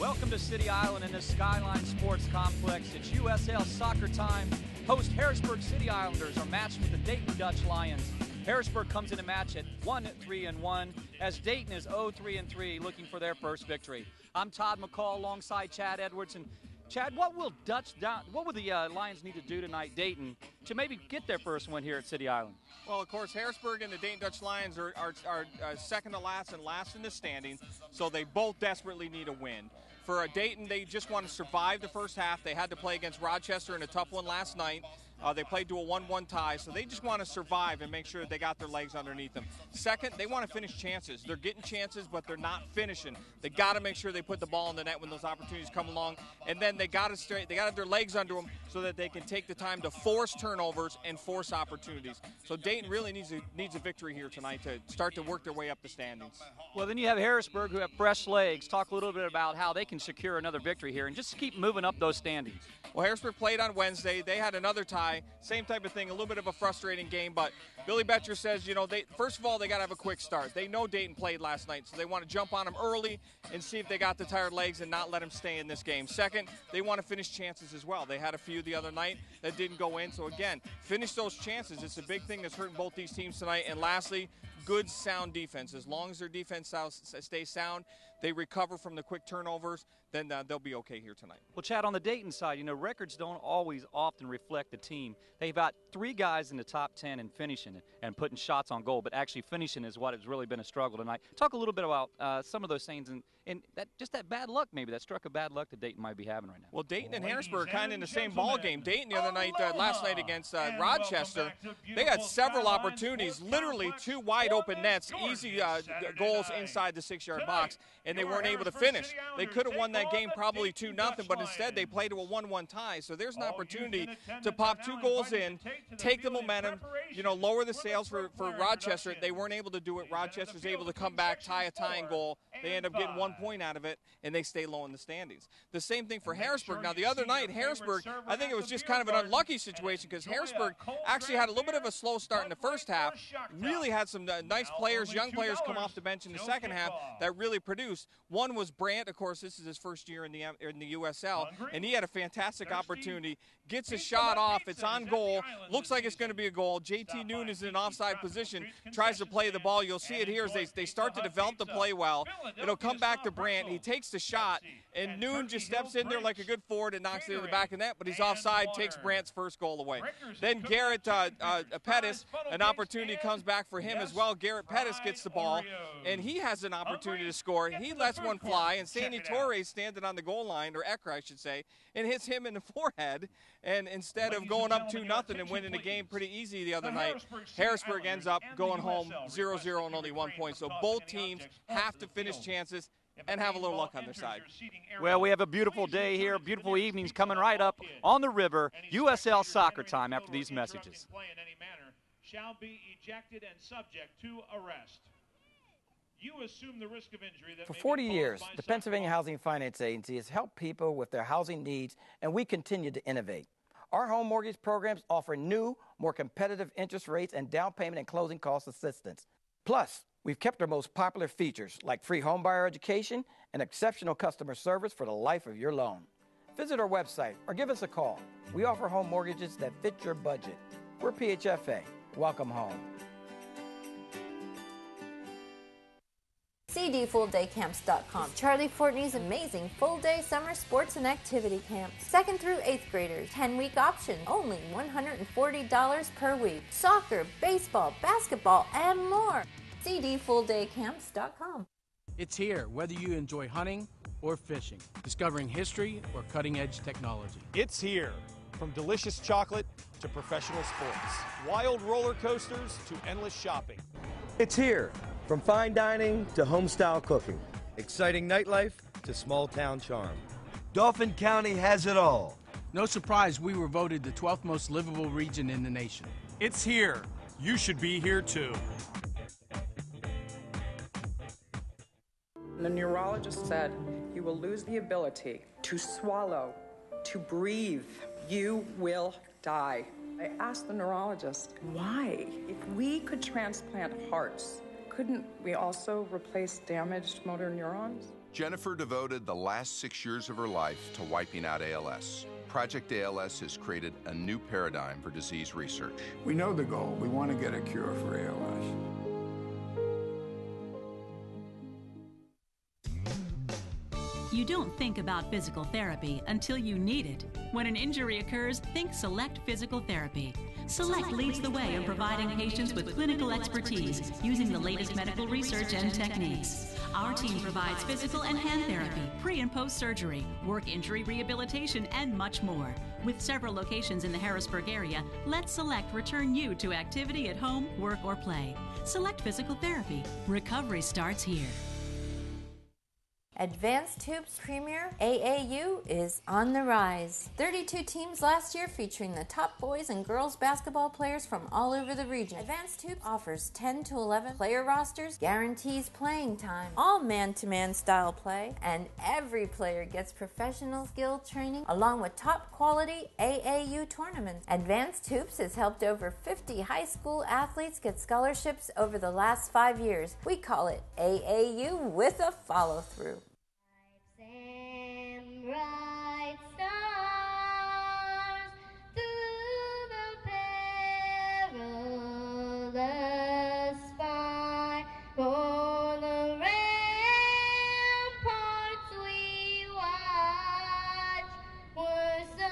Welcome to City Island in the Skyline Sports Complex. It's USL soccer time. Host Harrisburg City Islanders are matched with the Dayton Dutch Lions. Harrisburg comes in the match at 1-3-1 as Dayton is 0-3-3 looking for their first victory. I'm Todd McCall alongside Chad Edwards. And Chad, what will the Lions need to do tonight, Dayton, to maybe get their first win here at City Island? Well, of course, Harrisburg and the Dayton Dutch Lions are second to last and last in the standings, so they both desperately need a win. For Dayton, they just want to survive the first half. They had to play against Rochester in a tough one last night. They played to a 1-1 tie, so they just want to survive and make sure they got their legs underneath them. Second, they want to finish chances. They're getting chances, but they're not finishing. They got to make sure they put the ball in the net when those opportunities come along, and then they got to have their legs under them so that they can take the time to force turnovers and force opportunities. So Dayton really needs a victory here tonight to start to work their way up the standings. Well, then you have Harrisburg, who have fresh legs. Talk a little bit about how they can secure another victory here and just keep moving up those standings. Well, Harrisburg played on Wednesday. They had another tie. Same type of thing, a little bit of a frustrating game, but Billy Betcher says, first of all, they got to have a quick start. They know Dayton played last night, so they want to jump on them early and see if they got the tired legs and not let them stay in this game. Second, they want to finish chances as well. They had a few the other night that didn't go in, so again, finish those chances. It's a big thing that's hurting both these teams tonight. And lastly, good, sound defense. As long as their defense stays sound, they recover from the quick turnovers, then they'll be okay here tonight. Well, Chad, on the Dayton side, records don't always often reflect the team. They've got 3 guys in the top 10 in finishing it and putting shots on goal, but actually finishing is what has really been a struggle tonight. Talk a little bit about some of those things and that bad luck maybe, that struck of bad luck that Dayton might be having right now. Well, Dayton and Harrisburg are kind of in the same ball game. Dayton the other night, last night against Rochester, they had several opportunities, literally 2 wide open nets, easy goals inside the 6-yard box, and they weren't able to finish. They could have won that game probably 2-0, but instead they played to a 1-1 tie. So there's an opportunity to pop 2 goals in, take the momentum, lower the sails for Rochester. They weren't able to do it. Rochester's able to come back, tie a tying goal. They end up getting 1 point out of it, and they stay low in the standings. The same thing for Harrisburg. Now, the other night, Harrisburg, I think it was just kind of an unlucky situation because Harrisburg actually had a little bit of a slow start in the first half, really had some nice players, young players come off the bench in the second half that really produced. One was Brandt. Of course, this is his first year in the USL, and he had a fantastic opportunity, gets a shot off, it's on goal, looks like it's going to be a goal. JT Noon is in an offside position, tries to play the ball. You'll see it here as they start to develop the play well. It'll come back to Brandt. He takes the shot, and Noon just steps in there like a good forward and knocks it in the back of the net, but he's offside, takes Brandt's first goal away. Then Garrett Pettis, an opportunity comes back for him as well. Garrett Pettis gets the ball, and he has an opportunity to score. He lets one fly, and Sandy Torres standing on the goal line, or Ecker, I should say, and hits him in the forehead. And instead of going up 2-0 and winning the game pretty easy the other night, Harrisburg ends up going home 0-0 and only 1 point. So both teams have to finish chances and have a little luck on their side. Well, we have a beautiful day here, beautiful evenings coming right up on the river. USL soccer time after these messages. Shall be ejected and subject to arrest. You assume the risk of injury that For 40 years, the Pennsylvania Housing Finance Agency has helped people with their housing needs, and we continue to innovate. Our home mortgage programs offer new, more competitive interest rates and down payment and closing cost assistance. Plus, we've kept our most popular features like free homebuyer education and exceptional customer service for the life of your loan. Visit our website or give us a call. We offer home mortgages that fit your budget. We're PHFA. Welcome home. CDFullDayCamps.com. Charlie Fortney's amazing full-day summer sports and activity camps. 2nd through 8th graders. 10-week option. Only $140 per week. Soccer, baseball, basketball, and more. CDFullDayCamps.com. It's here, whether you enjoy hunting or fishing, discovering history or cutting-edge technology. It's here, from delicious chocolate to professional sports, wild roller coasters to endless shopping. It's here, from fine dining to home-style cooking, exciting nightlife to small-town charm. Dauphin County has it all. No surprise we were voted the 12th most livable region in the nation. It's here. You should be here too. The neurologist said you will lose the ability to swallow, to breathe. You will die. I asked the neurologist, why? If we could transplant hearts, couldn't we also replace damaged motor neurons? Jennifer devoted the last 6 years of her life to wiping out ALS. Project ALS has created a new paradigm for disease research. We know the goal. We want to get a cure for ALS. You don't think about physical therapy until you need it. When an injury occurs, think Select Physical Therapy. Select leads the way in providing patients with clinical expertise using the latest medical research and techniques. Our team provides physical and hand therapy, pre- and post-surgery, work injury rehabilitation, and much more. With several locations in the Harrisburg area, let Select return you to activity at home, work, or play. Select Physical Therapy. Recovery starts here. Advanced Tubes Premier AAU is on the rise. 32 teams last year featuring the top boys and girls basketball players from all over the region. Advanced Tubes offers 10 to 11 player rosters, guarantees playing time, all man-to-man style play, and every player gets professional skill training along with top quality AAU tournaments. Advanced Tubes has helped over 50 high school athletes get scholarships over the last 5 years. We call it AAU with a follow-through. Bright stars through the perilous fight, o'er the ramparts we watch, were so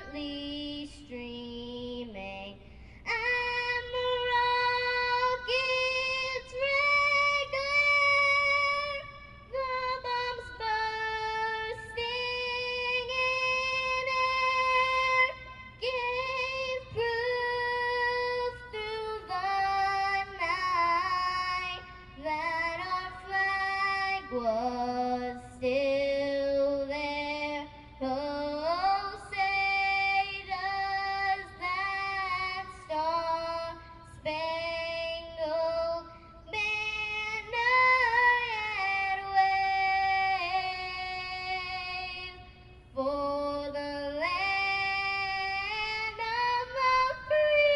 gallantly streaming, and the rockets red glare, the bombs bursting in air, gave proof through the night that our flag was still there. Oh, say does that star-spangled banner yet wave for the land of the free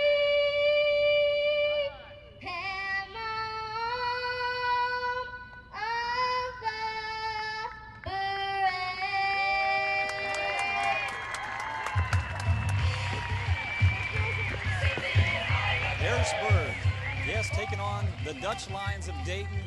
and the home of the brave. Harrisburg, yes, taking on the Dutch Lions of Dayton.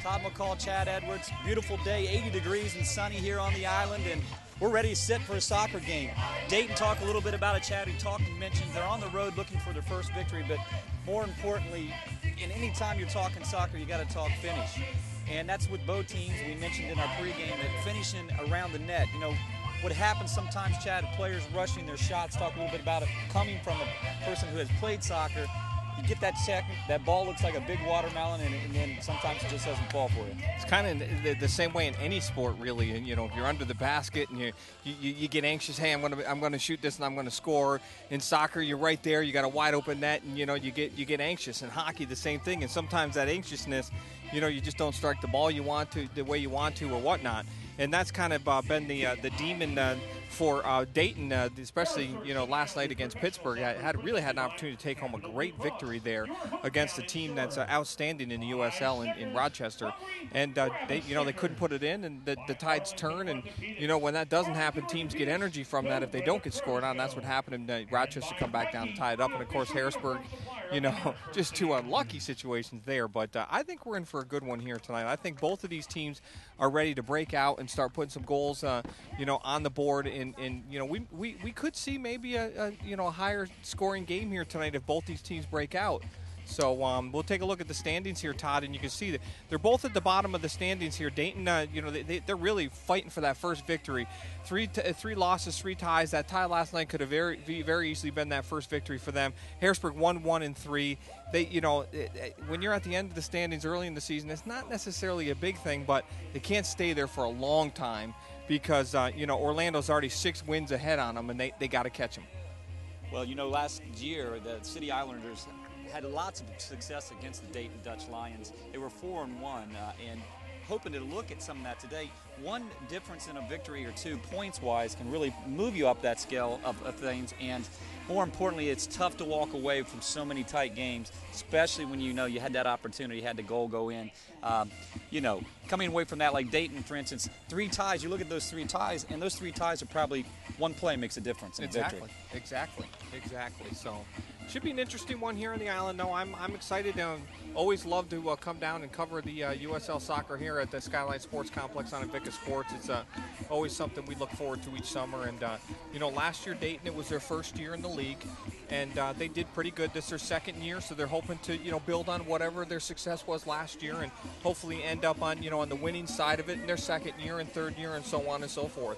Todd McCall, Chad Edwards. Beautiful day, 80 degrees and sunny here on the island, and we're ready to sit for a soccer game. Dayton, talk a little bit about it, Chad. We talked and mentioned they're on the road looking for their first victory, but more importantly, in any time you're talking soccer, you got to talk finish. And that's with both teams. We mentioned in our pregame that finishing around the net, you know, what happens sometimes, Chad, players rushing their shots, talk a little bit about it, coming from a person who has played soccer. You get that check, that ball looks like a big watermelon, and then sometimes it just doesn't fall for you. It's kind of the same way in any sport, really. And you know, if you're under the basket and you get anxious, hey, I'm gonna shoot this and I'm gonna score. In soccer, you're right there, you got a wide open net, and you know you get anxious. In hockey, the same thing. And sometimes that anxiousness, you know, you just don't strike the ball you want to, the way you want to, or whatnot. And that's kind of been the demon for Dayton, especially, you know, last night against Pittsburgh. Really had an opportunity to take home a great victory there against a team that's outstanding in the USL in Rochester. And they couldn't put it in, and the tides turn. And you know, when that doesn't happen, teams get energy from that. If they don't get scored on, that's what happened. And Rochester come back down and tie it up. And of course, Harrisburg, you know, just two unlucky situations there. But I think we're in for a good one here tonight. I think both of these teams are ready to break out and start putting some goals, you know, on the board. And you know, we could see maybe a higher scoring game here tonight if both these teams break out. So we'll take a look at the standings here, Todd, and you can see that they're both at the bottom of the standings here. Dayton, you know, they're really fighting for that first victory. Three losses, 3 ties. That tie last night could have very easily been that first victory for them. Harrisburg 1-1-3. They, you know, when you're at the end of the standings early in the season, it's not necessarily a big thing, but they can't stay there for a long time because you know, Orlando's already 6 wins ahead on them, and they got to catch them. Well, you know, last year the City Islanders had lots of success against the Dayton Dutch Lions. They were 4-1, and hoping to look at some of that today. One difference in a victory or two points-wise can really move you up that scale of things, and more importantly, it's tough to walk away from so many tight games, especially when you know you had that opportunity, you had the goal go in. You know, coming away from that, like Dayton, for instance, 3 ties, you look at those 3 ties, and those 3 ties are probably one play makes a difference in victory. Exactly. So should be an interesting one here on the island. No, I'm excited. Always love to come down and cover the USL soccer here at the Skyline Sports Complex on Invicta Sports. It's always something we look forward to each summer. And you know, last year Dayton, it was their first year in the league, and they did pretty good. This is their second year, so they're hoping to build on whatever their success was last year, and hopefully end up on on the winning side of it in their second year and third year, and so on and so forth.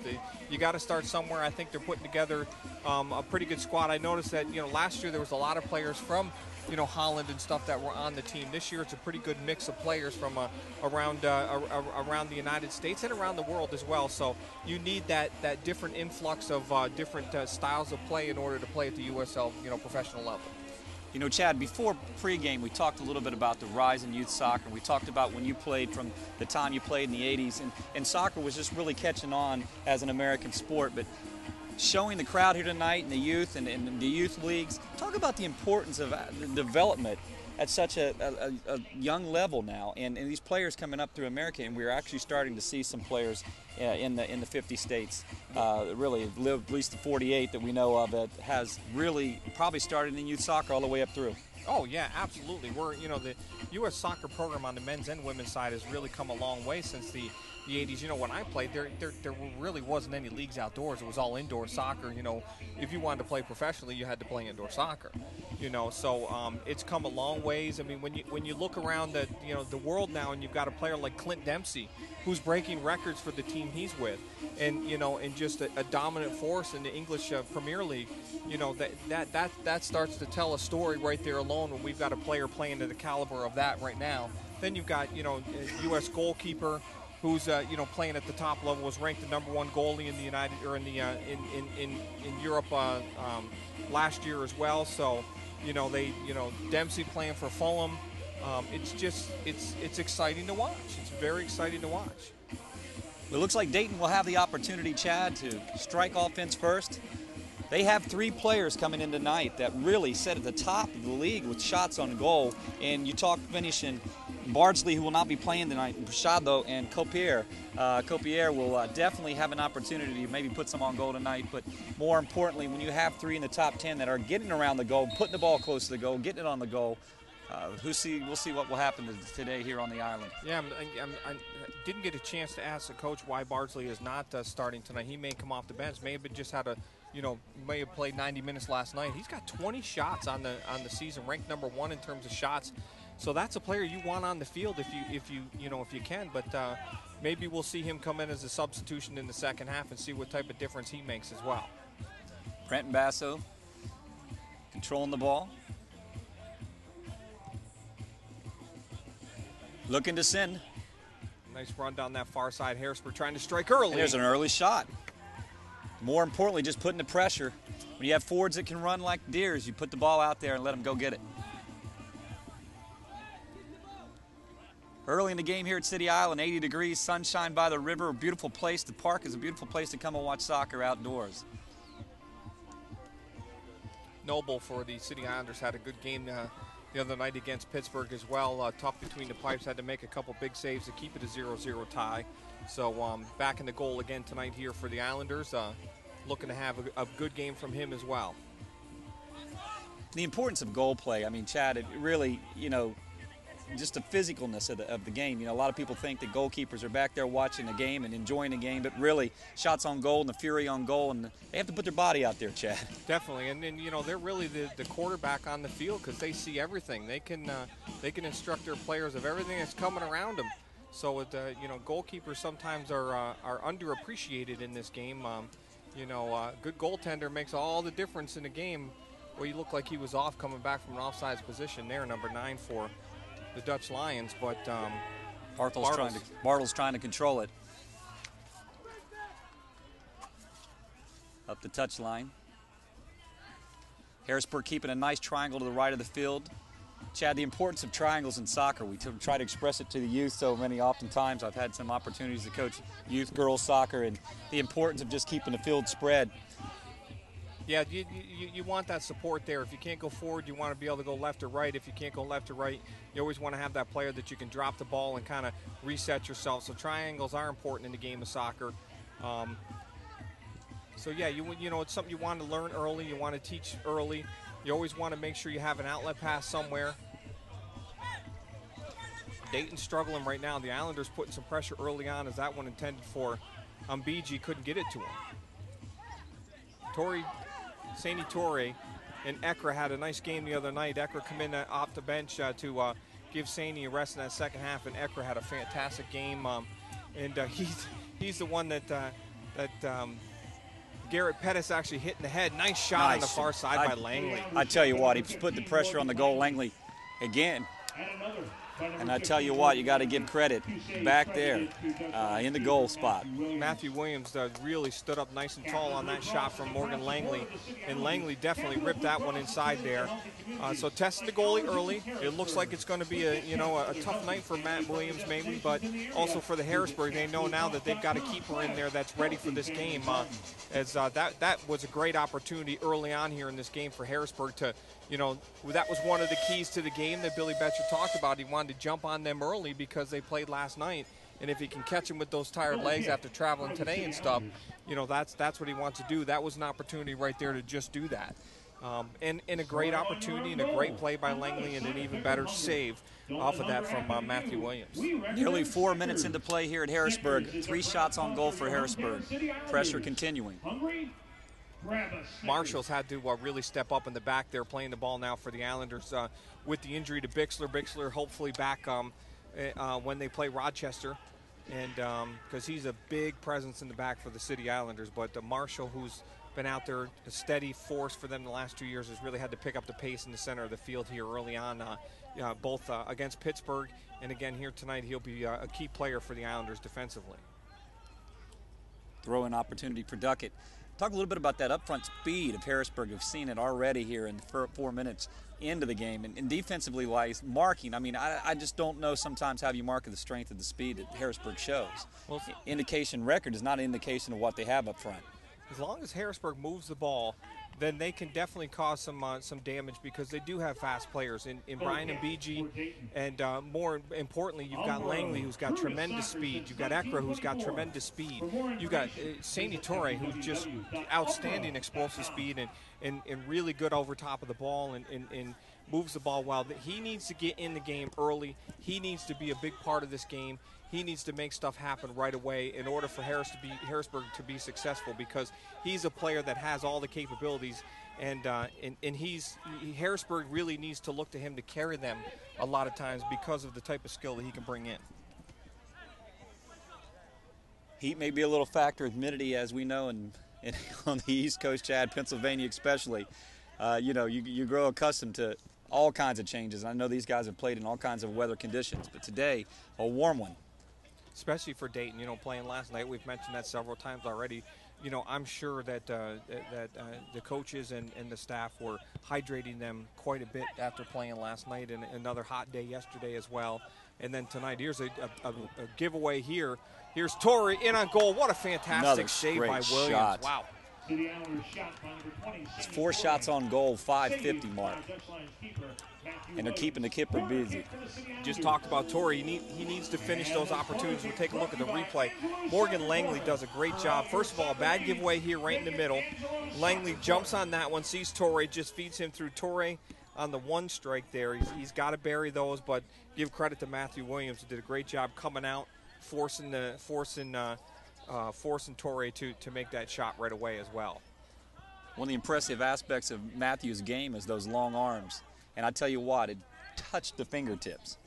You got to start somewhere. I think they're putting together a pretty good squad. I noticed that last year there was a lot of players from Holland and stuff that were on the team. This year it's a pretty good mix of players from around the United States and around the world as well. So you need that different influx of different styles of play in order to play at the USL professional level. You know, Chad, before pregame, we talked a little bit about the rise in youth soccer. We talked about when you played, from the time you played in the 80s, and soccer was just really catching on as an American sport. But showing the crowd here tonight and the youth and the youth leagues, talk about the importance of the development at such a young level now, and these players coming up through America, and we're actually starting to see some players in the 50 states, really at least the 48 that we know of, that has really probably started in youth soccer all the way up through. Oh yeah, absolutely. We're the U.S. soccer program on the men's and women's side has really come a long way since the 80s. When I played, there really wasn't any leagues outdoors. It was all indoor soccer. If you wanted to play professionally, you had to play indoor soccer. So it's come a long ways. I mean, when you look around the world now, and you've got a player like Clint Dempsey, who's breaking records for the team he's with, and just a dominant force in the English Premier League. That starts to tell a story right there alone. When we've got a player playing to the caliber of that right now, then you've got a U.S. goalkeeper who's playing at the top level, was ranked the #1 goalie in the in Europe last year as well. So Dempsey playing for Fulham. It's exciting to watch. It's very exciting to watch. It looks like Dayton will have the opportunity, Chad, to strike offense first. They have 3 players coming in tonight that really sit at the top of the league with shots on goal. And you talk finishing, Bardsley, who will not be playing tonight, Brashado and Copier. Copier will definitely have an opportunity to maybe put some on goal tonight. But more importantly, when you have 3 in the top 10 that are getting around the goal, putting the ball close to the goal, getting it on the goal, we'll see what will happen today here on the island. Yeah, I didn't get a chance to ask the coach why Bardsley is not starting tonight. He may come off the bench. Maybe just had may have played 90 minutes last night. He's got 20 shots on the season, ranked #1 in terms of shots. So that's a player you want on the field if you can. But maybe we'll see him come in as a substitution in the second half and see what type of difference he makes as well. Brenton Basso controlling the ball, looking to send. Nice run down that far side. Harrisburg trying to strike early. And there's an early shot. More importantly, just putting the pressure. When you have forwards that can run like deers, you put the ball out there and let them go get it. Early in the game here at City Island, 80 degrees, sunshine by the river, a beautiful place. The park is a beautiful place to come and watch soccer outdoors. Noble for the City Islanders had a good game the other night against Pittsburgh as well. Tough between the pipes, had to make a couple big saves to keep it a 0-0 tie. So back in the goal again tonight here for the Islanders. Looking to have a good game from him as well. The importance of goal play, I mean, Chad, it really, just the physicalness of the game. A lot of people think that goalkeepers are back there watching the game and enjoying the game, but really, shots on goal and the fury on goal, and they have to put their body out there, Chad. Definitely, and they're really the quarterback on the field because they see everything. They can instruct their players of everything that's coming around them. So, goalkeepers sometimes are underappreciated in this game. Good goaltender makes all the difference in a game. Well, he looked like he was off coming back from an offsides position there, number 9 for the Dutch Lions, but Bartles trying to control it. Up the touchline. Harrisburg keeping a nice triangle to the right of the field. Chad, the importance of triangles in soccer. We try to express it to the youth so oftentimes. I've had some opportunities to coach youth girls soccer, and the importance of just keeping the field spread. Yeah, you want that support there. If you can't go forward, you want to be able to go left or right. If you can't go left or right, you always want to have that player that you can drop the ball and kind of reset yourself. So triangles are important in the game of soccer. So yeah, you know, it's something you want to learn early. You want to teach early. You always want to make sure you have an outlet pass somewhere. Dayton's struggling right now. The Islanders putting some pressure early on as that one intended for BG couldn't get it to him. Sani Torre and Ekra had a nice game the other night. Ekra come in off the bench to give Sani a rest in that second half, and Ekra had a fantastic game. And he's the one that Garrett Pettis actually hit in the head. Nice shot on the far side by Langley. I tell you what, he's put the pressure on the goal, Langley, again. And I tell you what, you got to give credit back there in the goal spot. Matthew Williams really stood up nice and tall on that shot from Morgan Langley, and Langley definitely ripped that one inside there. So tested the goalie early. It looks like it's going to be a tough night for Matt Williams maybe, but also for the Harrisburg. They know now that they've got a keeper in there that's ready for this game. That was a great opportunity early on here in this game for Harrisburg to. That was one of the keys to the game that Billy Betcher talked about. He wanted to jump on them early because they played last night. And if he can catch them with those tired legs after traveling today and stuff, that's what he wants to do. That was an opportunity right there to just do that. And a great opportunity and a great play by Langley and an even better save off of that from Matthew Williams. Nearly 4 minutes into play here at Harrisburg. 3 shots on goal for Harrisburg. Pressure continuing. Marshall's had to really step up in the back there, playing the ball now for the Islanders with the injury to Bixler. Bixler hopefully back when they play Rochester, and because he's a big presence in the back for the City Islanders. But Marshall, who's been out there, a steady force for them the last 2 years, has really had to pick up the pace in the center of the field here early on, both against Pittsburgh and again here tonight. He'll be a key player for the Islanders defensively. Throw-in opportunity for Duckett. Talk a little bit about that upfront speed of Harrisburg. We've seen it already here in 4 minutes into the game. And defensively wise, marking, I just don't know sometimes how you mark the strength of the speed that Harrisburg shows. Well, indication record is not an indication of what they have up front. As long as Harrisburg moves the ball, then they can definitely cause some damage because they do have fast players in Brian and BG, and more importantly, you've got Langley, who's got tremendous speed. You've got Ekra, who's got tremendous speed. You've got Sani Torre, who's just outstanding explosive speed and really good over top of the ball and moves the ball well. He needs to get in the game early. He needs to be a big part of this game. He needs to make stuff happen right away in order for Harrisburg to be successful, because he's a player that has all the capabilities, and Harrisburg really needs to look to him to carry them a lot of times because of the type of skill that he can bring in. Heat may be a little factor, humidity, as we know, on the East Coast, Chad, Pennsylvania especially. You grow accustomed to all kinds of changes. I know these guys have played in all kinds of weather conditions, but today, a warm one. Especially for Dayton, playing last night. We've mentioned that several times already. I'm sure that the coaches and the staff were hydrating them quite a bit after playing last night, and another hot day yesterday as well. And then tonight, here's a giveaway here. Here's Torrey in on goal. What a fantastic save by Williams. Shot. Wow. It's 4 shots on goal, 550 mark. And they're keeping the keeper busy. Just talked about Torrey. He needs to finish those opportunities. We'll take a look at the replay. Morgan Langley does a great job. First of all, a bad giveaway here right in the middle. Langley jumps on that one, sees Torrey, just feeds him through. Torrey on the one strike there. He's got to bury those, but give credit to Matthew Williams, who did a great job coming out, forcing Torrey to make that shot right away as well. One of the impressive aspects of Matthew's game is those long arms. And I tell you what, it touched the fingertips.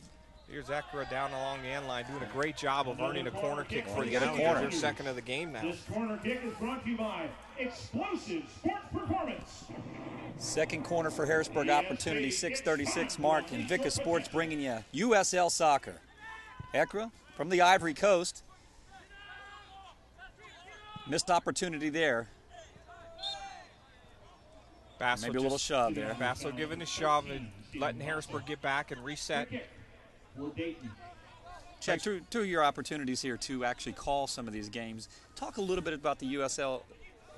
Here's Ekra down along the end line, doing a great job of earning a corner kick for the Islanders. Their second of the game now. This corner kick is brought to you by Explosive Sports Performance. Second corner for Harrisburg opportunity, 6:36 mark, and Invicta Sports bringing you USL Soccer. Ekra from the Ivory Coast. Missed opportunity there. Basso Maybe a little shove there. Basso giving a shove and letting Harrisburg get back and reset. Chad, two of your opportunities here to actually call some of these games. Talk a little bit about the USL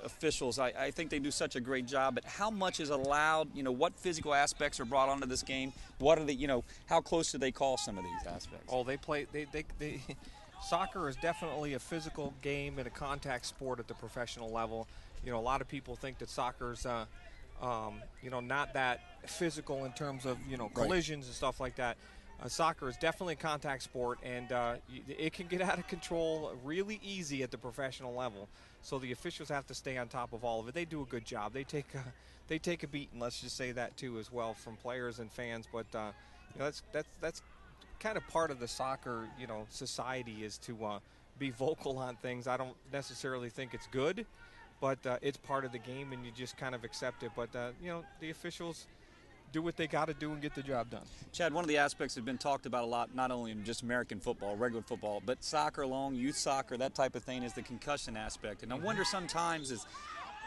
officials. I think they do such a great job, but how much is allowed? What physical aspects are brought onto this game? What are the, how close do they call some of these aspects? Oh, they soccer is definitely a physical game and a contact sport at the professional level. A lot of people think that soccer's, not that physical in terms of, collisions and stuff like that. Soccer is definitely a contact sport, and it can get out of control really easy at the professional level. So the officials have to stay on top of all of it. They do a good job. They take a beating. Let's just say that too, as well, from players and fans. But that's kind of part of the soccer society, is to be vocal on things. I don't necessarily think it's good, but it's part of the game, and you just kind of accept it. But the officials do what they got to do and get the job done. Chad, one of the aspects that's been talked about a lot, not only in just American football, regular football, but soccer along, youth soccer, that type of thing, is the concussion aspect. And I wonder sometimes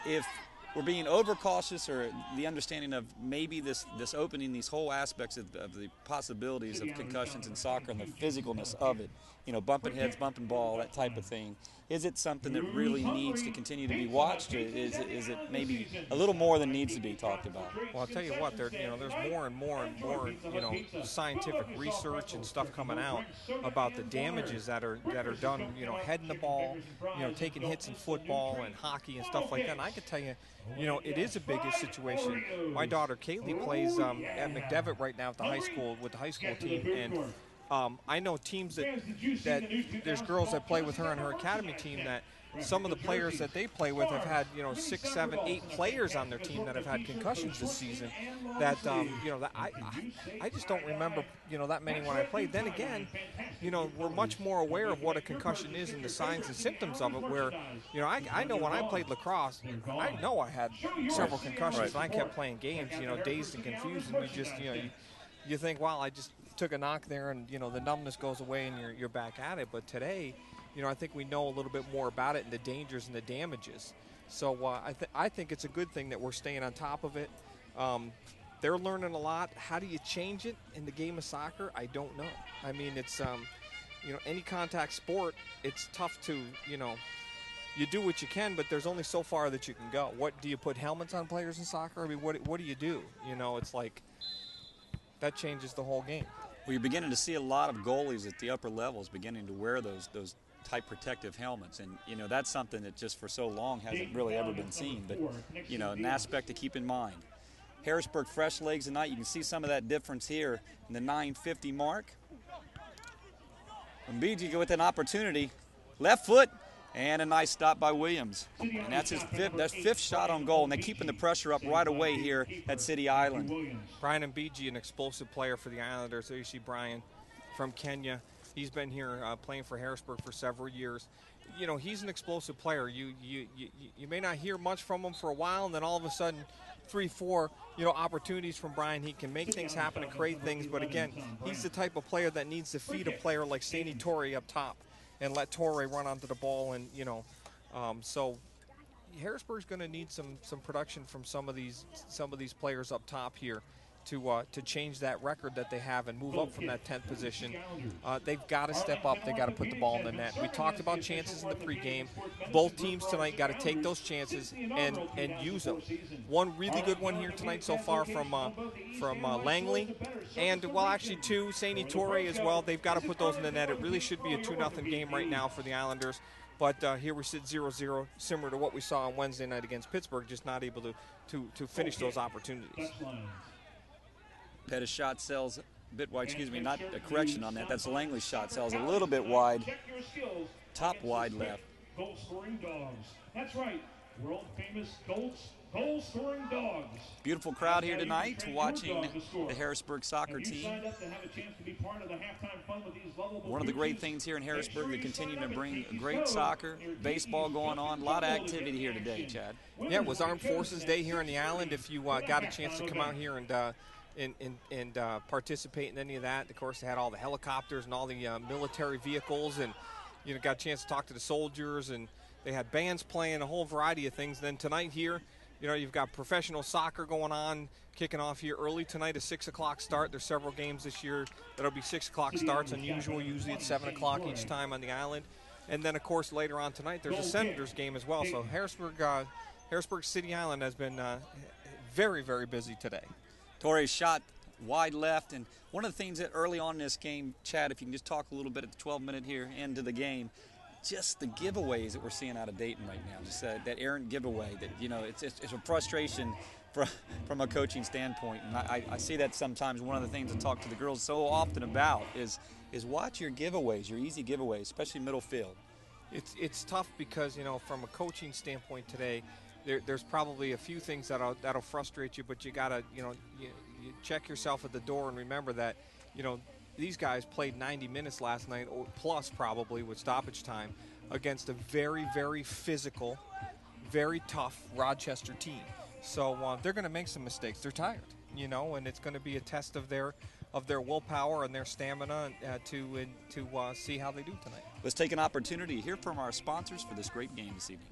if we're being overcautious, or the understanding of maybe this opening these whole aspects of the possibilities of concussions in soccer and the physicalness of it, bumping heads, bumping ball, that type of thing. Is it something that really needs to continue to be watched, or is it maybe a little more than needs to be talked about? Well, I'll tell you what, there's more and more scientific research and stuff coming out about the damages that are done, heading the ball, taking hits in football and hockey and stuff like that. And I can tell you, it is a big situation. My daughter Kaylee plays at McDevitt right now at the high school with the high school team, and I know teams that there's girls that play with her on her academy team, that some of the players that they play with have had 6, 7, 8 players on their team that have had concussions this season. That that I just don't remember that many when I played. Then again, we're much more aware of what a concussion is and the signs and symptoms of it. Where I know when I played lacrosse, I know I had several concussions, and I kept playing games, dazed and confused, and you just you think, wow, I just took a knock there, and the numbness goes away and you're back at it. But today, I think we know a little bit more about it and the dangers and the damages. So I think it's a good thing that we're staying on top of it. They're learning a lot. How do you change it in the game of soccer? I don't know. I mean, it's any contact sport, it's tough to you do what you can, but there's only so far that you can go. What do you put helmets on players in soccer? I mean, what do you do? It's like that changes the whole game. Well, you're beginning to see a lot of goalies at the upper levels beginning to wear those type protective helmets, and that's something that just for so long hasn't really ever been seen. But an aspect to keep in mind. Harrisburg fresh legs tonight. You can see some of that difference here in the 9:50 mark. And BG with an opportunity, left foot, and a nice stop by Williams. And that's his fifth shot on goal, and they're keeping the pressure up right away here at City Island. Brian Mbiji, an explosive player for the Islanders. There you see Brian from Kenya. He's been here playing for Harrisburg for several years. He's an explosive player. You may not hear much from him for a while, and then all of a sudden, 3, 4, opportunities from Brian. He can make things happen and create things, but again, he's the type of player that needs to feed a player like Sandy Torrey up top and let Torrey run onto the ball, and so Harrisburg's going to need some production from some of these players up top here to change that record that they have and move up from that 10th position. They've got to step up. They've got to put the ball in the net. We talked about chances in the pregame. Both teams tonight got to take those chances and use them. One really good one here tonight so far from Langley, and actually 2, Sandy Torrey as well. They've got to put those in the net. It really should be a 2-0 game right now for the Islanders. But here we sit 0-0, similar to what we saw on Wednesday night against Pittsburgh, just not able to finish those opportunities. Pettis shot sells a bit wide, not a correction on that. That's Langley's shot sells a little bit wide. Top wide left. Goal scoring dogs. That's right. World famous goal scoring dogs. Beautiful crowd here tonight watching the Harrisburg soccer team. One of the great things here in Harrisburg, they continue to bring great soccer, baseball going on. A lot of activity here today, Chad. Yeah, it was Armed Forces Day here on the island. If you got a chance to come out here and participate in any of that. Of course, they had all the helicopters and all the military vehicles, and got a chance to talk to the soldiers, and they had bands playing, a whole variety of things. Then tonight here, You know, you've got professional soccer going on, kicking off here early tonight, a 6 o'clock start. There's several games this year that'll be 6 o'clock starts, unusual. Usually it's 7 o'clock each time on the island. And then, of course, later on tonight, there's a Senators game as well. So Harrisburg City Island has been very, very busy today. Torres shot wide left, and one of the things that early on in this game, Chad, if you can just talk a little bit at the 12-minute here into the game, just the giveaways that we're seeing out of Dayton right now, just that errant giveaway that, you know, it's a frustration from a coaching standpoint. And I see that sometimes. One of the things I talk to the girls so often about is watch your giveaways, your easy giveaways, especially middle field. It's tough because, you know, from a coaching standpoint today, there's probably a few things that'll frustrate you, but you gotta, you know, you check yourself at the door and remember that, you know, these guys played 90 minutes last night, or plus probably with stoppage time, against a very, very physical, very tough Rochester team. So they're going to make some mistakes. They're tired, you know, and it's going to be a test of their willpower and their stamina to see how they do tonight. Let's take an opportunity to hear from our sponsors for this great game this evening.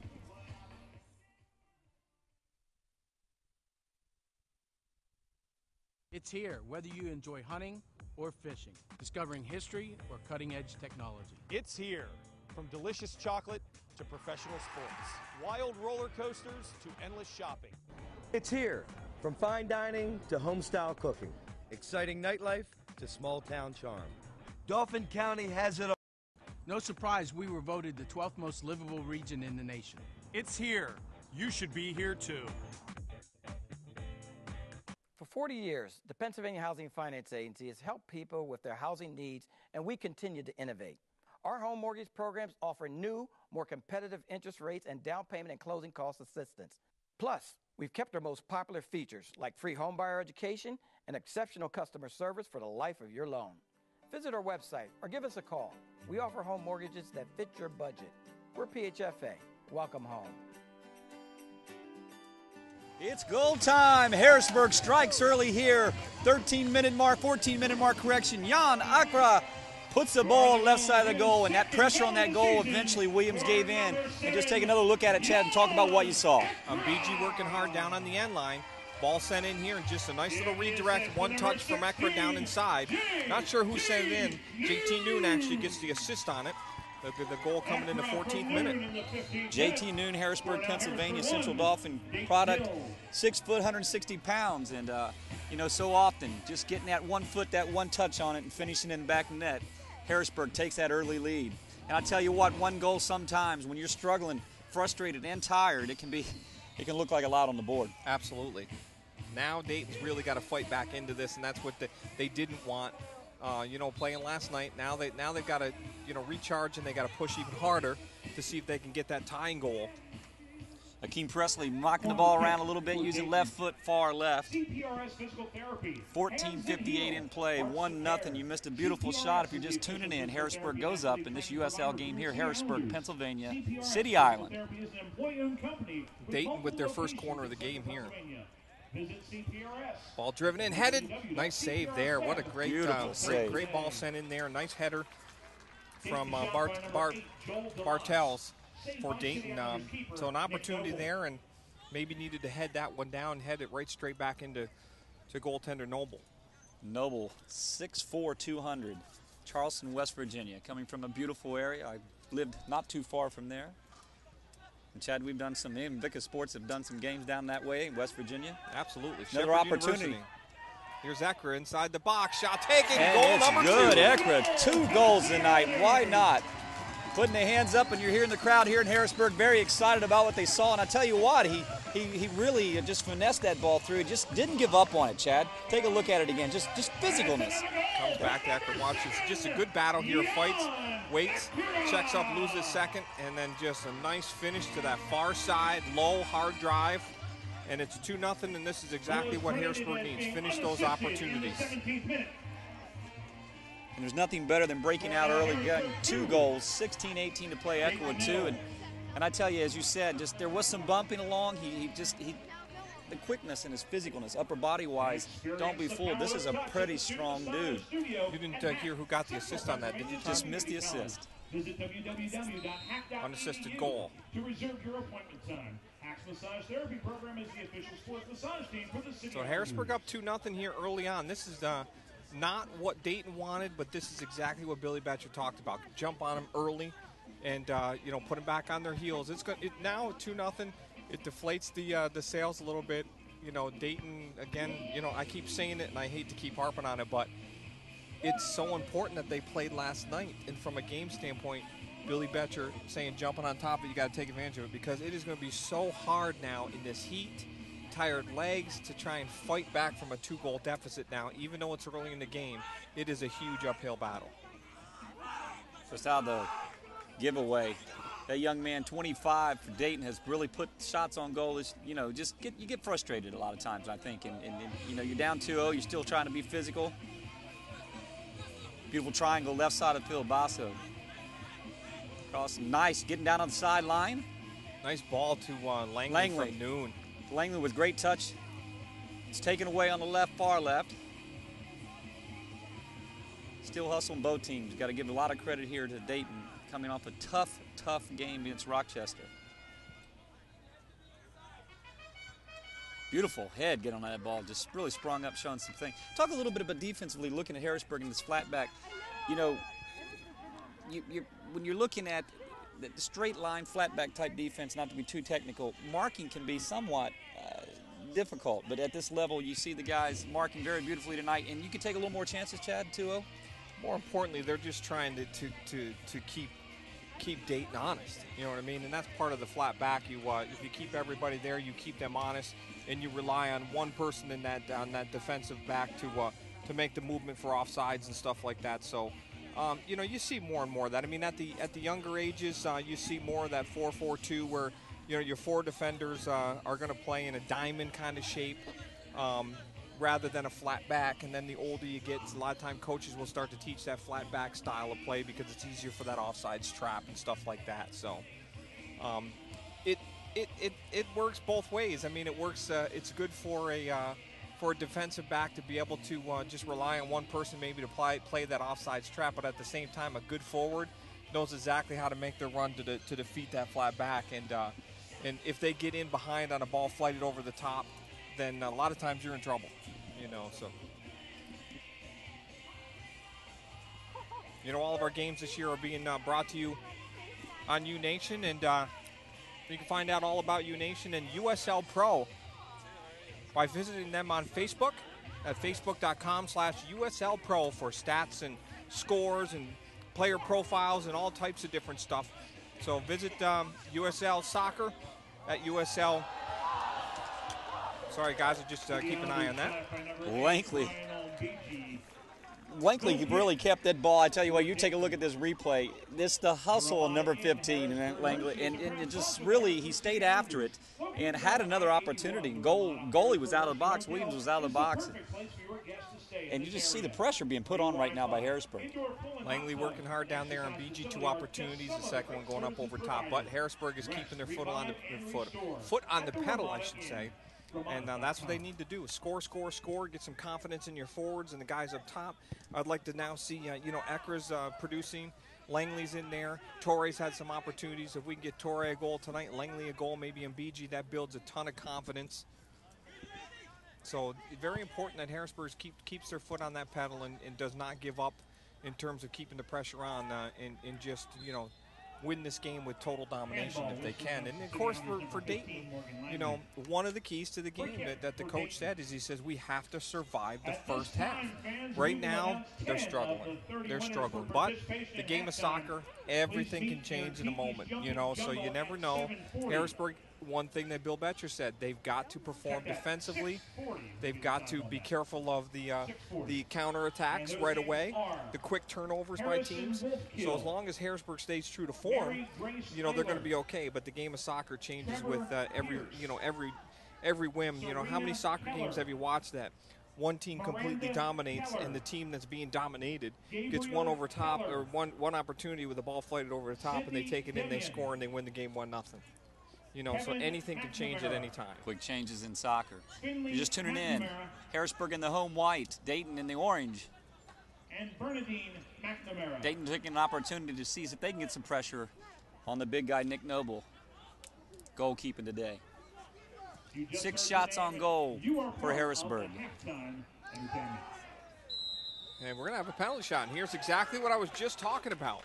It's here, whether you enjoy hunting or fishing, discovering history or cutting-edge technology. It's here, from delicious chocolate to professional sports, wild roller coasters to endless shopping. It's here, from fine dining to home-style cooking, exciting nightlife to small-town charm. Dauphin County has it all. No surprise we were voted the 12th most livable region in the nation. It's here. You should be here too. For 40 years, the Pennsylvania Housing Finance Agency has helped people with their housing needs, and we continue to innovate. Our home mortgage programs offer new, more competitive interest rates and down payment and closing cost assistance. Plus, we've kept our most popular features like free homebuyer education and exceptional customer service for the life of your loan. Visit our website or give us a call. We offer home mortgages that fit your budget. We're PHFA. Welcome home. It's goal time. Harrisburg strikes early here. 14-minute mark correction. Jan Akra puts the ball left side of the goal, and that pressure on that goal, eventually Williams gave in. And just take another look at it, Chad, and talk about what you saw. BG working hard down on the end line. Ball sent in here, and just a nice little redirect. One touch from Ekra down inside. Not sure who sent it in. JT Noon actually gets the assist on it. The goal coming in the 14th minute. JT Noon, Harrisburg, Pennsylvania, Central Dauphin product, 6 foot, 160 pounds. And, you know, so often just getting that 1 foot, that one touch on it and finishing in the back of the net, Harrisburg takes that early lead. And I tell you what, one goal sometimes when you're struggling, frustrated, and tired, it can look like a lot on the board. Absolutely. Now Dayton's really got to fight back into this, and that's what they didn't want. You know, playing last night. Now they've got to, you know, recharge, and they got to push even harder to see if they can get that tying goal. Akeem Presley knocking the ball around a little bit, using left foot far left. 14:58 in play, 1-0. You missed a beautiful shot if you're just tuning in. Harrisburg goes up in this USL game here, Harrisburg, Pennsylvania, City Island. Dayton with their first corner of the game here. Ball driven in, headed. Nice save there. What a great great ball sent in there. Nice header from Bartels for Dayton. So an opportunity there, and maybe needed to head that one down, head it right straight back into goaltender Noble. Noble, 6'4", 200, Charleston, West Virginia, coming from a beautiful area. I lived not too far from there. And Chad, we've done some, even Vicka Sports have done some games down that way in West Virginia. Absolutely. Another opportunity. Here's Ekra inside the box, shot taken, and goal it's number good. 2. Ekra, 2 goals tonight. Why not? Putting the hands up, and you're hearing the crowd here in Harrisburg very excited about what they saw. And I tell you what, he really just finessed that ball through. He just didn't give up on it, Chad. Take a look at it again. Just physicalness. Comes back after watch. It's just a good battle here. Fights, waits, checks up, loses second, and then just a nice finish to that far side, low, hard drive. And it's 2-0, and this is exactly what Harrisburg needs. Finish those opportunities. And there's nothing better than breaking out early, getting 2 goals, 16-18 to play, Ekra with 2. And I tell you, as you said, just there was some bumping along. He the quickness and his physicalness, upper body-wise, don't be fooled. This is a pretty strong dude. You didn't hear who got the assist on that, did you? Just missed the assist. Unassisted goal. Max Massage Therapy Program is the official sports massage team for the City So Islanders. Harrisburg up 2-0 here early on. This is not what Dayton wanted, but this is exactly what Billy Betcher talked about. Jump on them early and, put them back on their heels. Now 2-0, it deflates the sails a little bit. Dayton, again, I keep saying it and I hate to keep harping on it, but it's so important that they played last night. And from a game standpoint, Billy Betcher saying jumping on top of it, you got to take advantage of it, because it is going to be so hard now in this heat, tired legs, to try and fight back from a 2-goal deficit now. Even though it's early in the game, it is a huge uphill battle. Just out the giveaway. That young man, 25 for Dayton, has really put shots on goal. You get frustrated a lot of times, I think. And you're down 2-0, you're still trying to be physical. Beautiful triangle, left side of the field, Basso. Cross, nice, getting down on the sideline. Nice ball to Langley from noon. Langley with great touch. It's taken away on the left, far left. Still hustling both teams. Got to give a lot of credit here to Dayton, coming off a tough game against Rochester. Beautiful head get on that ball, just really sprung up, showing some things. Talk a little bit about defensively, looking at Harrisburg in this flat back. When you're looking at the straight line, flat back type defense, not to be too technical, marking can be somewhat difficult. But at this level, you see the guys marking very beautifully tonight, and you can take a little more chances, Chad, 2-0. More importantly, they're just trying to keep Dayton honest. You know what I mean? And that's part of the flat back. If you keep everybody there, you keep them honest, and you rely on one person on that defensive back to make the movement for offsides and stuff like that. So, you see more and more of that. I mean, at the younger ages, you see more of that 4-4-2 where your four defenders are going to play in a diamond kind of shape. Rather than a flat back. And then the older you get, a lot of time coaches will start to teach that flat back style of play because it's easier for that offsides trap and stuff like that. So it works both ways. I mean, it works. It's good for a defensive back to be able to just rely on one person maybe to play that offsides trap, but at the same time, a good forward knows exactly how to make their run to defeat that flat back. And if they get in behind on a ball flighted over the top, then a lot of times you're in trouble, so. All of our games this year are being brought to you on U-Nation, and you can find out all about U-Nation and USL Pro by visiting them on Facebook at facebook.com/USL Pro for stats and scores and player profiles and all types of different stuff. So visit USL Soccer at USL. Sorry, guys, I'll just keep an eye on that. Langley really kept that ball. I tell you what, you take a look at this replay. This the hustle on number 15, and Langley, and it just really, he stayed after it and had another opportunity. Goalie was out of the box. Williams was out of the box. And you just see the pressure being put on right now by Harrisburg. Langley working hard down there on BG, 2 opportunities, the second one going up over top. But Harrisburg is keeping their foot on the pedal, I should say. And that's what they need to do. Score, get some confidence in your forwards and the guys up top. I'd like to now see, Ekra's producing. Langley's in there. Torre's had some opportunities. If we can get Torre a goal tonight, Langley a goal, maybe in BG, that builds a ton of confidence. So very important that Harrisburg keeps their foot on that pedal and does not give up in terms of keeping the pressure on and just, win this game with total domination if they can. And, of course, for Dayton, one of the keys to the game that the coach said is he says we have to survive the first half. Right now, they're struggling. But the game of soccer, everything can change in a moment, so you never know. Harrisburg, one thing that Bill Betcher said, they've got to perform defensively. They've got to be careful of the counterattacks right away, the quick turnovers by teams. So as long as Harrisburg stays true to form, they're going to be okay. But the game of soccer changes with every whim. How many soccer games have you watched that one team completely dominates and the team that's being dominated gets one over top or one opportunity with the ball flighted over the top and they take it in, they score, and they win the game 1-0. So anything can change at any time. Quick changes in soccer. You're just tuning in. Harrisburg in the home white, Dayton in the orange. And Bernadine McNamara. Dayton taking an opportunity to see if they can get some pressure on the big guy, Nick Noble. Goalkeeping today. 6 shots on goal for Harrisburg. And we're going to have a penalty shot. And here's exactly what I was just talking about.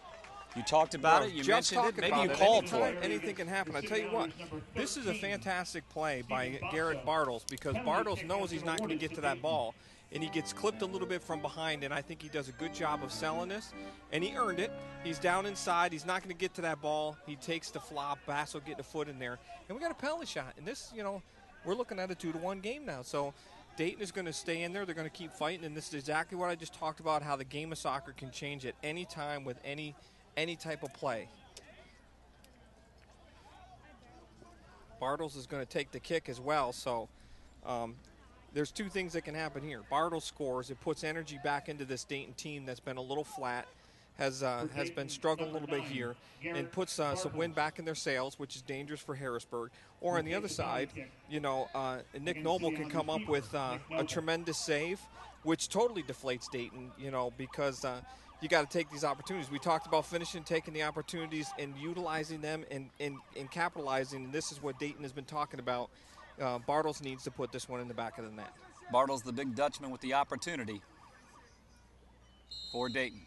You talked about it, you mentioned it, maybe you called for it. Anything can happen. I tell you what, this is a fantastic play by Garrett Bartles, because Bartles knows he's not going to get to that ball, and he gets clipped a little bit from behind, and I think he does a good job of selling this, and he earned it. He's down inside. He's not going to get to that ball. He takes the flop. Bass will get a foot in there, and we got a penalty shot. And this, we're looking at a 2-1 game now. So Dayton is going to stay in there. They're going to keep fighting, and this is exactly what I just talked about, how the game of soccer can change at any time with any type of play. Bartles is going to take the kick as well, so there's 2 things that can happen here. Bartles scores. It puts energy back into this Dayton team that's been a little flat, has been struggling a little bit here, and puts some wind back in their sails, which is dangerous for Harrisburg. Or on the other side, Nick Noble can come up with a tremendous save, which totally deflates Dayton, because you got to take these opportunities. We talked about finishing, taking the opportunities, and utilizing them and capitalizing. And this is what Dayton has been talking about. Bartles needs to put this one in the back of the net. Bartles, the big Dutchman, with the opportunity for Dayton.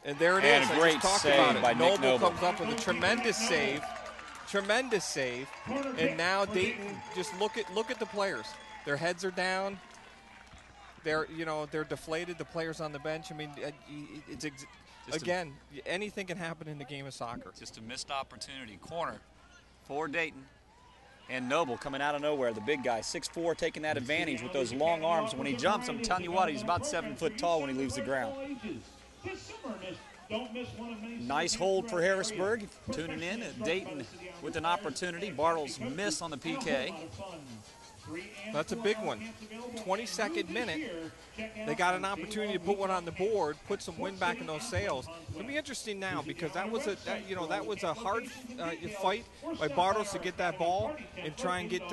And there it and is. A great save by Nick Noble. Comes up with a tremendous save. And now Dayton, just look at the players. Their heads are down. They're deflated. The players on the bench. I mean, anything can happen in the game of soccer. Just a missed opportunity. Corner for Dayton. And Noble coming out of nowhere, the big guy, 6'4", taking that advantage with those long arms. When he jumps, I'm telling you what, he's about 7 foot tall when he leaves the ground. Nice hold for Harrisburg. Tuning in at Dayton with an opportunity. Bartles missed on the PK. That's a big one. 22nd minute. They got an opportunity to put one on the board, put some wind back in those sails. It'll be interesting now, because that was a hard fight by Bartles to get that ball and try and get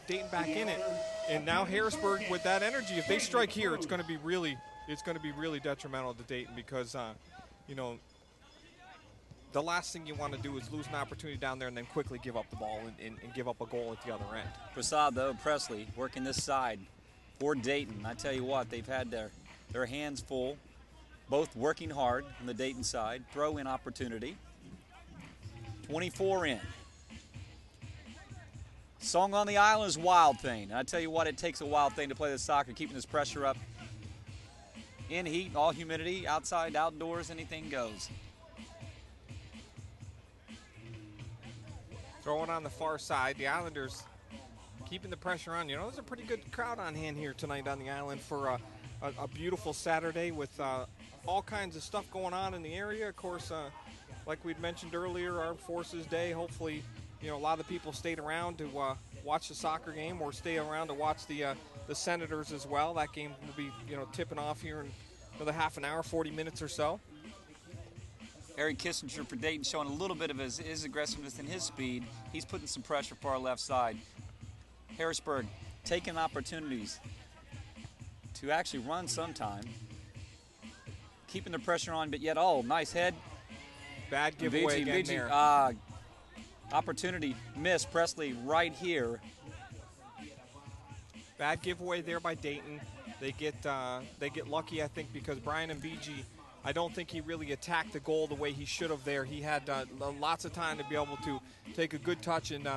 Dayton back in it. And now Harrisburg, with that energy, if they strike here, it's going to be really detrimental to Dayton, because the last thing you want to do is lose an opportunity down there and then quickly give up the ball and give up a goal at the other end. Prasad, though, Presley working this side for Dayton. I tell you what, they've had their hands full, both working hard on the Dayton side. Throw-in opportunity. 24 in. Song on the Island is Wild Thing. I tell you what, it takes a wild thing to play this soccer, keeping this pressure up. In heat, all humidity, outside, outdoors, anything goes. Throwing on the far side, the Islanders keeping the pressure on. There's a pretty good crowd on hand here tonight on the island for a beautiful Saturday with all kinds of stuff going on in the area. Of course, like we'd mentioned earlier, Armed Forces Day. Hopefully, a lot of the people stayed around to watch the soccer game, or stay around to watch the Senators as well. That game will be tipping off here in another half an hour, 40 minutes or so. Eric Kissinger for Dayton showing a little bit of his aggressiveness and his speed. He's putting some pressure for our left side. Harrisburg taking opportunities to actually run sometime. Keeping the pressure on, but yet, nice head. Bad giveaway again there. Opportunity missed. Presley right here. Bad giveaway there by Dayton. They get lucky, I think, because Brian Mbiji, I don't think he really attacked the goal the way he should have there. He had lots of time to be able to take a good touch and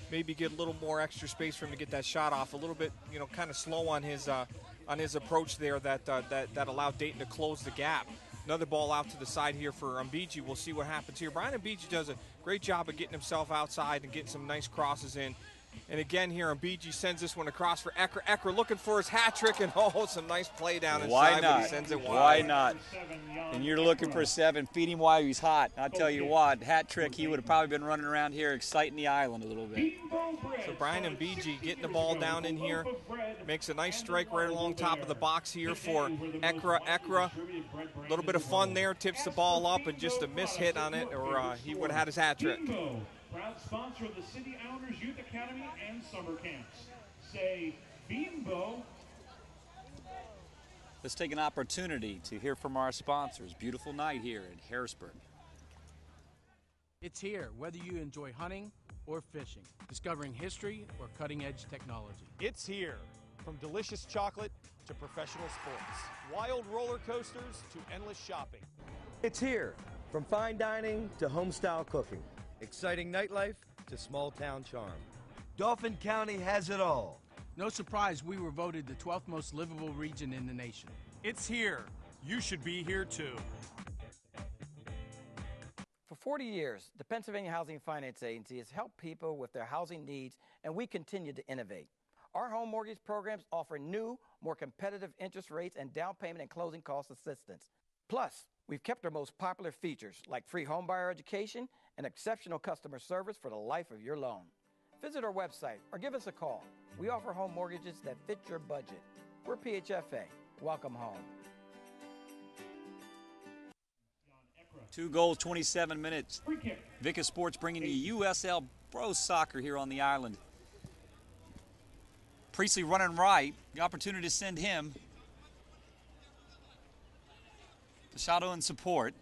maybe get a little more extra space for him to get that shot off. A little bit, kind of slow on his approach there that allowed Dayton to close the gap. Another ball out to the side here for Mbiji. We'll see what happens here. Brian Mbiji does a great job of getting himself outside and getting some nice crosses in. And again here, Mbiji sends this one across for Ecker. Ecker looking for his hat trick, and some nice play down inside. Why not? But he sends it wide. Why not? And you're looking for 7. Feed him while he's hot. I tell you what, hat trick, he would have probably been running around here exciting the island a little bit. So Brian Mbiji getting the ball down in here. Makes a nice strike right along top of the box here for Ecker. Ecker, a little bit of fun there. Tips the ball up, and just a miss hit on it, or he would have had his hat trick. Proud sponsor of the City Islanders Youth Academy and summer camps. Say Bimbo. Let's take an opportunity to hear from our sponsors. Beautiful night here in Harrisburg. It's here, whether you enjoy hunting or fishing, discovering history or cutting-edge technology. It's here. From delicious chocolate to professional sports, wild roller coasters to endless shopping. It's here. From fine dining to home-style cooking, exciting nightlife to small-town charm. Dauphin County has it all. No surprise we were voted the 12th most livable region in the nation. It's here. You should be here too. For 40 years, the Pennsylvania Housing Finance Agency has helped people with their housing needs, and we continue to innovate. Our home mortgage programs offer new, more competitive interest rates and down payment and closing cost assistance. Plus, we've kept our most popular features like free homebuyer education and exceptional customer service for the life of your loan. Visit our website or give us a call. We offer home mortgages that fit your budget. We're PHFA. Welcome home. 2 goals, 27 minutes. Vicka Sports bringing you USL Bros Soccer here on the island. Priestley running right. The opportunity to send him. Machado in support.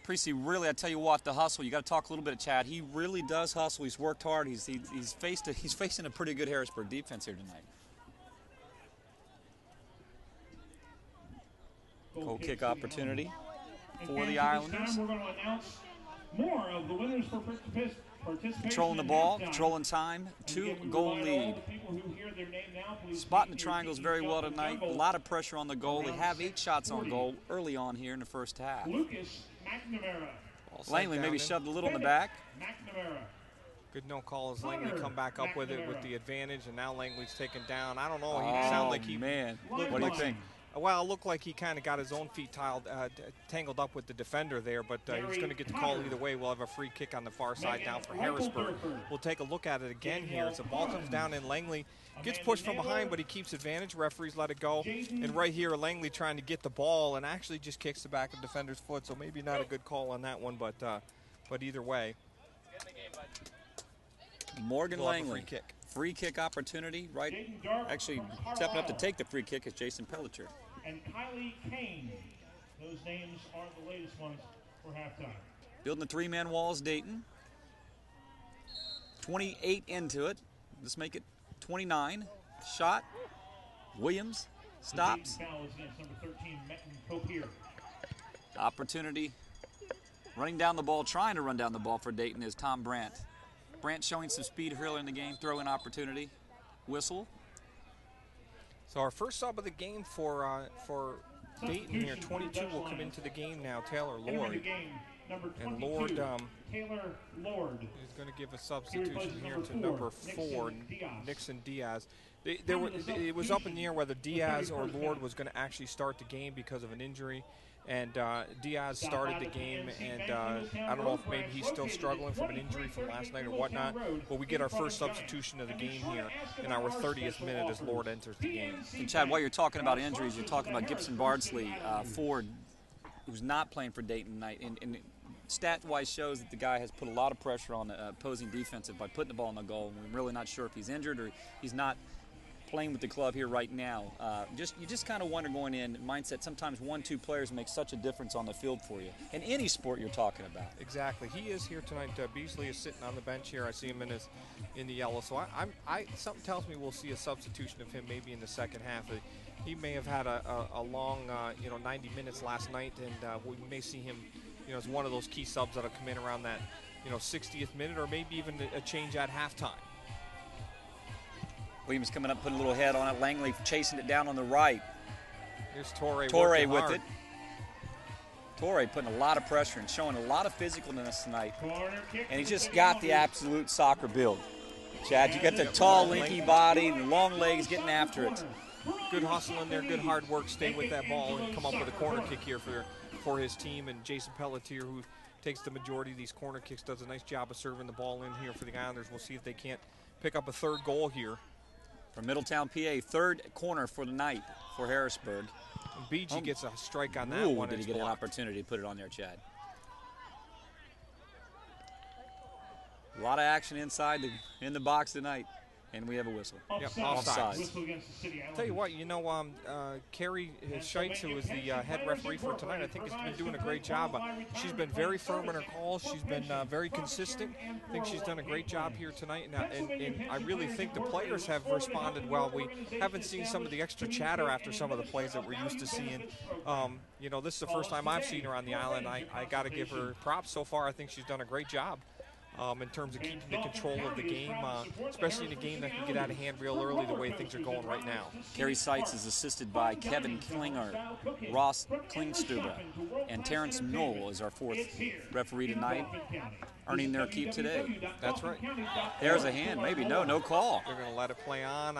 Priestley really, I tell you what, the hustle. You got to talk a little bit of Chad. He really does hustle. He's worked hard. He's facing a pretty good Harrisburg defense here tonight. Goal kick opportunity for the Islanders. We're going to announce more of the winners for participation. Controlling the ball, controlling time, 2-goal lead. Spotting the triangles very well tonight. A lot of pressure on the goal. They have 8 shots on goal early on here in the first half. Lucas McNamara. Langley maybe shoved a little in the back. Good no call as Langley come back up with it with the advantage, and now Langley's taken down. I don't know. He sounded like he man. What do you think? Well, it looked like he kind of got his own feet tangled up with the defender there, but he's going to get the call either way. We'll have a free kick on the far side now for Harrisburg. We'll take a look at it again here as the ball comes down, and Langley gets pushed from behind, but he keeps advantage. Referees let it go. And right here, Langley trying to get the ball and actually just kicks the back of the defender's foot, so maybe not a good call on that one, but either way. Morgan Langley. Free kick. Free kick opportunity, right? Actually, stepping up to take the free kick is Jason Pelletier. And Kylie Kane. Those names are the latest ones for halftime. Building the 3-man walls, Dayton. 28 into it. Let's make it 29. Shot. Williams stops. Foul is against number 13, Metin Copier. Opportunity. Running down the ball, trying to run down the ball for Dayton is Tom Brandt. Brandt showing some speed earlier in the game, throw-in opportunity. Whistle. So our first sub of the game for Dayton here, 22 will come into the game now, Taylor Lord. And Lord Taylor Lord is going to give a substitution here to number 4, Nixon Diaz. It was up in the air whether Diaz or Lord was going to actually start the game because of an injury. And Diaz started the game, and I don't know if maybe he's still struggling from an injury from last night or whatnot, but we get our first substitution of the game here in our 30th minute as Lord enters the game. And Chad, while you're talking about injuries, you're talking about Gibson Bardsley, Ford, who's not playing for Dayton tonight, and stat-wise shows that the guy has put a lot of pressure on the opposing defensive by putting the ball in the goal. We're really not sure if he's injured or he's not playing with the club here right now. You just kind of wonder going in mindset. Sometimes 1-2 players make such a difference on the field for you in any sport you're talking about. Exactly. He is here tonight. Beasley is sitting on the bench here. I see him in the yellow. So something tells me we'll see a substitution of him maybe in the second half. He may have had a long 90 minutes last night, and we may see him as one of those key subs that'll come in around that 60th minute, or maybe even a change at halftime. Williams coming up, putting a little head on it. Langley chasing it down on the right. Here's Torre with it. Torre putting a lot of pressure and showing a lot of physicalness tonight. And he just got the absolute soccer build. Chad, you got the tall, lanky body, the long legs getting after it. Good hustle in there, good hard work, stay with that ball and come up with a corner kick here for his team. And Jason Pelletier, who takes the majority of these corner kicks, does a nice job of serving the ball in here for the Islanders. We'll see if they can't pick up a third goal here. From Middletown, PA, third corner for the night for Harrisburg. And BG gets a strike on that one. Did he get an opportunity to put it on there, Chad? A lot of action inside in the box tonight. And we have a whistle. Yep, offside. Tell you what, Carrie Scheitz, who is the head referee for tonight, I think has been doing a great job. She's been very firm in her calls. She's been very consistent. I think she's done a great job here tonight, and I really think the players have responded well. We haven't seen some of the extra chatter after some of the plays that we're used to seeing. This is the first time I've seen her on the island. I got to give her props so far. I think she's done a great job. In terms of keeping the control of the game, especially in a game that can get out of hand real early the way things are going right now. Carrie Seitz is assisted by Kevin Klinger, Ross Klingstuber, and Terrence Knoll is our fourth referee tonight, earning their keep today. That's right. There's a hand, maybe no call. They're going to let it play on.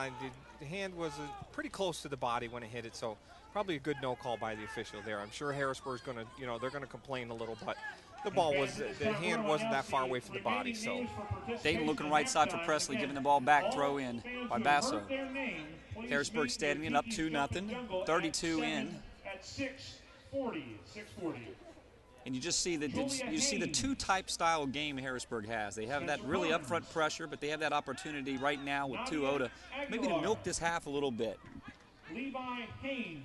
The hand was pretty close to the body when it hit it, so probably a good no call by the official there. I'm sure Harrisburg's going to, they're going to complain a little, but the hand wasn't that far away from the body. So Dayton looking right side for Presley, giving the ball back, throw in by Basso. Harrisburg standing it up 2-0, 32 in. At 6:40. And you just see the two-type style game Harrisburg has. They have that really upfront pressure, but they have that opportunity right now with 2-0 to maybe to milk this half a little bit.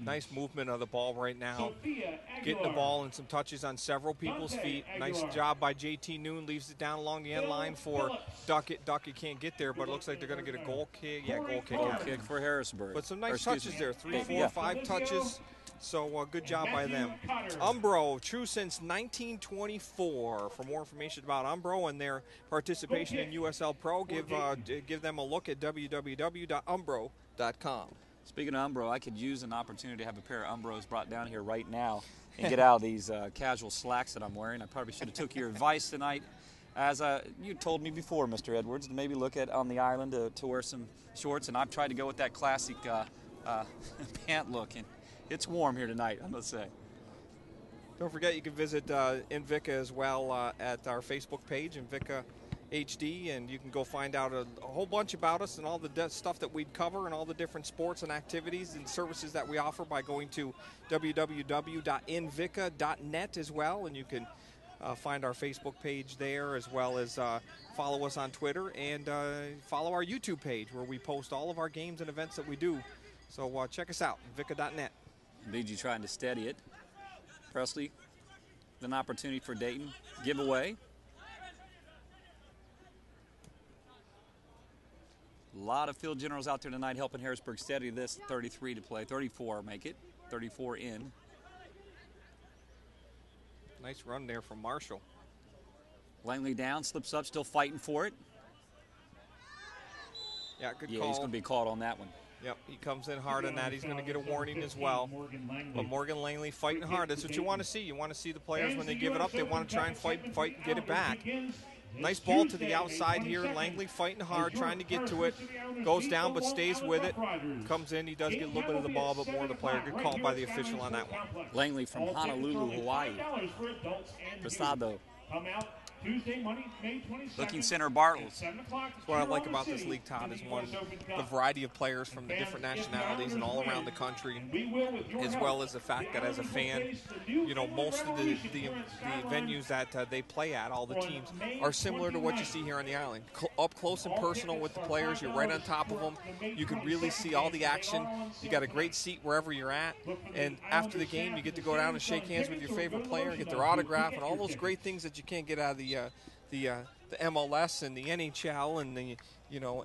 Nice movement of the ball right now. Getting the ball and some touches on several people's feet. Nice job by JT Noon. Leaves it down along the end line for Duckett. Duckett can't get there, but it looks like they're going to get a goal kick. Yeah, goal kick. Goal kick for Harrisburg. But some nice touches there. 3, 4, 5 touches. So good job by them. Umbro, true since 1924. For more information about Umbro and their participation in USL Pro, give them a look at www.umbro.com. Speaking of Umbro, I could use an opportunity to have a pair of Umbros brought down here right now and get out of these casual slacks that I'm wearing. I probably should have took your advice tonight, as you told me before, Mr. Edwards, to maybe look at on the island to wear some shorts, and I've tried to go with that classic pant look, and it's warm here tonight, I must say. Don't forget you can visit Invicta as well at our Facebook page, Invicta HD, and you can go find out a whole bunch about us and all the stuff that we cover and all the different sports and activities and services that we offer by going to www.invicta.net as well, and you can find our Facebook page there, as well as follow us on Twitter and follow our YouTube page where we post all of our games and events that we do. So check us out, invicta.net. BG trying to steady it. Presley, an opportunity for Dayton. Giveaway. A lot of field generals out there tonight helping Harrisburg steady this. 33 to play. 34 make it. 34 in. Nice run there from Marshall. Langley down, slips up, still fighting for it. Yeah, good call. Yeah, he's going to be caught on that one. Yep, he comes in hard on that. He's going to get a warning as well. But Morgan Langley fighting hard. That's what you want to see. You want to see the players when they give it up, they want to try and fight and get it back. Nice ball to the outside here. Langley fighting hard, trying to get to it. Goes down but stays with it. Comes in. He does get a little bit of the ball, but more of the player. Good call by the official on that one. Langley from Honolulu, Hawaii. Pasado. Looking center Bartles. What I like about this league, Todd, is the variety of players from the different nationalities and all around the country, as well as the fact that as a fan, most of the venues that they play at, all the teams, are similar to what you see here on the island. Up close and personal with the players. You're right on top of them. You can really see all the action. You got a great seat wherever you're at. And after the game, you get to go down and shake hands with your favorite player, get their autograph, and all those great things that you can't get out of the MLS and the NHL and the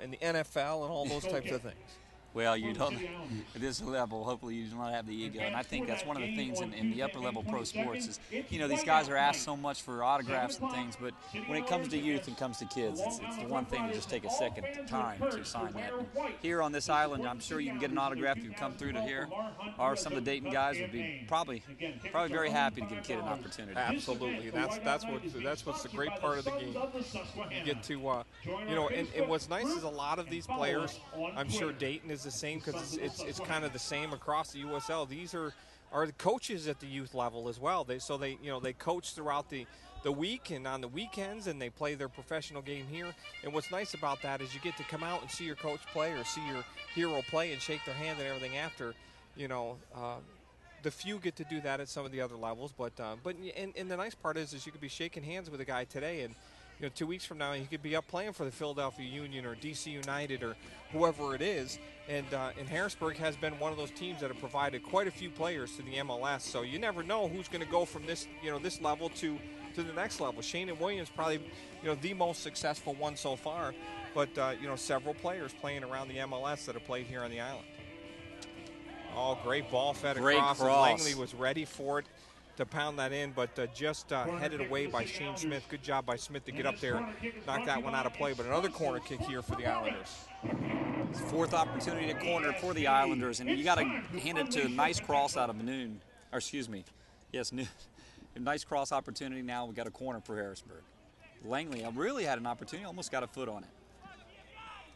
and the NFL and all those types of things. Well, you don't, at this level, hopefully you do not have the ego. And I think that's one of the things in the upper level pro sports is, these guys are asked so much for autographs and things, but when it comes to youth and comes to kids, it's the one thing to just take a second time to sign that. And here on this island, I'm sure you can get an autograph if you come through to here, or some of the Dayton guys would be probably very happy to give a kid an opportunity. Absolutely. That's what's the great part of the game. You get to, and what's nice is a lot of these players, I'm sure Dayton is the same because it's kind of the same across the USL. These are the coaches at the youth level as well. They coach throughout the week and on the weekends, and they play their professional game here. And what's nice about that is you get to come out and see your coach play or see your hero play and shake their hand and everything after. The few get to do that at some of the other levels, but the nice part is you could be shaking hands with a guy today and 2 weeks from now, he could be up playing for the Philadelphia Union or DC United or whoever it is. And Harrisburg has been one of those teams that have provided quite a few players to the MLS. So you never know who's going to go from this, this level to the next level. Shane Williams probably, the most successful one so far. But, several players playing around the MLS that have played here on the island. Oh, great ball fed across. And Langley was ready for it to pound that in, but just headed away by Shane Smith. Good job by Smith to get up there, knock that one out of play. But another corner kick here for the Islanders. It's fourth opportunity at corner for the Islanders, and you got to hand it to a nice cross out of Noon. Or excuse me, yes, Noon. A nice cross opportunity. Now we got a corner for Harrisburg. Langley really had an opportunity, almost got a foot on it.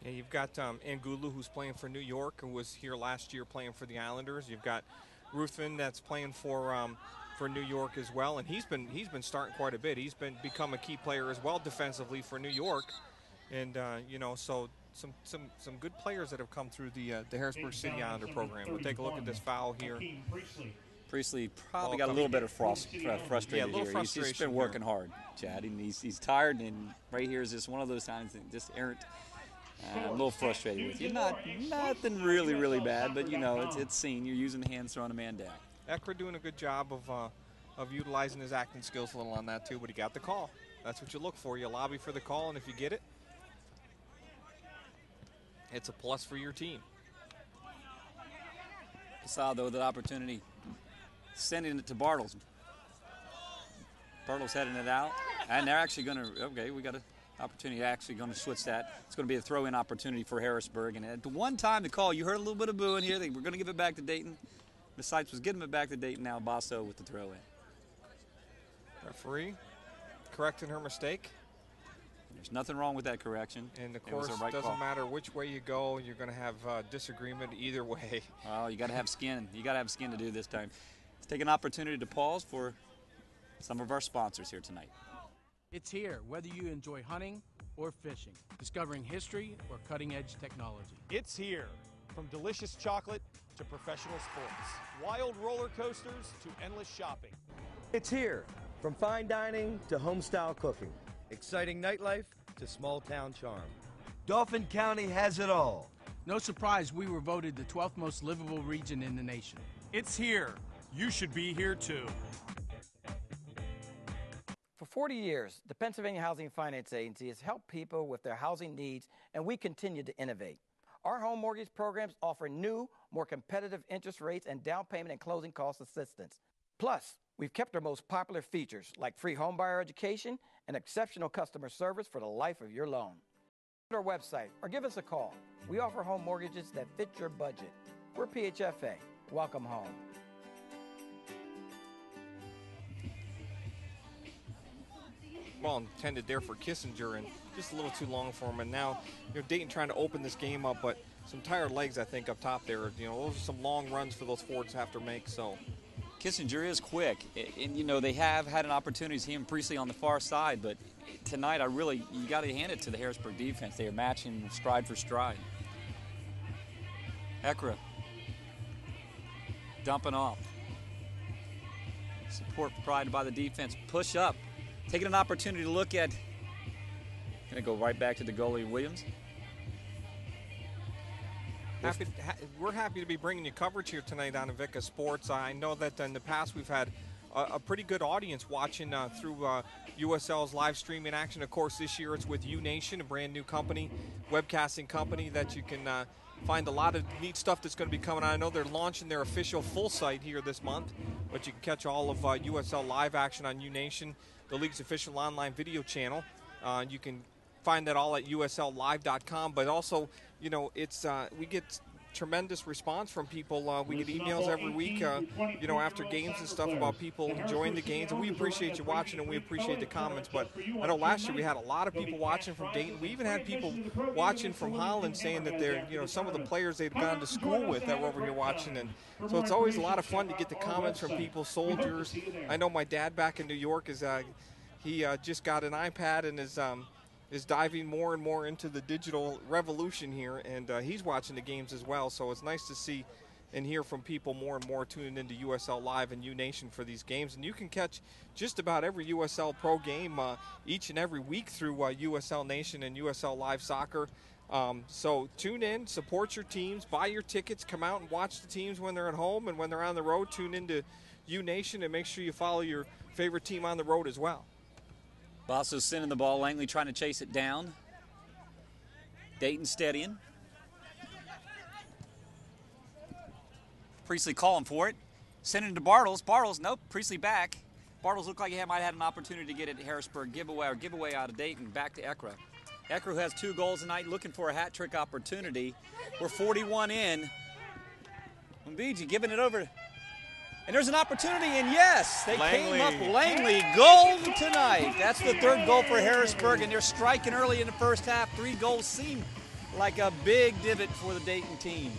Yeah, you've got Angulu, who's playing for New York, who was here last year playing for the Islanders. You've got Ruthven that's playing for New York as well, and he's been starting quite a bit. He's become a key player as well defensively for New York, and so some good players that have come through the Harrisburg City Islander program. We'll take a look at this foul here. Priestley probably got a little bit of frustrated here. He's been working hard, Chad, and he's tired, and right here is just one of those times that just errant. A little frustrated with you. Nothing really bad, but it's seen. You're using the hands throwing a man down. Eckler doing a good job of utilizing his acting skills a little on that too, but he got the call. That's what you look for. You lobby for the call, and if you get it, it's a plus for your team. Saw though that opportunity, sending it to Bartles. Bartles heading it out, and they're actually going to. Okay, we got a. Opportunity actually going to switch that. It's going to be a throw-in opportunity for Harrisburg. And at the one time the call, you heard a little bit of booing here. We're going to give it back to Dayton. Besides was giving it back to Dayton. Now Basso with the throw-in. Referee correcting her mistake. There's nothing wrong with that correction. And of course, it doesn't matter which way you go. You're going to have disagreement either way. Oh, you got to have skin. You got to have skin to do this time. Let's take an opportunity to pause for some of our sponsors here tonight. It's here, whether you enjoy hunting or fishing, discovering history or cutting-edge technology. It's here, from delicious chocolate to professional sports, wild roller coasters to endless shopping. It's here, from fine dining to home-style cooking, exciting nightlife to small-town charm. Dauphin County has it all. No surprise we were voted the 12th most livable region in the nation. It's here. You should be here too. For 40 years, the Pennsylvania Housing Finance Agency has helped people with their housing needs, and we continue to innovate. Our home mortgage programs offer new, more competitive interest rates and down payment and closing cost assistance. Plus, we've kept our most popular features like free homebuyer education and exceptional customer service for the life of your loan. Visit our website or give us a call. We offer home mortgages that fit your budget. We're PHFA. Welcome home. Well intended there for Kissinger, and just a little too long for him. And now, Dayton trying to open this game up, but some tired legs, I think, up top there. Those are some long runs for those forwards to have to make. So Kissinger is quick, and they have had an opportunity. He and Priestley on the far side, but tonight you got to hand it to the Harrisburg defense. They are matching stride for stride. Ekra dumping off. Support provided by the defense. Push up. Taking an opportunity to look at. Going to go right back to the goalie, Williams. We're happy to be bringing you coverage here tonight on Invicta Sports. I know that in the past we've had a pretty good audience watching through USL's live streaming action. Of course, this year it's with UNation, a brand new company, webcasting company that you can find a lot of neat stuff that's going to be coming on. I know they're launching their official full site here this month, but you can catch all of USL live action on UNation, the league's official online video channel. You can find that all at usllive.com, but also, it's we get tremendous response from people. We get emails every week, after games and stuff about people enjoying the games, and we appreciate you watching and we appreciate the comments. But I know last year we had a lot of people watching from Dayton. We even had people watching from Holland saying that they're, some of the players they'd gone to school with that were over here watching, and so it's always a lot of fun to get the comments from people, soldiers. I know my dad back in New York he just got an iPad and is diving more and more into the digital revolution here, and he's watching the games as well. So it's nice to see, and hear from people more and more tuning into USL Live and U-Nation for these games. And you can catch just about every USL Pro game each and every week through USL Nation and USL Live Soccer. So tune in, support your teams, buy your tickets, come out and watch the teams when they're at home, and when they're on the road, tune into U-Nation and make sure you follow your favorite team on the road as well. Basso sending the ball, Langley trying to chase it down. Dayton steadying. Priestley calling for it. Sending it to Bartles. Bartles, nope, Priestley back. Bartles looked like he might have had an opportunity to get it at Harrisburg. Giveaway out of Dayton, back to Ekra. Ekra, who has 2 goals tonight, looking for a hat trick opportunity. We're 41 in. Mbiji giving it over. And there's an opportunity, and yes, they came up. Langley, goal tonight. That's the 3rd goal for Harrisburg, and they're striking early in the first half. 3 goals seem like a big divot for the Dayton team.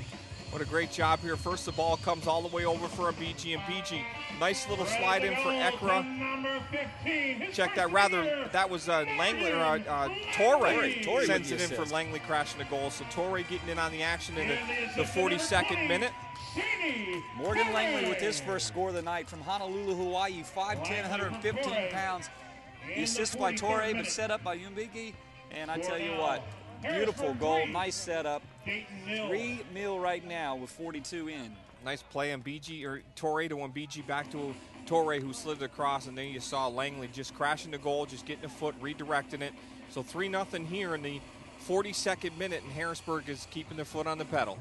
What a great job here. First, the ball comes all the way over for Mbiji, and Mbiji, nice little slide in for Ekra. Check that. Rather, that was Langley, or Torre sends it in for Langley, crashing the goal. So Torre getting in on the action in the 42nd minute. Morgan Langley with his first score of the night from Honolulu, Hawaii, 5'10", 115 pounds. The assist by Torre, but set up by Mbiji. And I tell you what, beautiful goal, nice setup. 3-0 right now with 42 in. Nice play on Mbiji, or Torre to Mbiji, back to Torre, who slid across, and then you saw Langley just crashing the goal, just getting a foot, redirecting it. So 3-0 here in the 42nd minute, and Harrisburg is keeping their foot on the pedal.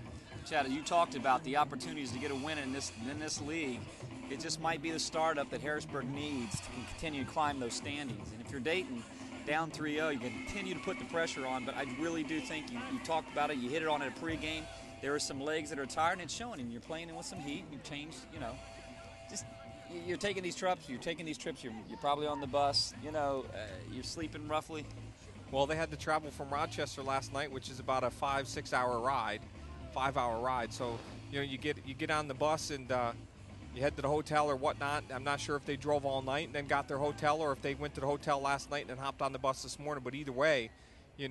Chad, you talked about the opportunities to get a win in this league. It just might be the startup that Harrisburg needs to continue to climb those standings. And if you're Dayton, down 3-0, you continue to put the pressure on, but I really do think you talked about it, you hit it on at a pregame. There are some legs that are tired, and it's showing, and you're playing in with some heat. You've changed, just you're taking these trips, you're probably on the bus, you're sleeping roughly. Well, they had to travel from Rochester last night, which is about a 5-6 hour ride, 5-hour ride. So, you get on the bus and you head to the hotel or whatnot. I'm not sure if they drove all night and then got their hotel, or if they went to the hotel last night and then hopped on the bus this morning. But either way, you're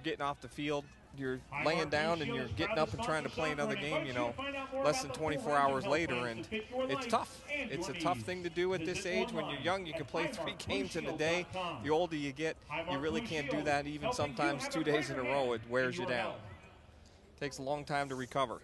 getting off the field, you're laying down, and you're getting up and trying to play another game, less than 24 hours later. And it's tough. It's a tough thing to do at this age. When you're young, you can play 3 games in a day. The older you get, you really can't do that even sometimes 2 days in a row. It wears you down. Takes a long time to recover.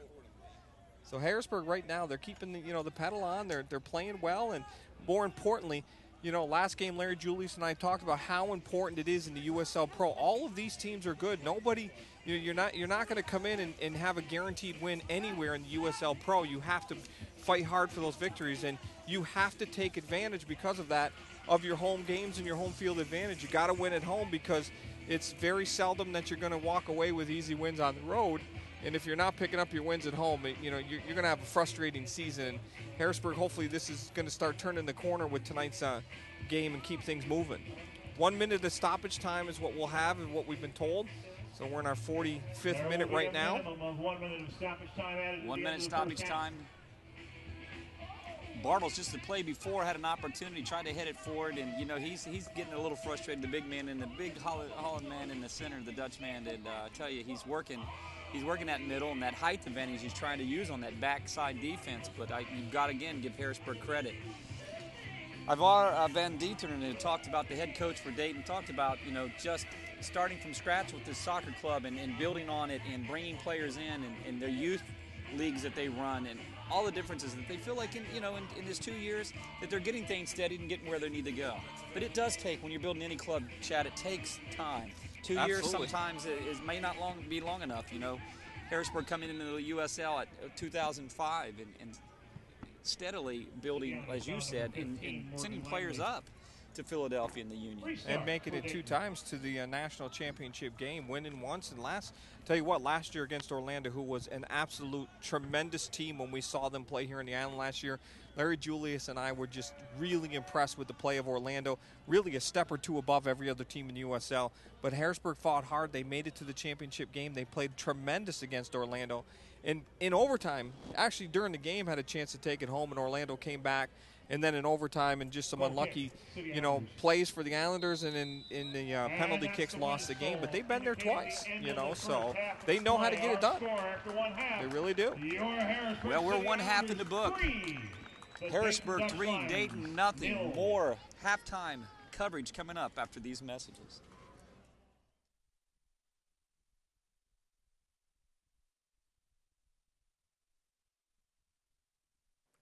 So Harrisburg right now, they're keeping the pedal on. They're playing well, and more importantly, last game Larry Julius and I talked about how important it is in the USL Pro. All of these teams are good. Nobody, you're not going to come in and have a guaranteed win anywhere in the USL Pro. You have to fight hard for those victories, and you have to take advantage because of that, of your home games and your home field advantage. You got to win at home, because it's very seldom that you're going to walk away with easy wins on the road. And if you're not picking up your wins at home, you're going to have a frustrating season. Harrisburg, hopefully this is going to start turning the corner with tonight's game and keep things moving. 1 minute of stoppage time is what we'll have, and what we've been told. So we're in our 45th minute right now. 1 minute stoppage time. Bartles, just the play before, had an opportunity, tried to hit it forward, and he's getting a little frustrated. The big man and the big Holland man in the center, the Dutch man, and I tell you, he's working that middle and that height advantage he's trying to use on that backside defense. But you've got to, again, give Harrisburg credit. Ivar Van Dieteren talked about, the head coach for Dayton, talked about, just starting from scratch with this soccer club and building on it and bringing players in and their youth leagues that they run, and all the differences that they feel like in this 2 years that they're getting things steadied and getting where they need to go. But it does take, when you're building any club, Chad, it takes time. 2 years sometimes it may not be long enough. Harrisburg coming into the USL at 2005 and steadily building, as you said, and sending players up to Philadelphia in the Union. And making it 2 times to the national championship game, winning once. And tell you what, last year against Orlando, who was an absolute tremendous team when we saw them play here in the island last year, Larry Julius and I were just really impressed with the play of Orlando, really a step or 2 above every other team in the USL. But Harrisburg fought hard. They made it to the championship game. They played tremendous against Orlando. And in overtime, actually during the game, had a chance to take it home, and Orlando came back and then in overtime and just some unlucky, plays for the Islanders, and in the penalty kicks lost the game. But they've been there twice, so they know how to get it done. They really do. Well, we're one half in the book. Harrisburg 3, Dayton nothing. More halftime coverage coming up after these messages.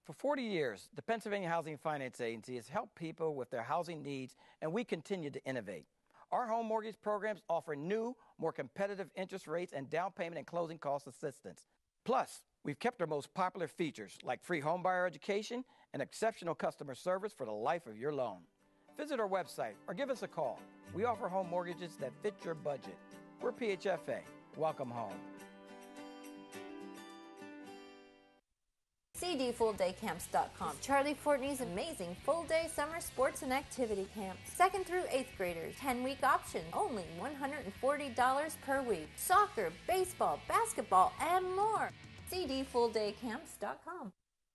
For 40 years, the Pennsylvania Housing Finance Agency has helped people with their housing needs, and we continue to innovate. Our home mortgage programs offer new, more competitive interest rates and down payment and closing cost assistance. Plus, we've kept our most popular features like free homebuyer education and exceptional customer service for the life of your loan. Visit our website or give us a call. We offer home mortgages that fit your budget. We're PHFA. Welcome home. CDFullDayCamps.com. Charlie Fortney's amazing full-day summer sports and activity camps. 2nd through 8th graders. 10-week option. Only $140 per week. Soccer, baseball, basketball, and more. CDFullDayCamps.com.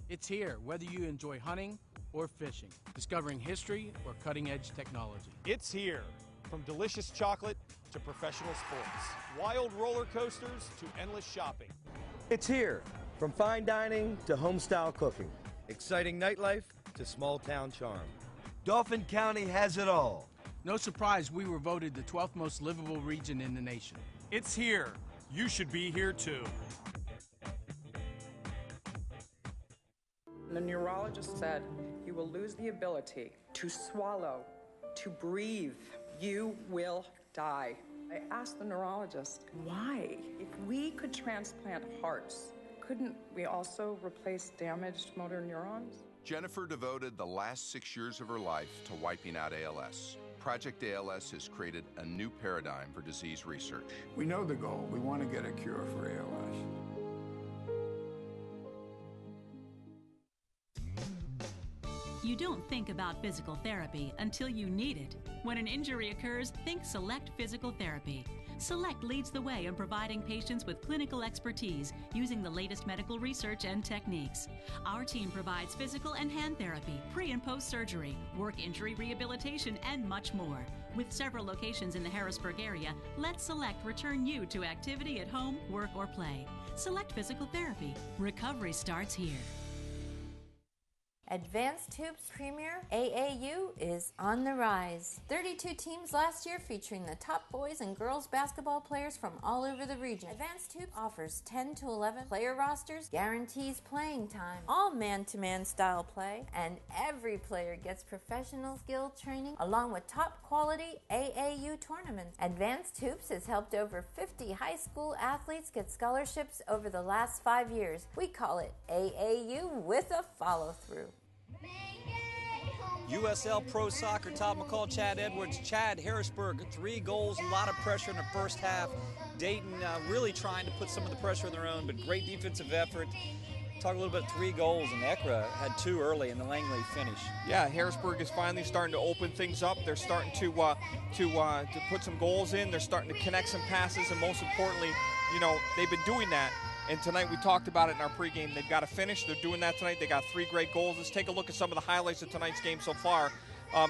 It's here, whether you enjoy hunting or fishing, discovering history or cutting-edge technology. It's here. From delicious chocolate to professional sports, wild roller coasters to endless shopping. It's here. From fine dining to home-style cooking, exciting nightlife to small-town charm. Dauphin County has it all. No surprise we were voted the 12th most livable region in the nation. It's here. You should be here too. The neurologist said you will lose the ability to swallow, to breathe. You will die. I asked the neurologist, why? If we could transplant hearts, couldn't we also replace damaged motor neurons? Jennifer devoted the last 6 years of her life to wiping out ALS. Project ALS has created a new paradigm for disease research. We know the goal. We want to get a cure for ALS. You don't think about physical therapy until you need it. When an injury occurs, think Select Physical Therapy. Select leads the way in providing patients with clinical expertise using the latest medical research and techniques. Our team provides physical and hand therapy, pre- and post-surgery, work injury rehabilitation, and much more. With several locations in the Harrisburg area, let Select return you to activity at home, work, or play. Select Physical Therapy. Recovery starts here. Advanced Tubes Premier AAU is on the rise. 32 teams last year featuring the top boys and girls basketball players from all over the region. Advanced Tubes offers 10 to 11 player rosters, guarantees playing time, all man-to-man style play, and every player gets professional skill training along with top quality AAU tournaments. Advanced Tubes has helped over 50 high school athletes get scholarships over the last 5 years. We call it AAU with a follow-through. USL Pro Soccer, Todd McCall, Chad Edwards. Chad, Harrisburg, 3 goals, a lot of pressure in the first half. Dayton really trying to put some of the pressure on their own, but great defensive effort. Talk a little bit 3 goals, and Ekra had 2 early in the Langley finish. Yeah, Harrisburg is finally starting to open things up. They're starting to put some goals in. They're starting to connect some passes, and most importantly, they've been doing that. And tonight we talked about it in our pregame. They've got to finish. They're doing that tonight. They got 3 great goals. Let's take a look at some of the highlights of tonight's game so far.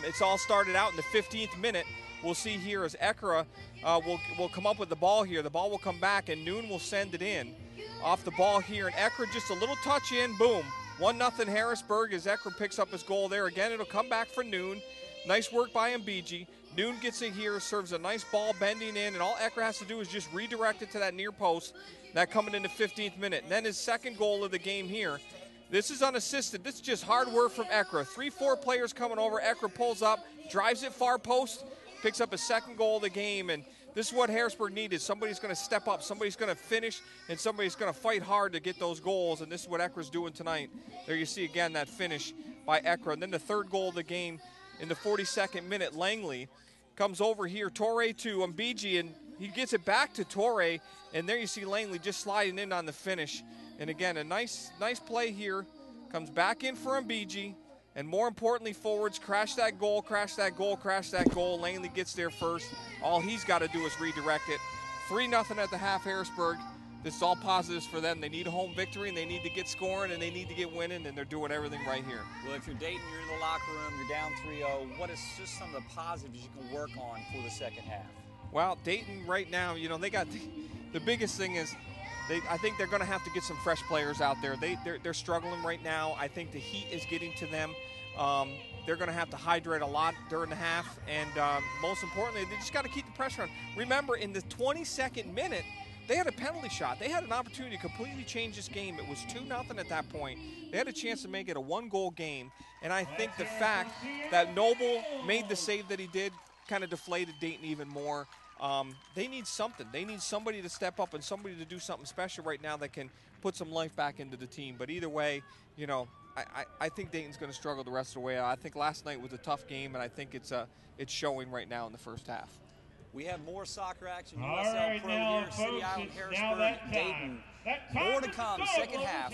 It's all started out in the 15th minute. We'll see here as Ekra will come up with the ball here. The ball will come back, and Noon will send it in. Off the ball here, and Ekra just a little touch in. Boom. 1-0 Harrisburg as Ekra picks up his goal there. Again, it'll come back for Noon. Nice work by Mbiji. Noon gets it here, serves a nice ball bending in, and all Ekra has to do is just redirect it to that near post. That coming in the 15th minute. And then his second goal of the game here. This is unassisted. This is just hard work from Ekra. 3-4 players coming over. Ekra pulls up, drives it far post, picks up his second goal of the game. And this is what Harrisburg needed. Somebody's going to step up. Somebody's going to finish, and somebody's going to fight hard to get those goals. And this is what Ekra's doing tonight. There you see again that finish by Ekra. And then the third goal of the game in the 42nd minute. Langley comes over here. Torre to Mbiji, and he gets it back to Torre, and there you see Langley just sliding in on the finish. And again, a nice play here. Comes back in for Mbiji, and more importantly, forwards crash that goal, crash that goal, crash that goal. Langley gets there first. All he's got to do is redirect it. 3-0 at the half, Harrisburg. this is all positives for them. They need a home victory, and they need to get scoring, and they need to get winning, and they're doing everything right here. Well, if you're Dayton, you're in the locker room, you're down 3-0. What is just some of the positives you can work on for the second half? Well, Dayton right now, they got the biggest thing is I think they're going to have to get some fresh players out there. They're struggling right now. I think the heat is getting to them. They're going to have to hydrate a lot during the half, and most importantly, they just got to keep the pressure on. Remember, in the 22nd minute, they had a penalty shot. They had an opportunity to completely change this game. It was 2-0 at that point. They had a chance to make it a one-goal game, and I think the fact that Noble made the save that he did kind of deflated Dayton even more. They need something. They need somebody to step up and somebody to do something special right now that can put some life back into the team. But either way, I think Dayton's going to struggle the rest of the way. I think last night was a tough game, and I think it's showing right now in the first half. We have more soccer action. All USL right, Pro now, here, City folks, Island, it's now Harrisburg, that Dayton. time. More to come, second half,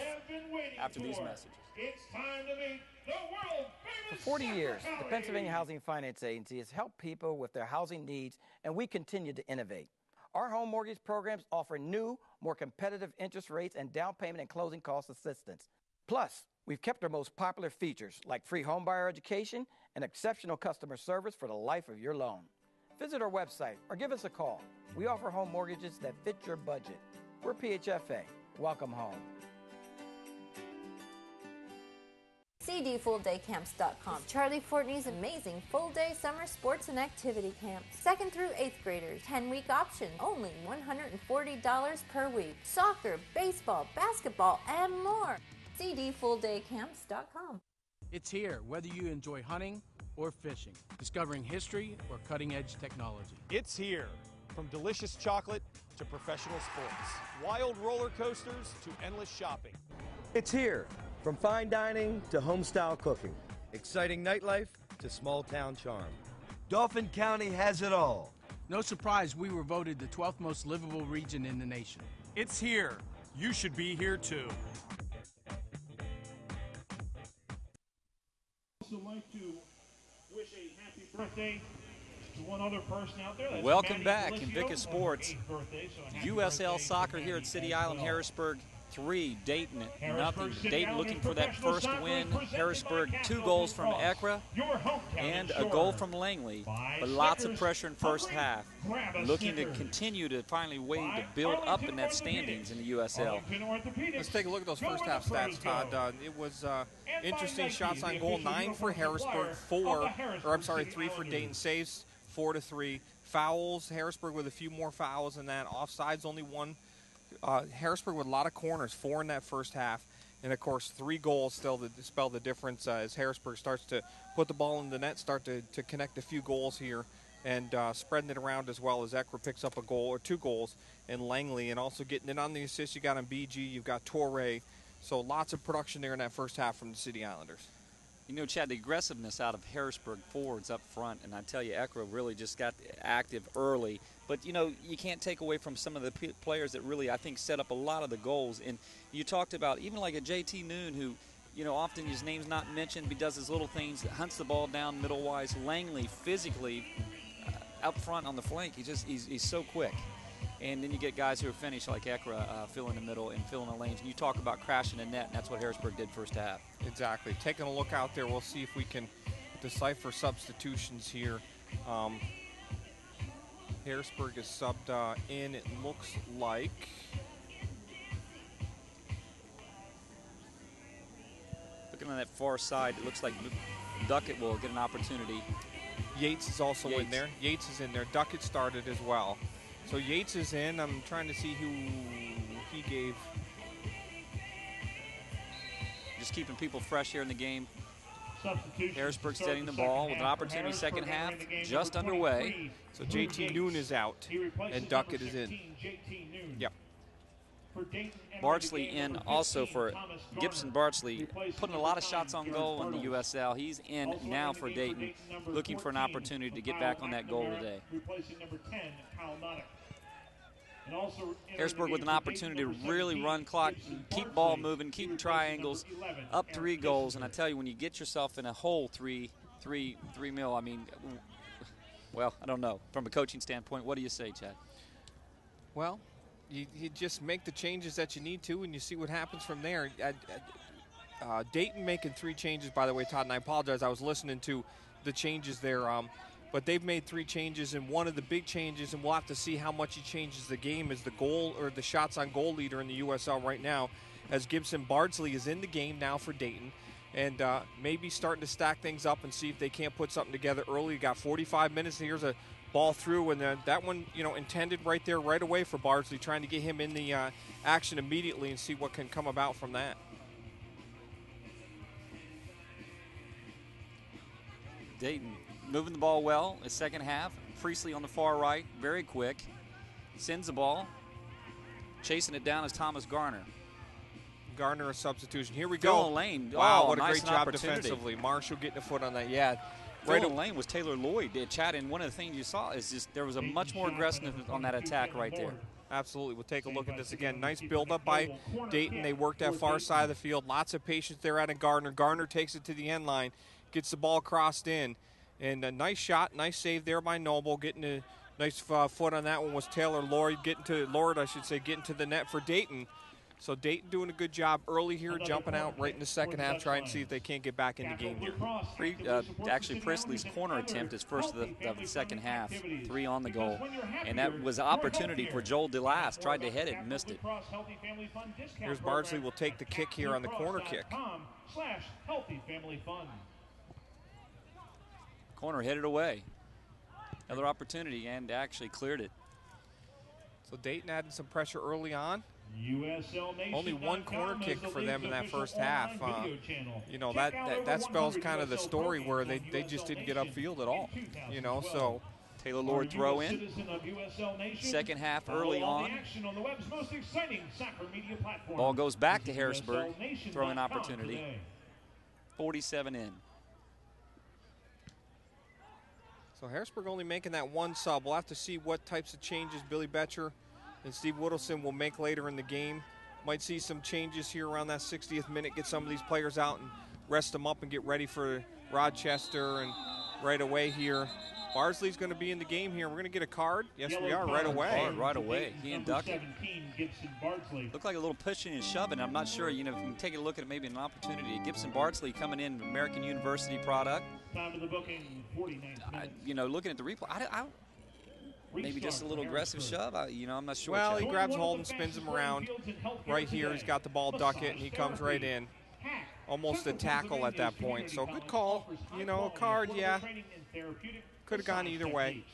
after these for. messages. It's time to meet the world For famous 40 years, soccer the colleague. Pennsylvania Housing Finance Agency has helped people with their housing needs, and we continue to innovate. Our home mortgage programs offer new, more competitive interest rates and down payment and closing cost assistance. Plus, we've kept our most popular features like free homebuyer education and exceptional customer service for the life of your loan. Visit our website or give us a call. We offer home mortgages that fit your budget. We're PHFA. Welcome home. CDFullDayCamps.com. Charlie Fortney's amazing full-day summer sports and activity camps. 2nd through 8th graders. 10-week option. Only $140 per week. Soccer, baseball, basketball, and more. CDFullDayCamps.com. It's here, whether you enjoy hunting or fishing, discovering history or cutting-edge technology. It's here. From delicious chocolate to professional sports, wild roller coasters to endless shopping. It's here. From fine dining to home-style cooking, exciting nightlife to small-town charm. Dauphin County has it all. No surprise we were voted the 12th most livable region in the nation. It's here. You should be here too. Also like to wish a happy birthday to one other person out there. That's Welcome Maddie back, Felicio, Invictus her Sports. 8th birthday, so a happy USL birthday Soccer to here at Maddie City as Island, well. Harrisburg 3, Dayton at Harrisburg nothing. City Dayton Island looking for that Professional first Soccer win. presented by Harrisburg, 2 Capital goals from Cross, Ekra your hometown and a insurer. goal from Langley. Buy But lots of stickers, pressure in first hungry? half. Grab a Looking to sticker. continue to finally wait to Buy build up Arlington in that standings in the USL. Arlington Orthopedics. Let's take a look at those Go first where half the pros stats, Todd. go. It was And interesting by shots Nike, on the goal, official 9 for uniform Harrisburg, supplier of the Harrisburg sorry, City 3 for Islanders. Dayton. Saves 4-3. Fouls, Harrisburg with a few more fouls than that. Offsides, only 1. Harrisburg with a lot of corners, 4 in that first half. And, of course, 3 goals still to spell the difference as Harrisburg starts to put the ball in the net, start to connect a few goals here, and spreading it around as well as Ekra picks up a goal or 2 goals, and Langley, and also getting it on the assist. You got on BG, you've got Torre. So lots of production there in that first half from the City Islanders. You know, Chad, the aggressiveness out of Harrisburg forwards up front, and I tell you, Ekra really just got active early. But, you know, you can't take away from some of the players that really, I think, set up a lot of the goals. And you talked about even like a JT Noon who, you know, often his name's not mentioned, but he does his little things, hunts the ball down middle-wise. Langley, physically, up front on the flank, he's so quick. And then you get guys who finish like Ekra filling the middle and filling the lanes. And you talk about crashing the net, and that's what Harrisburg did first half. Exactly. Taking a look out there, we'll see if we can decipher substitutions here. Harrisburg is subbed in, it looks like. Looking on that far side, it looks like Duckett will get an opportunity. Yates is also in there. Yates is in there. Duckett started as well. So Yates is in. I'm trying to see who he gave. Just keeping people fresh here in the game. Substitution Harrisburg to start steadying the second ball with an half for opportunity second half Harrisburg entering the game, just number underway. 23, So JT Noon is out, He replaces and Duckett number is in. 16, JT Noon. Yep. For Dayton entering Bardsley the game, in number also 15, for Thomas Gibson Garner. Bardsley, Replacing putting a number lot of 9, shots on George goal in the Bartles. USL. He's in Also now entering for the game Dayton, Dayton, number looking for an 14, opportunity to get Kyle back on that goal McNamara, today. Replacing number 10, Kyle Noddick. And also entering Harrisburg the with an game for opportunity Dayton, to number really 17, run clock, Gibson keep ball Bardsley. moving, He keep replaces triangles, number 11, up Aaron 3 goals. And I Kissinger. tell you, when you get yourself in a hole 3 mil, I mean, well, I don't know. From a coaching standpoint, what do you say, Chad? Well, you just make the changes that you need to, and you see what happens from there. Dayton making 3 changes, by the way, Todd, and I apologize. I was listening to the changes there. But they've made 3 changes, and one of the big changes, and we'll have to see how much he changes the game, is the goal or the shots on goal leader in the USL right now, as Gibson Bardsley is in the game now for Dayton, and maybe starting to stack things up and see if they can't put something together early. You got 45 minutes, and here's a ball through, and that one, intended right there, right away for Bardsley, trying to get him in the action immediately and see what can come about from that. Dayton moving the ball well in the second half. Priestley on the far right, very quick. Sends the ball. Chasing it down is Thomas Garner. Garner, a substitution. Here we Dylan go. Lane. Wow, oh, what a nice great job defensively. Marshall getting a foot on that. Yeah. Dylan Lane was Taylor Lloyd. Chad, and one of the things you saw is just there was a much more aggressiveness on that attack right there. Absolutely. We'll take a look at this again. Nice build-up by Dayton. They worked that far side of the field. Lots of patience there out of Garner. Garner takes it to the end line, gets the ball crossed in. And a nice shot, nice save there by Noble. Getting a nice foot on that one was Taylor Lloyd. Getting to the net for Dayton. So Dayton doing a good job early here, jumping out right in the second half, trying to see if they can't get back in the game here. Actually, Priestley's corner attempt is first of the second half, 3 on the goal. And that was an opportunity for Joel DeLass. Tried to head it and missed it. Here's Bardsley will take the kick here on the corner kick. Corner headed away. Another opportunity, and actually cleared it. So Dayton added some pressure early on. Only 1 corner kick for them in that first half. That spells kind of the story where they just didn't get upfield at all. So Taylor Lloyd throw in. Second half early on. Ball goes back to Harrisburg. Throw-in opportunity. 47 in. So Harrisburg only making that 1 sub. We'll have to see what types of changes Billy Betcher and Steve Whittleson will make later in the game. Might see some changes here around that 60th minute, get some of these players out and rest them up and get ready for Rochester. And right away here, Bardsley's going to be in the game here. We're going to get a card. Yes, we are, right away. Right away. He inducted. Looked like a little pushing and shoving. I'm not sure, if you can take a look at it, maybe an opportunity. Gibson Bardsley coming in, American University product. Time of the booking, 49 looking at the replay, I maybe just a little aggressive shove. I'm not sure. Well, he grabs hold and spins him around. Right here, he's got the ball, duck it, and he comes right in. Almost a tackle at that point. So good call. A card, yeah. Could have gone either way.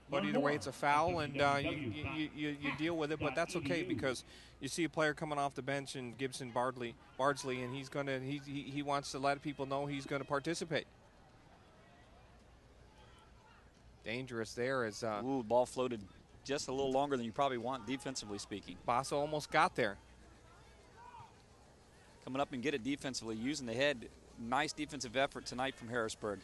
But either way, it's a foul, and you deal with it. But that's okay because you see a player coming off the bench and Gibson Bardsley, and he wants to let people know he's going to participate. Dangerous there as ball floated just a little longer than you probably want defensively speaking. Basso almost got there. Coming up and get it defensively, using the head. Nice defensive effort tonight from Harrisburg.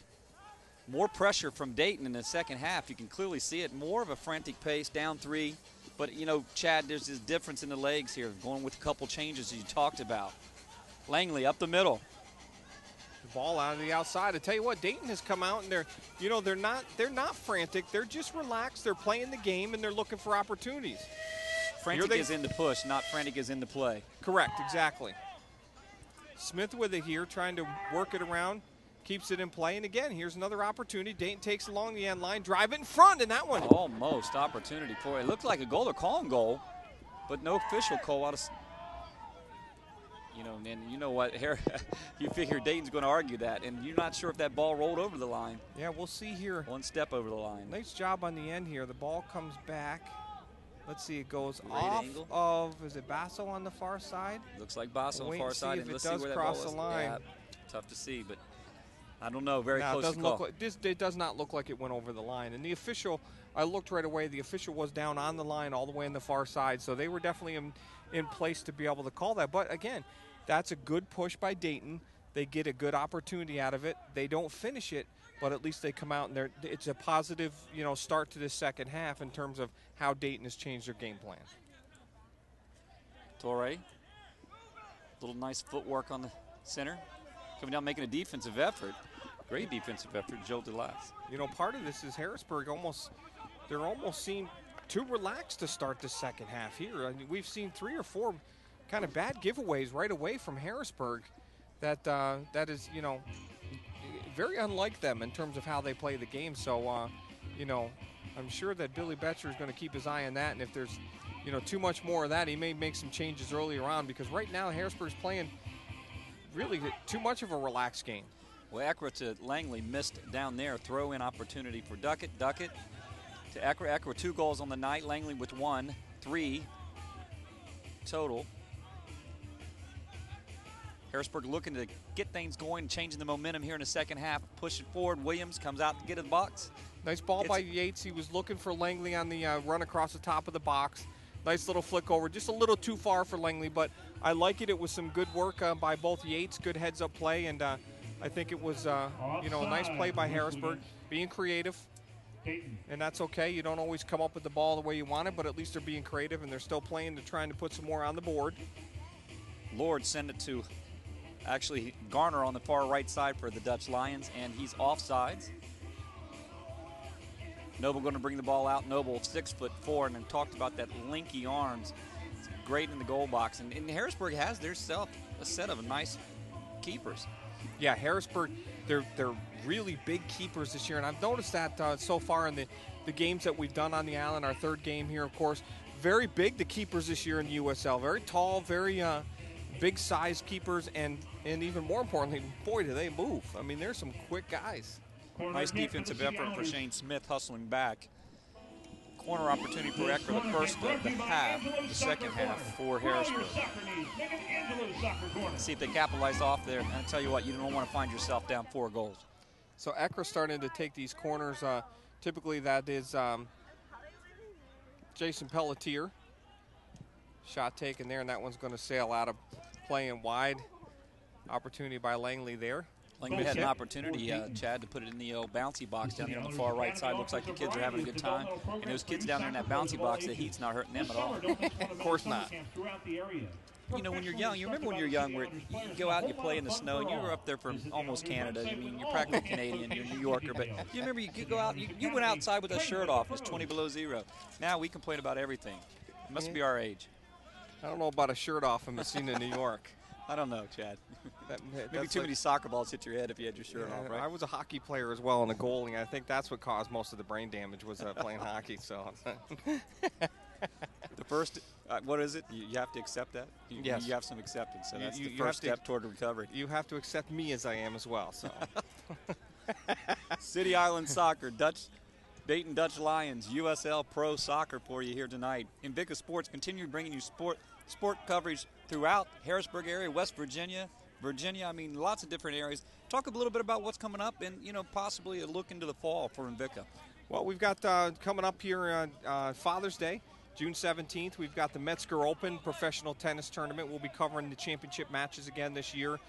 More pressure from Dayton in the second half. You can clearly see it. More of a frantic pace, down 3. But, Chad, there's this difference in the legs here, going with a couple changes as you talked about. Langley up the middle. Ball out of the outside. I tell you what, Dayton has come out and they're not frantic. They're just relaxed. They're playing the game and they're looking for opportunities. Frantic is in the push, not frantic is in the play. Correct, exactly. Smith with it here, trying to work it around, keeps it in play. And again, here's another opportunity. Dayton takes along the end line, drive it in front, and that one. Almost opportunity for it. It looked like a goal. They're calling goal, but no official call out of. And you know what, you figure Dayton's going to argue that, and you're not sure if that ball rolled over the line. Yeah, we'll see here. 1 step over the line. Nice job on the end here. The ball comes back. Let's see, it goes off of, is it Basso on the far side? Looks like Basso on the far side. If it does cross the line. Yeah, tough to see, but I don't know. Very close to call. It does not look like it went over the line. And the official, I looked right away, the official was down on the line all the way on the far side, so they were definitely in place to be able to call that. But again, that's a good push by Dayton. They get a good opportunity out of it. They don't finish it, but at least they come out and it's a positive, start to this second half in terms of how Dayton has changed their game plan. Torre, little nice footwork on the center, coming down making a defensive effort. Great defensive effort, Joe DeLass. Part of this is Harrisburg they're almost seeing too relaxed to start the second half here. I mean, we've seen 3 or 4 kind of bad giveaways right away from Harrisburg that is, very unlike them in terms of how they play the game. So, I'm sure that Billy Betcher is going to keep his eye on that, and if there's, too much more of that, he may make some changes earlier on, because right now Harrisburg's playing really too much of a relaxed game. Well, Ekra to Langley missed down there. Throw-in opportunity for Duckett. Duckett to Ekra. Ekra 2 goals on the night. Langley with 1, 3 total. Harrisburg looking to get things going, changing the momentum here in the second half. Push it forward. Williams comes out to get in the box. Nice ball by Yates. He was looking for Langley on the run across the top of the box. Nice little flick over. Just a little too far for Langley, but I like it. It was some good work by both Yates. Good heads-up play, and I think it was, a nice play by Harrisburg, being creative. And that's okay. You don't always come up with the ball the way you want it, but at least they're being creative, and they're still playing to trying to put some more on the board. Lord send it to actually Garner on the far right side for the Dutch Lions, and he's offsides. Noble going to bring the ball out. Noble 6'4", and then talked about that linky arms. It's great in the goal box. And Harrisburg has their self a set of nice keepers. Yeah, Harrisburg, they're really big keepers this year, and I've noticed that so far in the games that we've done on the island. Our third game here, of course, very big, the keepers this year in the USL. Very tall, very big size keepers, and even more importantly, boy, do they move. I mean, there's some quick guys. Nice defensive effort for Shane Smith hustling back. Corner opportunity for Ekra, the first of the half, the second half for Harrisburg. See if they capitalize off there. And I tell you what, you don't want to find yourself down 4 goals. So Ekra's starting to take these corners. Typically that is Jason Pelletier. Shot taken there, and that one's going to sail out of play and wide. Opportunity by Langley there. Langley had an opportunity, Chad, to put it in the old bouncy box down there on the far right side. Looks like the kids are having a good time. And those kids down there in that bouncy box, the heat's not hurting them at all. Of course not. When you're young, you remember when you're young where you go out and you play in the snow, and you were up there from almost Canada. I mean, you're practically Canadian, you're a New Yorker, but you remember you could go out, you went outside with a shirt off, it's 20 below zero. Now we complain about everything. It must be our age. I don't know about a shirt off in Messina, New York. I don't know, Chad. Maybe too many soccer balls hit your head if you had your shirt off, right? I was a hockey player as well and a goalie. I think that's what caused most of the brain damage was playing hockey. So the first, what is it? You have to accept that? Yes. You have some acceptance, so that's the first step toward recovery. You have to accept me as I am as well. So, City Island Soccer, Dayton Dutch Lions, USL Pro Soccer for you here tonight. Invicta Sports continue bringing you sport coverage throughout Harrisburg area, West Virginia, I mean, lots of different areas. Talk a little bit about what's coming up and, possibly a look into the fall for Invicta. Well, we've got coming up here on Father's Day, June 17th, we've got the Metzger Open professional tennis tournament. We'll be covering the championship matches again this year,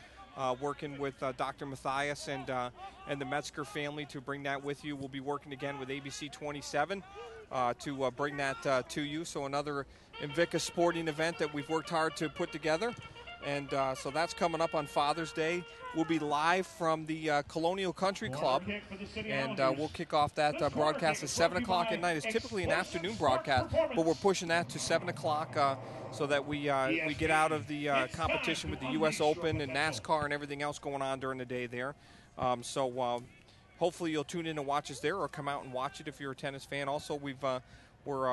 working with Dr. Matthias and the Metzger family to bring that with you. We'll be working again with ABC 27 to bring that to you. So another Invicta sporting event that we've worked hard to put together. And so that's coming up on Father's Day. We'll be live from the Colonial Country Club, and we'll kick off that broadcast at 7 o'clock at night. It's typically an afternoon broadcast, but we're pushing that to 7 o'clock so that we get out of the competition with the U.S. Open and NASCAR and everything else going on during the day there. So hopefully you'll tune in and watch us there, or come out and watch it if you're a tennis fan. Also, we're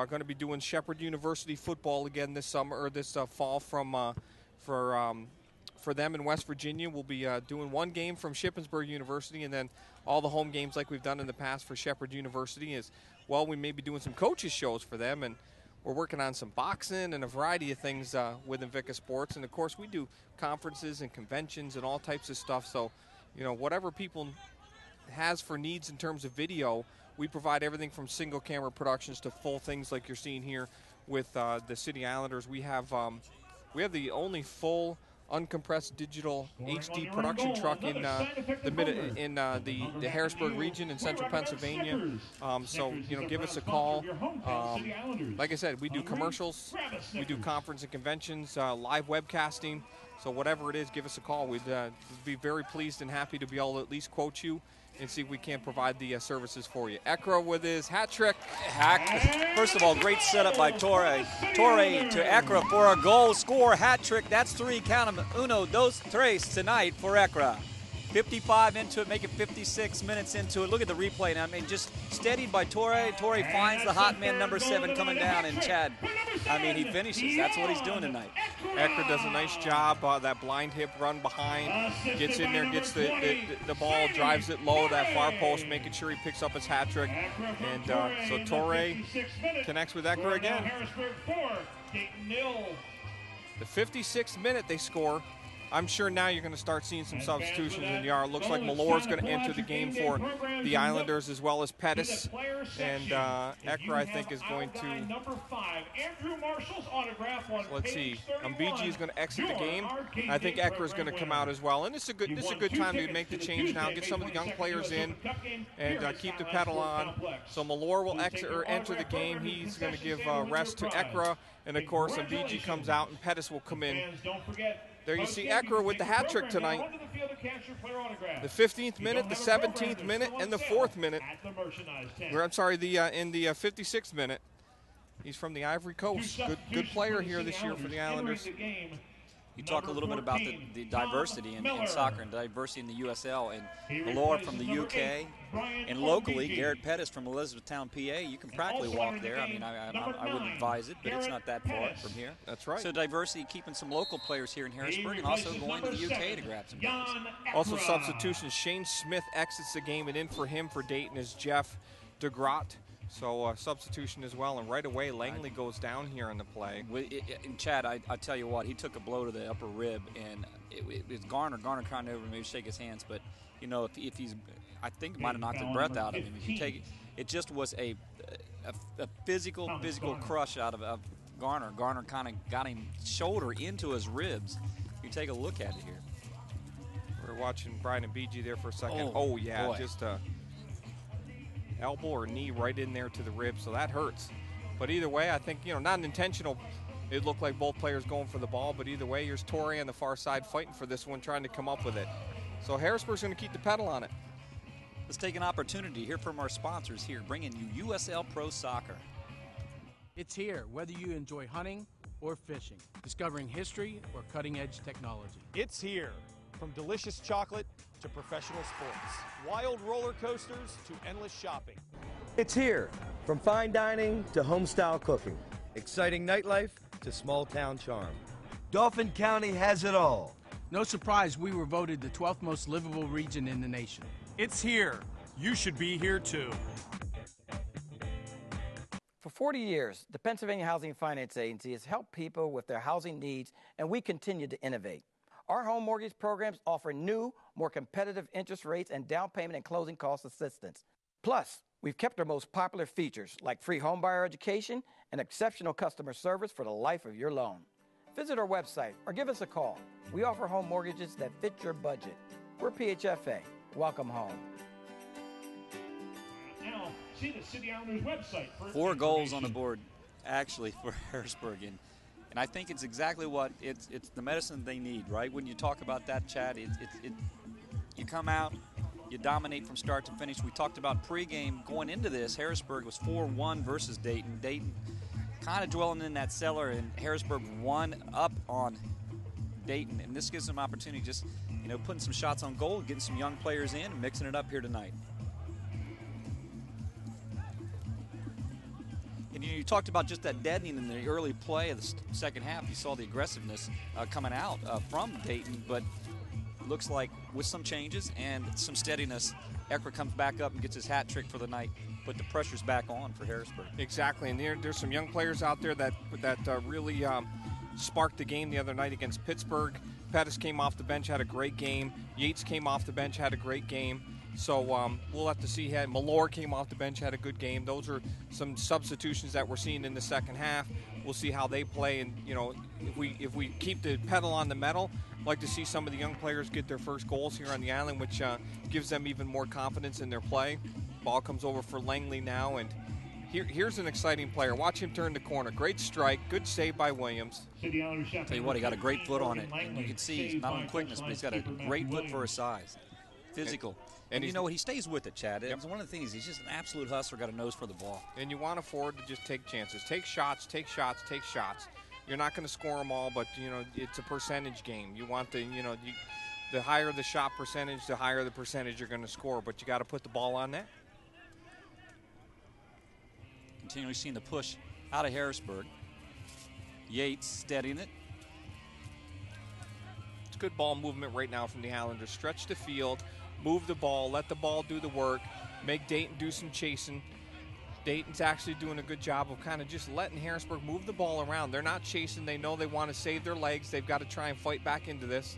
going to be doing Shepherd University football again this summer or this fall for them in West Virginia. We'll be doing one game from Shippensburg University, and then all the home games like we've done in the past for Shepherd University. As well, we may be doing some coaches shows for them, and we're working on some boxing and a variety of things with Invicta Sports. And of course, we do conferences and conventions and all types of stuff. So, whatever people has for needs in terms of video, we provide everything from single camera productions to full things like you're seeing here with the City Islanders. We have the only full uncompressed digital HD production truck in the Harrisburg region in central Pennsylvania. So give us a call. Like I said, we do commercials, we do conference and conventions, live webcasting. So whatever it is, give us a call. We'd be very pleased and happy to be able to at least quote you and see if we can provide the services for you. Ekra with his hat trick. First of all, great setup by Torre. Torre to Ekra for a goal score hat trick. That's 3. Count them. Uno, dos, tres tonight for Ekra. 55 into it, make it 56 minutes into it. Look at the replay now. I mean, just steadied by Torre. Torre finds the hot man, number 7, coming down, and Chad, I mean, he finishes. That's what he's doing tonight. Ekra does a nice job. That blind hip run behind, gets in there, gets the ball, drives it low, that far post, making sure he picks up his hat trick. And so Torre connects with Ekra again. The 56th minute they score. I'm sure now you're going to start seeing some substitutions in the yard. Looks like Mallore's going to enter the game for the Islanders, as well as Pettis. And Ekra, I think, is going to. Let's see. Mbiji is going to exit the game. I think Ekra is going to come out as well. And this is a good time to make the change now, get some of the young players in, and keep the pedal on. So Malore will enter the game. He's going to give rest to Ekra. And, of course, Mbiji comes out, and Pettis will come in. There you see Ekra with the hat trick tonight. The 15th minute, the 17th minute, and the 4th minute. I'm sorry, in the 56th minute. He's from the Ivory Coast. Good player here this year for the Islanders. You talk a little bit about the diversity in soccer and diversity in the USL, and Malore from the UK, and locally, Garrett Pettis from Elizabethtown, PA. You can practically walk there. I mean, I wouldn't advise it, but it's not that far from here. That's right. So diversity, keeping some local players here in Harrisburg, and also going to the UK to grab some games. Also substitutions. Shane Smith exits the game, and in for him for Dayton is Jeff DeGrot. So substitution as well, and right away Langley goes down here in the play. And Chad, I tell you what, he took a blow to the upper rib, and it's Garner. Garner trying to maybe shake his hands, but you know if he's, I think it might have knocked his breath out of him. If you take it just was a physical crush out of Garner. Garner kind of got him shoulder into his ribs. You take a look at it here. We're watching Brian Mbiji there for a second. Oh yeah, boy. Just elbow or knee right in there to the rib, so that hurts. But either way, I think, not an intentional. It looked like both players going for the ball, but either way, here's Torre on the far side fighting for this one, trying to come up with it. So Harrisburg's going to keep the pedal on it. Let's take an opportunity to hear from our sponsors here, bringing you USL Pro Soccer. It's here, whether you enjoy hunting or fishing, discovering history or cutting-edge technology. It's here. From delicious chocolate to professional sports, wild roller coasters to endless shopping. It's here. From fine dining to home-style cooking, exciting nightlife to small-town charm. Dauphin County has it all. No surprise we were voted the 12th most livable region in the nation. It's here. You should be here too. For 40 years, the Pennsylvania Housing Finance Agency has helped people with their housing needs, and we continue to innovate. Our home mortgage programs offer new, more competitive interest rates and down payment and closing cost assistance. Plus, we've kept our most popular features like free homebuyer education and exceptional customer service for the life of your loan. Visit our website or give us a call. We offer home mortgages that fit your budget. We're PHFA. Welcome home. Now, see the City Islanders website. 4 goals on the board, actually, for Harrisburg. And I think it's exactly what it's the medicine they need, right? When you talk about that, Chad, you come out, you dominate from start to finish. We talked about pregame going into this. Harrisburg was 4-1 versus Dayton. Dayton kind of dwelling in that cellar, and Harrisburg won up on Dayton. And this gives them opportunity, just putting some shots on goal, getting some young players in, and mixing it up here tonight. And you talked about just that deadening in the early play of the second half. You saw the aggressiveness coming out from Dayton, but looks like with some changes and some steadiness, Ekra comes back up and gets his hat trick for the night, but the pressure's back on for Harrisburg. Exactly, and there's some young players out there that really sparked the game the other night against Pittsburgh. Pettis came off the bench, had a great game. Yates came off the bench, had a great game. So we'll have to see. Malore came off the bench, had a good game. Those are some substitutions that we're seeing in the second half. We'll see how they play, and if we keep the pedal on the metal, I'd like to see some of the young players get their first goals here on the island, which gives them even more confidence in their play. Ball comes over for Langley now, and Here's an exciting player. Watch him turn the corner. Great strike. Good save by Williams. Tell you what, he got a great foot on it. And you can see he's not on quickness, but he's got a great foot for his size. Physical. And you know what? He stays with it, Chad. It's one of the things. He's just an absolute hustler, got a nose for the ball. And you want to forward to just take chances. Take shots, take shots, take shots. You're not going to score them all, but, it's a percentage game. You want the higher the shot percentage, the higher the percentage you're going to score. But you got to put the ball on net. Continually seeing the push out of Harrisburg. Yates steadying it. It's good ball movement right now from the Highlanders. Stretch the field, move the ball, let the ball do the work, make Dayton do some chasing. Dayton's actually doing a good job of kind of just letting Harrisburg move the ball around. They're not chasing. They know they want to save their legs. They've got to try and fight back into this.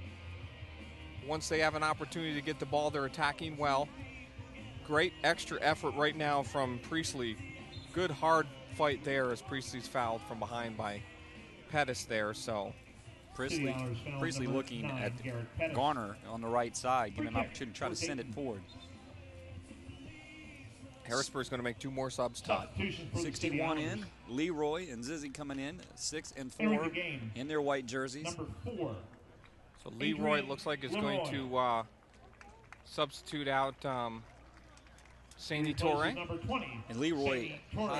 Once they have an opportunity to get the ball, they're attacking well. Great extra effort right now from Priestley. Good hard fight there as Priestley's fouled from behind by Pettis there. So Priestley looking at Garner on the right side, giving an opportunity to try to send it forward. Harrisburg's going to make 2 more subs, Todd. 61 in. Leroy and Zizzy coming in, 6 and 4 in their white jerseys. Number 4. So Leroy looks like is going to substitute out Sandy Torre. And Leroy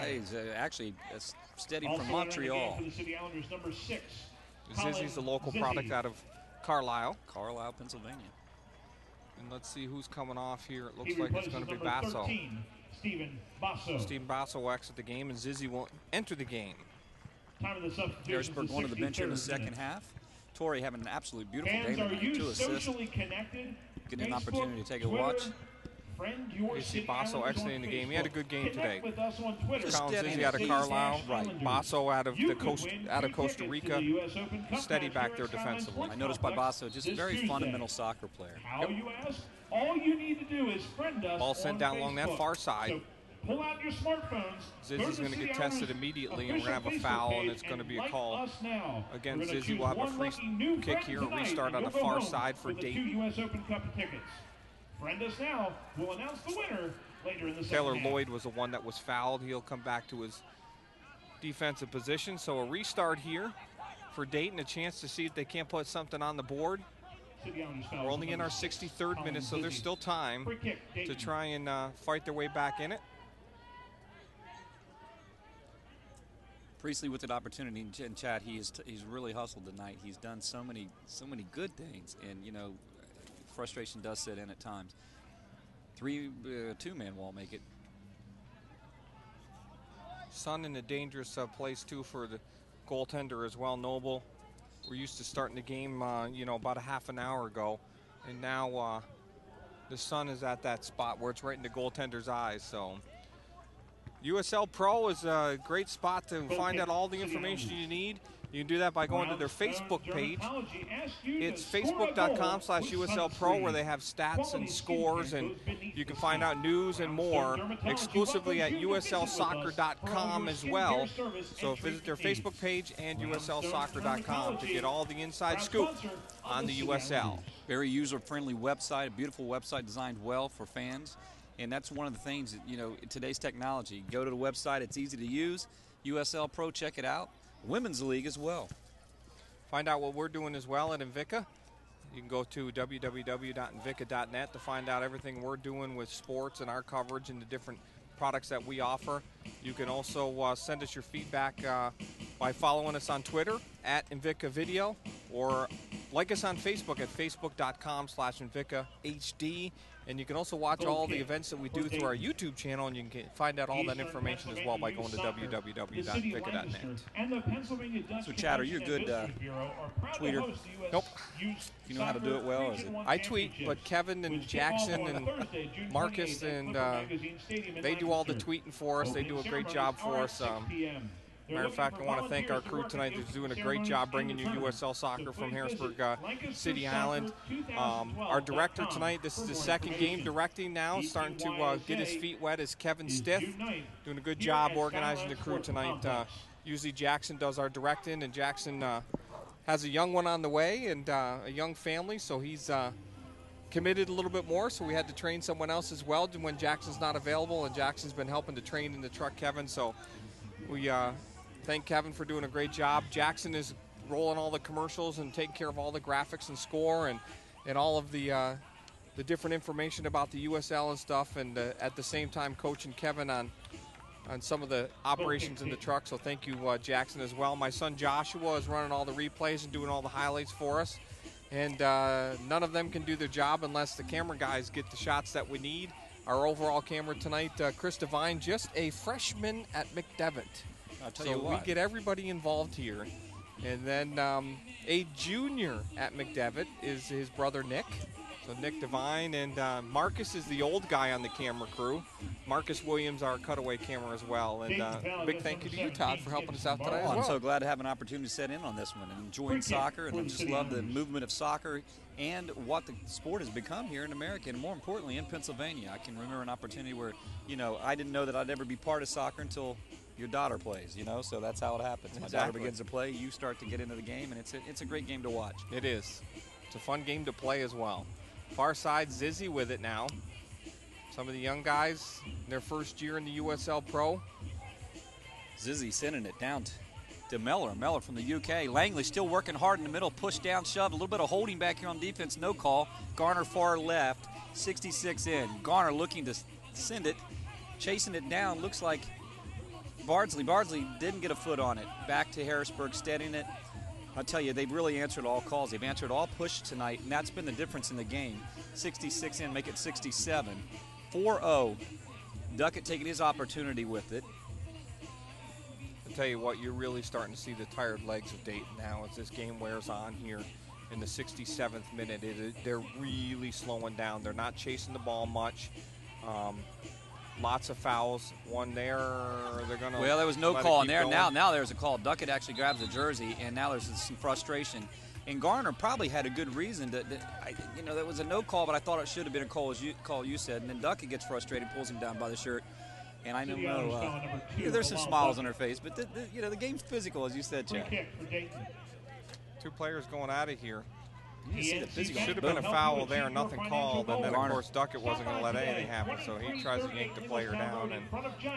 is actually steady from Montreal. Zizzy's the local product out of Carlisle, Pennsylvania. And let's see who's coming off here. It looks like it's going to be Basso. Stephen Basso will exit the game, and Zizzy will enter the game. Harrisburg going to the bench in the second half. Torrey having an absolute beautiful game tonight, 2 assists. Getting an opportunity to take a watch. You see Basso exiting the game. He had a good game today. Zizzy out of Carlisle, right? Basso out of Costa Rica. Steady back there defensively. I noticed by Basso, just a very fundamental soccer player. How you ask? All you need to do is friend us. Ball sent down along that far side. So pull out your smartphones. Zizzy's going to get tested immediately, and we're going to have a foul, and it's going to be a call against Zizzy. We'll have a free kick here, a restart on the far side for Dayton. US Open Cup tickets. Friend us now. We'll announce the winner later in the Taylor second half. Lloyd was the one that was fouled. He'll come back to his defensive position. So a restart here for Dayton, a chance to see if they can't put something on the board. We're only in our 63rd minute, so there's still time to try and fight their way back in it. Priestley with an opportunity, and Chad, he's really hustled tonight. He's done so many good things, and frustration does set in at times. 2-man wall make it. Sun in a dangerous place too for the goaltender as well, Noble. We're used to starting the game, about a half an hour ago, and now the Sun is at that spot where it's right in the goaltender's eyes. So USL Pro is a great spot to find out all the information you need. You can do that by going to their Facebook page. It's facebook.com/USL Pro, where they have stats and scores, and you can find out news and more exclusively at USLsoccer.com as well. So visit their Facebook page and USLsoccer.com to get all the inside scoop on the USL. Very user-friendly website, a beautiful website designed well for fans. And that's one of the things that, today's technology. Go to the website, it's easy to use. USL Pro, check it out. Women's League as well. Find out what we're doing as well at Invicta. You can go to www.invicta.net to find out everything we're doing with sports and our coverage and the different products that we offer. You can also send us your feedback by following us on Twitter at Invicta Video, or like us on Facebook at facebook.com/InvictaHD. And you can also watch all the events that we do through our YouTube channel, and you can find out all that information as well by going to www.invicta.net. So, Chad, are you a good tweeter? Nope. You know how to do it well? Is it? I tweet, but Kevin and Jackson and Marcus, and they do all the tweeting for us. They do a great job for us. Matter of fact, I want to thank our crew tonight that's doing a great job bringing you USL Soccer from Harrisburg City Island. Our director tonight, this is the second game directing now, starting to get his feet wet, is Kevin Stiff, doing a good job organizing the crew tonight. Usually Jackson does our directing, and Jackson has a young one on the way and a young family, so he's committed a little bit more, so we had to train someone else as well when Jackson's not available, and Jackson's been helping to train in the truck Kevin, so we thank Kevin for doing a great job. Jackson is rolling all the commercials and taking care of all the graphics and score and all of the different information about the USL and stuff, and at the same time coaching Kevin on some of the operations in the truck, so thank you, Jackson, as well. My son Joshua is running all the replays and doing all the highlights for us, and none of them can do their job unless the camera guys get the shots that we need. Our overall camera tonight, Chris Devine, just a freshman at McDevitt. I'll tell you what. We get everybody involved here. And then a junior at McDevitt is his brother Nick. So Nick Devine, and Marcus is the old guy on the camera crew. Marcus Williams, our cutaway camera as well. And big thank you to you, Todd, for helping us out today as well. I'm so glad to have an opportunity to set in on this one and enjoying soccer, and I just love the movement of soccer and what the sport has become here in America, and more importantly in Pennsylvania. I can remember an opportunity where, I didn't know that I'd ever be part of soccer until your daughter plays, so that's how it happens. My daughter begins to play, you start to get into the game, and it's a great game to watch. It is. It's a fun game to play as well. Far side, Zizzy with it now. Some of the young guys, their first year in the USL Pro. Zizzy sending it down to Meller. Meller from the UK. Langley still working hard in the middle. Push down, shove. A little bit of holding back here on defense. No call. Garner far left. 66 in. Garner looking to send it. Chasing it down. Looks like Bardsley. Bardsley didn't get a foot on it. Back to Harrisburg, steadying it. I'll tell you, they've really answered all calls. They've answered all push tonight, and that's been the difference in the game. 66 in, make it 67. 4-0. Duckett taking his opportunity with it. I'll tell you what, you're really starting to see the tired legs of Dayton now as this game wears on here in the 67th minute. They're really slowing down. They're not chasing the ball much. Lots of fouls. One there. They're going to. Well, there was no call in there. Now there's a call. Duckett actually grabs the jersey, and now there's some frustration. And Garner probably had a good reason that there was a no call, but I thought it should have been a call, you said. And then Duckett gets frustrated, pulls him down by the shirt. And I know there's some smiles on her face, but the game's physical, as you said, Chad. Two players going out of here. You see the physical. Should have been a foul there, nothing called, and then of course Duckett wasn't going to let anything happen, so he tries to yank the player down. And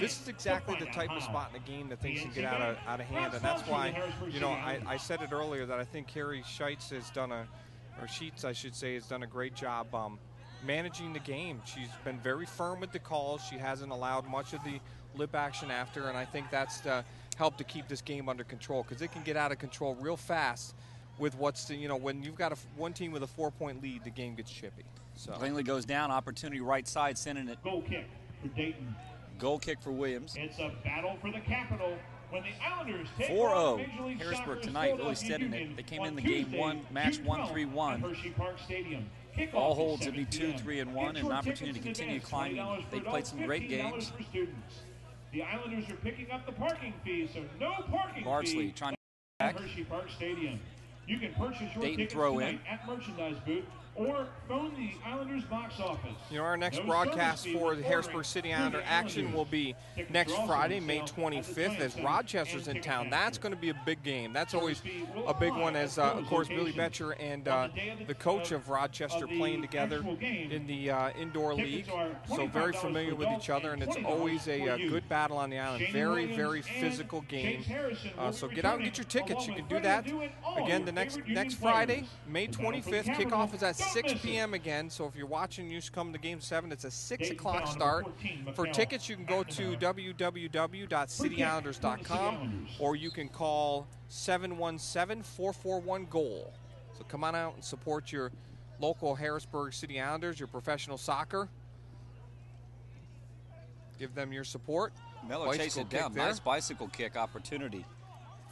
this is exactly the type of spot in the game that things can get out of hand, and that's why, I said it earlier that I think Carrie Sheets has done a great job managing the game. She's been very firm with the calls. She hasn't allowed much of the lip action after, and I think that's helped to keep this game under control, because it can get out of control real fast. With when you've got one team with a 4-point lead, the game gets chippy. So Langley goes down, opportunity right side, sending it. Goal kick for Dayton. Goal kick for Williams. It's a battle for the capital when the Islanders take 4-0. Harrisburg tonight really steadying it. They came in the game match 1-3-1. Hershey Park Stadium. All holds to be 2-3-1, and an opportunity to continue climbing. They played some great games. The Islanders are picking up the parking fees, so no parking Bardsley fee trying to at Hershey Park Stadium. You can purchase your Dayton tickets throw tonight in at merchandise booth or phone the Islanders box office. Our next broadcast for the Harrisburg City Islander action will be next Friday, May 25th, as Rochester's in town. That's going to be a big game. That's always a big one, as of course Billy Betcher and the coach of Rochester playing together in the indoor league. So very familiar with each other, and it's always a good battle on the island. Very, very physical game. So get out and get your tickets. You can do that again the next Friday, May 25th. Kickoff is at 6 p.m. again, so if you're watching, you should come to Game 7. It's a 6 o'clock start. For tickets, you can go to www.cityislanders.com, or you can call 717-441-GOAL. So come on out and support your local Harrisburg City Islanders, your professional soccer. Give them your support. Miller chased it down. Nice bicycle kick opportunity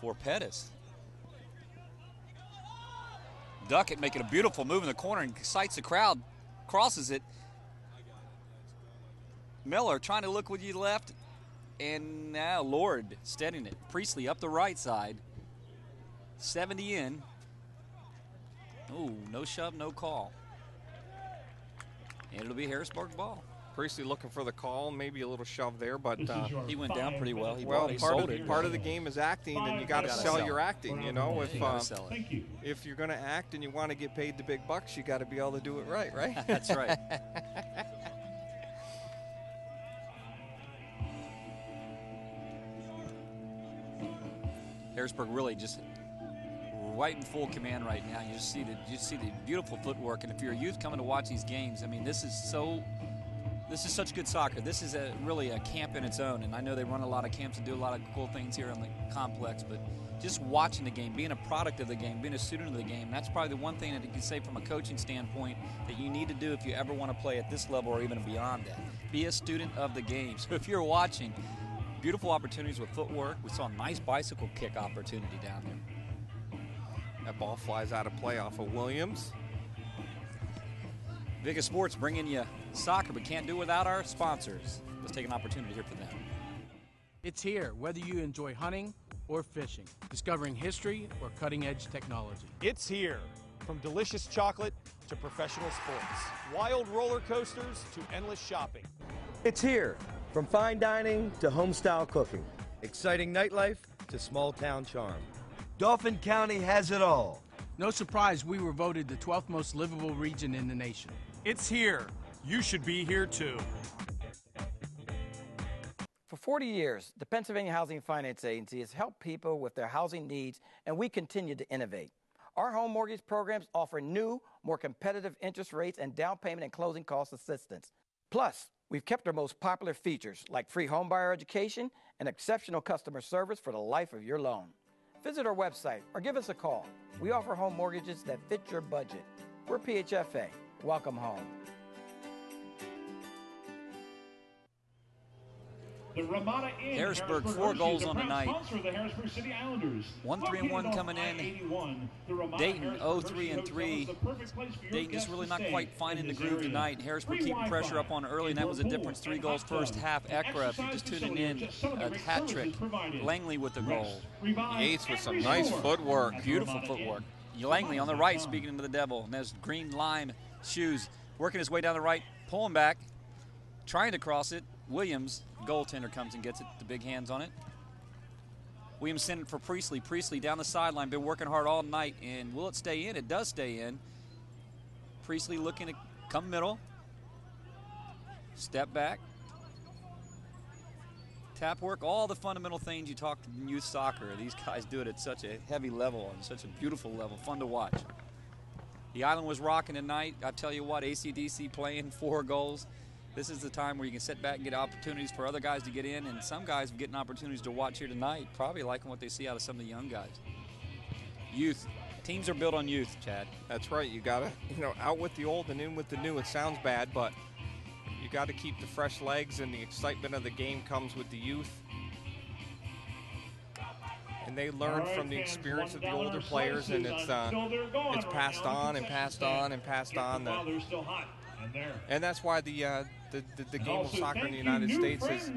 for Pettis. Duckett making a beautiful move in the corner and excites the crowd, crosses it. Miller trying to look with you left, and now Lord steadying it. Priestley up the right side, 70 in. Oh, no shove, no call. And it'll be Harrisburg ball. Priestley looking for the call, maybe a little shove there, but he went down pretty well. Part of the game is acting, and you got to sell your acting. You know, if you're going to act and you want to get paid the big bucks, you got to be able to do it right, right? That's right. Harrisburg really just right in full command right now. You see the beautiful footwork, and if you're a youth coming to watch these games, I mean, this is such good soccer. This is really a camp in its own, and I know they run a lot of camps and do a lot of cool things here on the complex, but just watching the game, being a product of the game, being a student of the game, that's probably the one thing that you can say from a coaching standpoint that you need to do if you ever want to play at this level or even beyond that. Be a student of the game. So if you're watching, beautiful opportunities with footwork. We saw a nice bicycle kick opportunity down there. That ball flies out of play off of Williams. Viga Sports bringing you soccer, but can't do without our sponsors. Let's take an opportunity here for them. It's here, whether you enjoy hunting or fishing, discovering history or cutting-edge technology. It's here. From delicious chocolate to professional sports, wild roller coasters to endless shopping. It's here. From fine dining to home-style cooking, exciting nightlife to small-town charm. Dauphin County has it all. No surprise we were voted the 12th most livable region in the nation. It's here. You should be here too. For 40 years, the Pennsylvania Housing Finance Agency has helped people with their housing needs, and we continue to innovate. Our home mortgage programs offer new, more competitive interest rates and down payment and closing cost assistance. Plus, we've kept our most popular features like free homebuyer education and exceptional customer service for the life of your loan. Visit our website or give us a call. We offer home mortgages that fit your budget. We're PHFA. Welcome home. The Ramada Inn, Harrisburg 4 goals on the night. 1-3-1 coming in. Dayton 0-3-3. Dayton just really not quite finding the groove tonight. Harrisburg keeping pressure up on early, and that was the difference. 3 goals first half. Ekra, if you're just tuning in, a hat trick. Langley with the goal. Yates with some nice footwork. Beautiful footwork. Langley on the right, speaking to the devil. And there's green lime shoes, working his way down the right, pulling back, trying to cross it. Williams, goaltender, comes and gets it, the big hands on it. Williams sent it for Priestley. Priestley down the sideline, been working hard all night, and will it stay in? It does stay in. Priestley looking to come middle. Step back. Tap work, all the fundamental things you talk in youth soccer. These guys do it at such a heavy level and such a beautiful level, fun to watch. The island was rocking tonight. I tell you what, AC/DC playing 4 goals. This is the time where you can sit back and get opportunities for other guys to get in, and some guys are getting opportunities to watch here tonight, probably liking what they see out of some of the young guys. Youth. Teams are built on youth, Chad. That's right. You got to, out with the old and in with the new. It sounds bad, but you got to keep the fresh legs, and the excitement of the game comes with the youth. And they learn from the experience of the older players, and it's passed on and passed on and passed on. And that's why the game of soccer in the United States has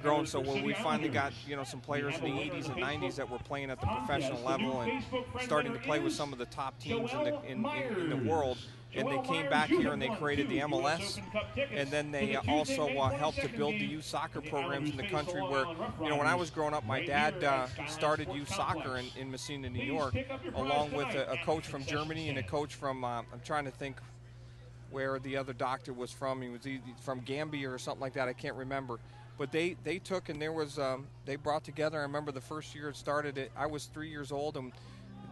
grown so well. We finally got some players in the 80s and 90s that were playing at the professional level and starting to play with some of the top teams in the world. And they came back here and they created the MLS, and then they also helped to build the youth soccer programs in the country where, when I was growing up, my dad started youth soccer in Messina, New York, along with a coach from Germany and a coach from, I'm trying to think where the other doctor was from. He was from Gambia or something like that. I can't remember. But they took, and there was, they brought together, I remember the first year it started, I was 3 years old, and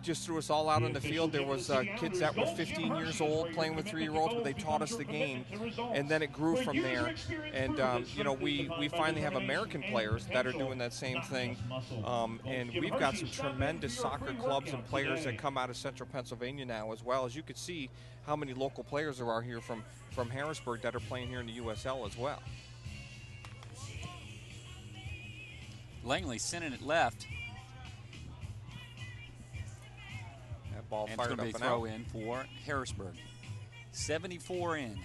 just threw us all out on the field. There was kids that were 15 years old playing with 3-year-olds, but they taught us the game, and then it grew from there. And we finally have American players that are doing that same thing, and we've got some tremendous soccer clubs and players that come out of Central Pennsylvania now as well. As you could see, how many local players there are here from Harrisburg that are playing here in the USL as well. Langley sending it left. Ball and fired it's going to be a throw in for Harrisburg. 74 in.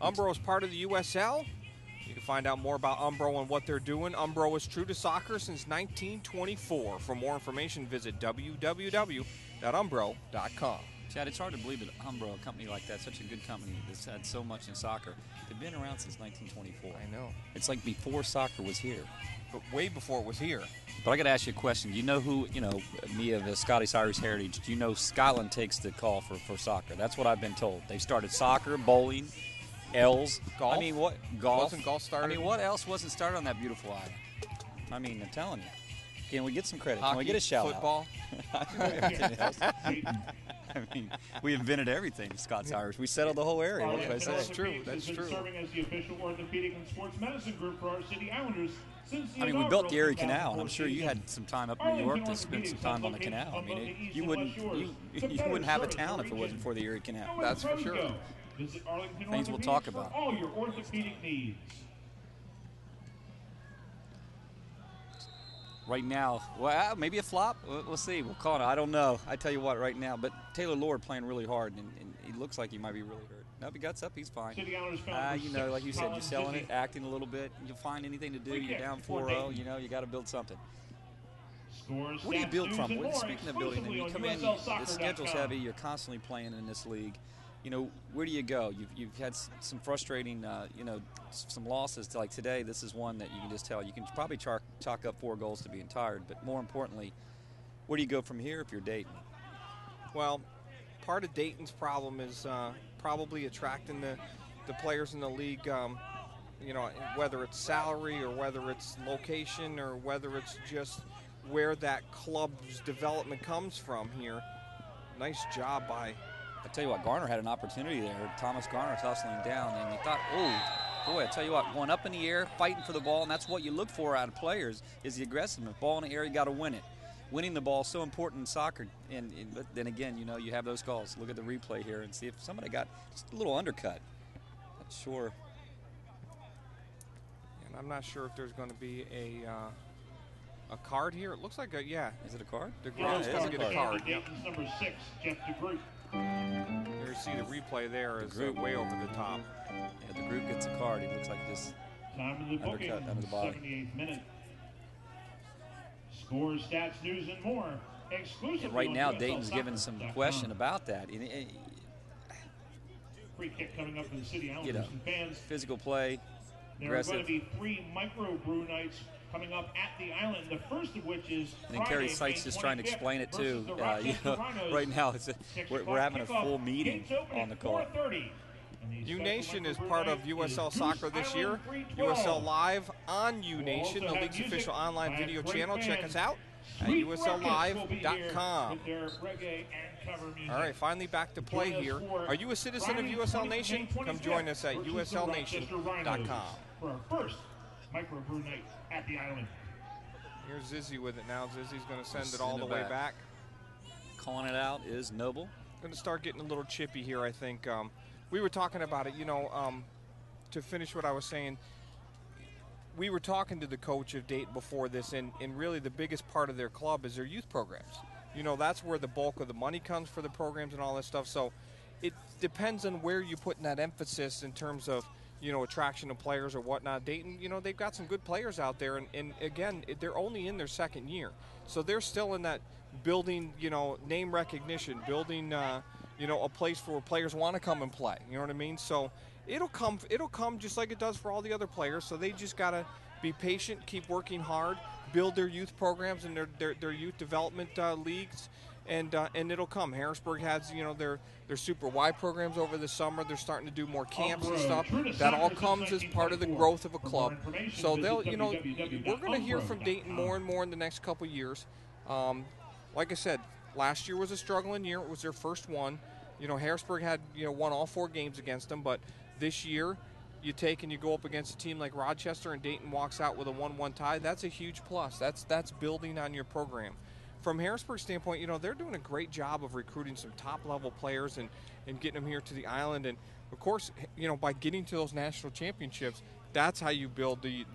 Umbro is part of the USL. You can find out more about Umbro and what they're doing. Umbro is true to soccer since 1924. For more information, visit www.umbro.com. Chad, it's hard to believe that Umbro, a company like that, such a good company that's had so much in soccer, they've been around since 1924. I know. It's like before soccer was here. But way before it was here. But I got to ask you a question. You know who, me of the Scottish-Irish heritage, do you know Scotland takes the call for soccer? That's what I've been told. They've started soccer, bowling, L's. Golf? I mean, what? Golf. Wasn't golf started? I mean, what else wasn't started on that beautiful island? I mean, I'm telling you. Can we get some credit? Hockey, Can we get a shout football? I mean, we invented everything, Scots Irish. We settled the whole area. What can I say? That's true. That's true. Serving as the official orthopedic and sports medicine group for our City Islanders since the I mean, we built the Erie Canal, and I'm sure you had some time up in New York to spend some time on the canal. I mean, you wouldn't have a town if it wasn't for the Erie Canal. That's for sure. Things we'll talk about. All your orthopedic needs. Right now, well, maybe a flop. We'll see. We'll call it. I don't know. I tell you what, right now. But Taylor Lord playing really hard, and he looks like he might be really hurt. No, if he guts up, he's fine. Like you said, you're selling it, acting a little bit. You'll find anything to do. You're down 4-0. You got to build something. What do you build from? Speaking of building, and you come in, the schedule's heavy. You're constantly playing in this league. Where do you go? You've had some frustrating, some losses. Like today, this is one that you can just tell. You can probably chalk up 4 goals to being tired. But more importantly, where do you go from here if you're Dayton? Well, part of Dayton's problem is probably attracting the players in the league, whether it's salary or whether it's location or whether it's just where that club's development comes from here. Nice job by... I tell you what, Garner had an opportunity there. Thomas Garner hustling down, and he thought, oh, boy, I tell you what, going up in the air, fighting for the ball, and that's what you look for out of players is the aggressiveness. Ball in the air, you got to win it. Winning the ball is so important in soccer, but then again, you have those calls. Look at the replay here and see if somebody got just a little undercut. Not sure. And I'm not sure if there's going to be a card here. It looks like yeah. Is it a card? DeGroot's going to get a card. Yep. Number 6, Jeff DeGroot. You see the replay there is way over the top. Yeah, DeGroot gets a card. He looks like this undercut under the body. 78th minute. Scores, stats, news, and more. Exclusively and right now, Dayton's given some question about that. Free kick coming up for the City Islanders and fans. Physical play, there are going to be 3 micro-brew nights coming up at the island, the first of which is I think Kerry Sykes just trying to explain it too. Right now we're having a full meeting on the call. U-Nation is part of USL Soccer this year. USL Live on U-Nation, the league's official online video channel. Check us out at usllive.com. All right, finally back to play here. Are you a citizen of USL Nation? Come join us at uslnation.com. For our first microbrew night at the island. Here's Zizzy with it now. Zizzy's going to send it all the way back. Calling it out is Noble. Going to start getting a little chippy here, I think. We were talking about it, to finish what I was saying. We were talking to the coach of Dayton before this, and really the biggest part of their club is their youth programs. That's where the bulk of the money comes for the programs and all this stuff. So it depends on where you put in that emphasis in terms of, attraction of players or whatnot. Dayton, they've got some good players out there, and again, they're only in their second year. So they're still in that building, name recognition, building, a place where players want to come and play. You know what I mean? So it'll come just like it does for all the other players. So they just got to be patient, keep working hard, build their youth programs and their youth development leagues, and it'll come. Harrisburg has, their Super Y programs over the summer. They're starting to do more camps and stuff. That all comes as part of the growth of a club. So they'll, we're going to hear from Dayton more and more in the next couple years. Like I said, last year was a struggling year. It was their first one. Harrisburg had, won all 4 games against them, but this year you take and you go up against a team like Rochester and Dayton walks out with a 1-1 tie. That's a huge plus. That's building on your program. From Harrisburg's standpoint, they're doing a great job of recruiting some top-level players and getting them here to the island. And, of course, by getting to those national championships, that's how you build the,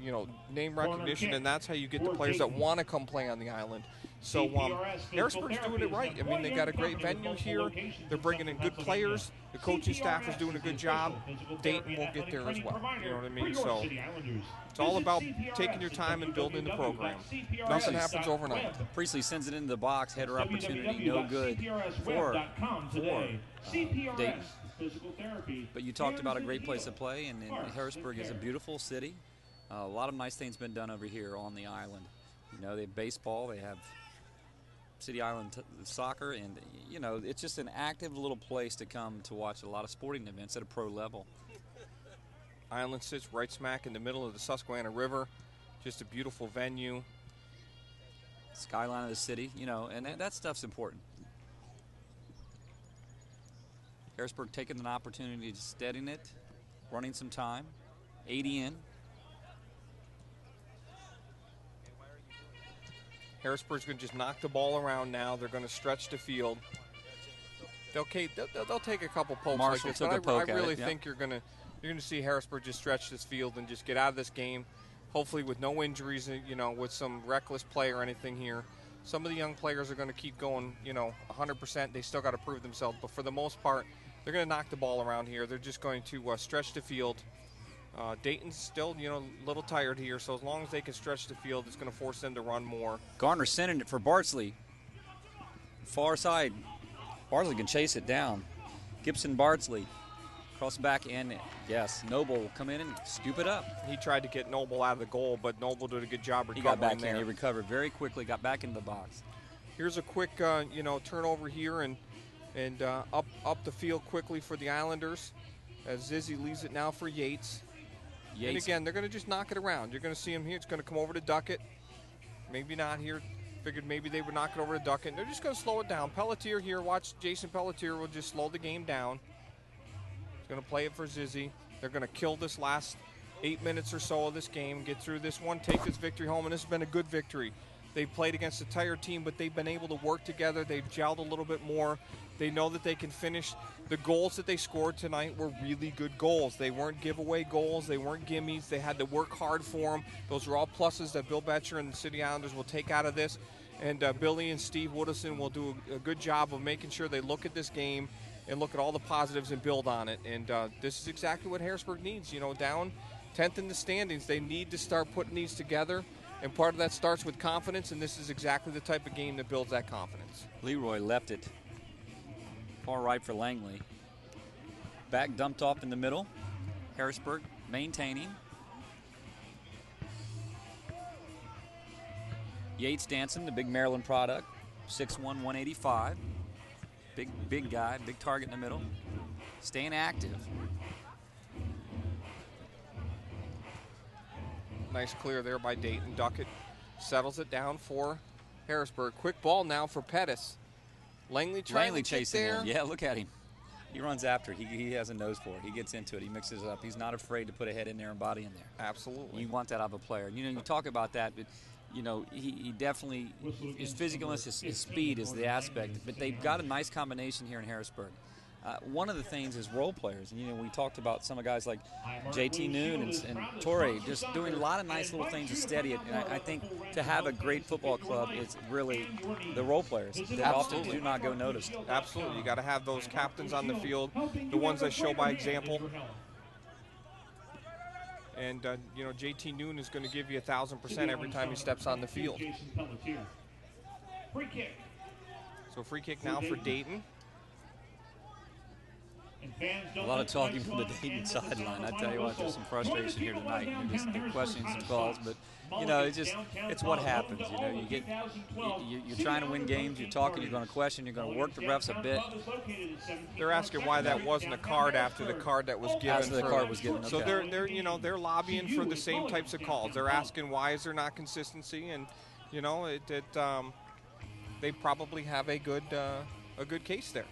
name recognition, and that's how you get the players that want to come play on the island. So Harrisburg's doing it right. I mean, they got a great venue here. They're bringing in good players. The coaching staff is doing a good job. Dayton will get there as well. You know what I mean? So it's all about taking your time and building the program. Nothing happens overnight. Priestley sends it into the box. Header opportunity, no good for Dayton. But you talked about a great place to play, and Harrisburg is a beautiful city. A lot of nice things been done over here on the island. You know, they have baseball, they have City Island soccer, and, you know, it's just an active little place to come to watch a lot of sporting events at a pro level. Island sits right smack in the middle of the Susquehanna River. Just a beautiful venue. Skyline of the city, you know, and that stuff's important. Harrisburg taking an opportunity to steadying it, running some time, 80 in. Harrisburg's going to just knock the ball around now. They're going to stretch the field. They'll take a couple pokes Marshall like this, took but a poke I really at it, think you're going to see Harrisburg just stretch this field and just get out of this game, hopefully with no injuries, you know, with some reckless play or anything here. Some of the young players are going to keep going, you know, 100%. They still got to prove themselves, but for the most part, they're going to knock the ball around here. They're just going to stretch the field. Dayton's still, you know, a little tired here, so as long as they can stretch the field, it's going to force them to run more. Garner sending it for Bardsley. Far side. Bardsley can chase it down. Gibson Bardsley. Cross back in. Yes, Noble will come in and scoop it up. He tried to get Noble out of the goal, but Noble did a good job recovering. He got back there. in. He recovered very quickly, got back into the box. Here's a quick, you know, turnover here and up the field quickly for the Islanders as Zizzy leaves it now for Yates. And again, they're going to just knock it around. You're going to see him here. It's going to come over to Duckett. Maybe not here. Figured maybe they would knock it over to Duckett. They're just going to slow it down. Pelletier here. Watch Jason Pelletier will just slow the game down. He's going to play it for Zizzy. They're going to kill this last 8 minutes or so of this game, get through this one, take this victory home, and this has been a good victory. They've played against a tired team, but they've been able to work together. They've gelled a little bit more. They know that they can finish. The goals that they scored tonight were really good goals. They weren't giveaway goals. They weren't gimmies. They had to work hard for them. Those are all pluses that Bill Betcher and the City Islanders will take out of this. And Billy and Steve Woodison will do a good job of making sure they look at this game and look at all the positives and build on it. And this is exactly what Harrisburg needs. You know, down 10th in the standings, they need to start putting these together. And part of that starts with confidence, and this is exactly the type of game that builds that confidence. Leroy left it far right for Langley. Back dumped off in the middle. Harrisburg maintaining. Yates dancing, the big Maryland product, 6'1", 185. Big guy, big target in the middle. Staying active. Nice clear there by Dayton. Duckett settles it down for Harrisburg. Quick ball now for Pettis. Langley chasing there. him. Yeah, look at him. He runs after it. He has a nose for it. He gets into it. He mixes it up. He's not afraid to put a head in there and body in there. Absolutely. You want that out of a player. You know, you talk about that, but, you know, he definitely, his physicalness, his speed is the aspect. But they've got a nice combination here in Harrisburg. One of the things is role players. And, you know, we talked about some of guys like JT Noon and Torrey just doing a lot of nice little things to steady it. And I think to have a great football club, it's really the role players that often do not go noticed. Absolutely. You got to have those captains on the field, the ones that show by example. And, you know, JT Noon is going to give you 1,000% every time he steps on the field. So free kick now for Dayton. A lot of talking from the Dayton sideline. I tell you what, there's some frustration here tonight. They're questioning some calls, but you know, it's what happens. You know, you're trying to win games. You're talking. You're going to question. You're going to work the refs a bit. They're asking why that wasn't a card after the card that was given. After the card was given. Okay. So they're lobbying for the same types of calls. They're asking why is there not consistency, and you know they probably have a good case there.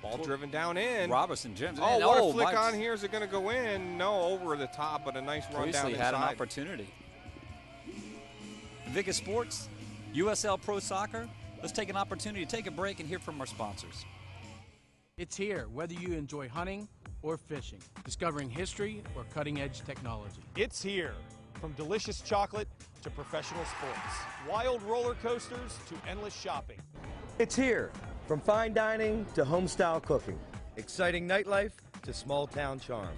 Ball driven down in. Robertson James. Oh, what a flick on here. Is it going to go in? No, over the top, but a nice run down inside. Had an opportunity. Vica Sports, USL Pro Soccer. Let's take an opportunity to take a break and hear from our sponsors. It's here, whether you enjoy hunting or fishing, discovering history or cutting-edge technology. It's here. From delicious chocolate to professional sports. Wild roller coasters to endless shopping. It's here, from fine dining to home-style cooking. Exciting nightlife to small-town charm.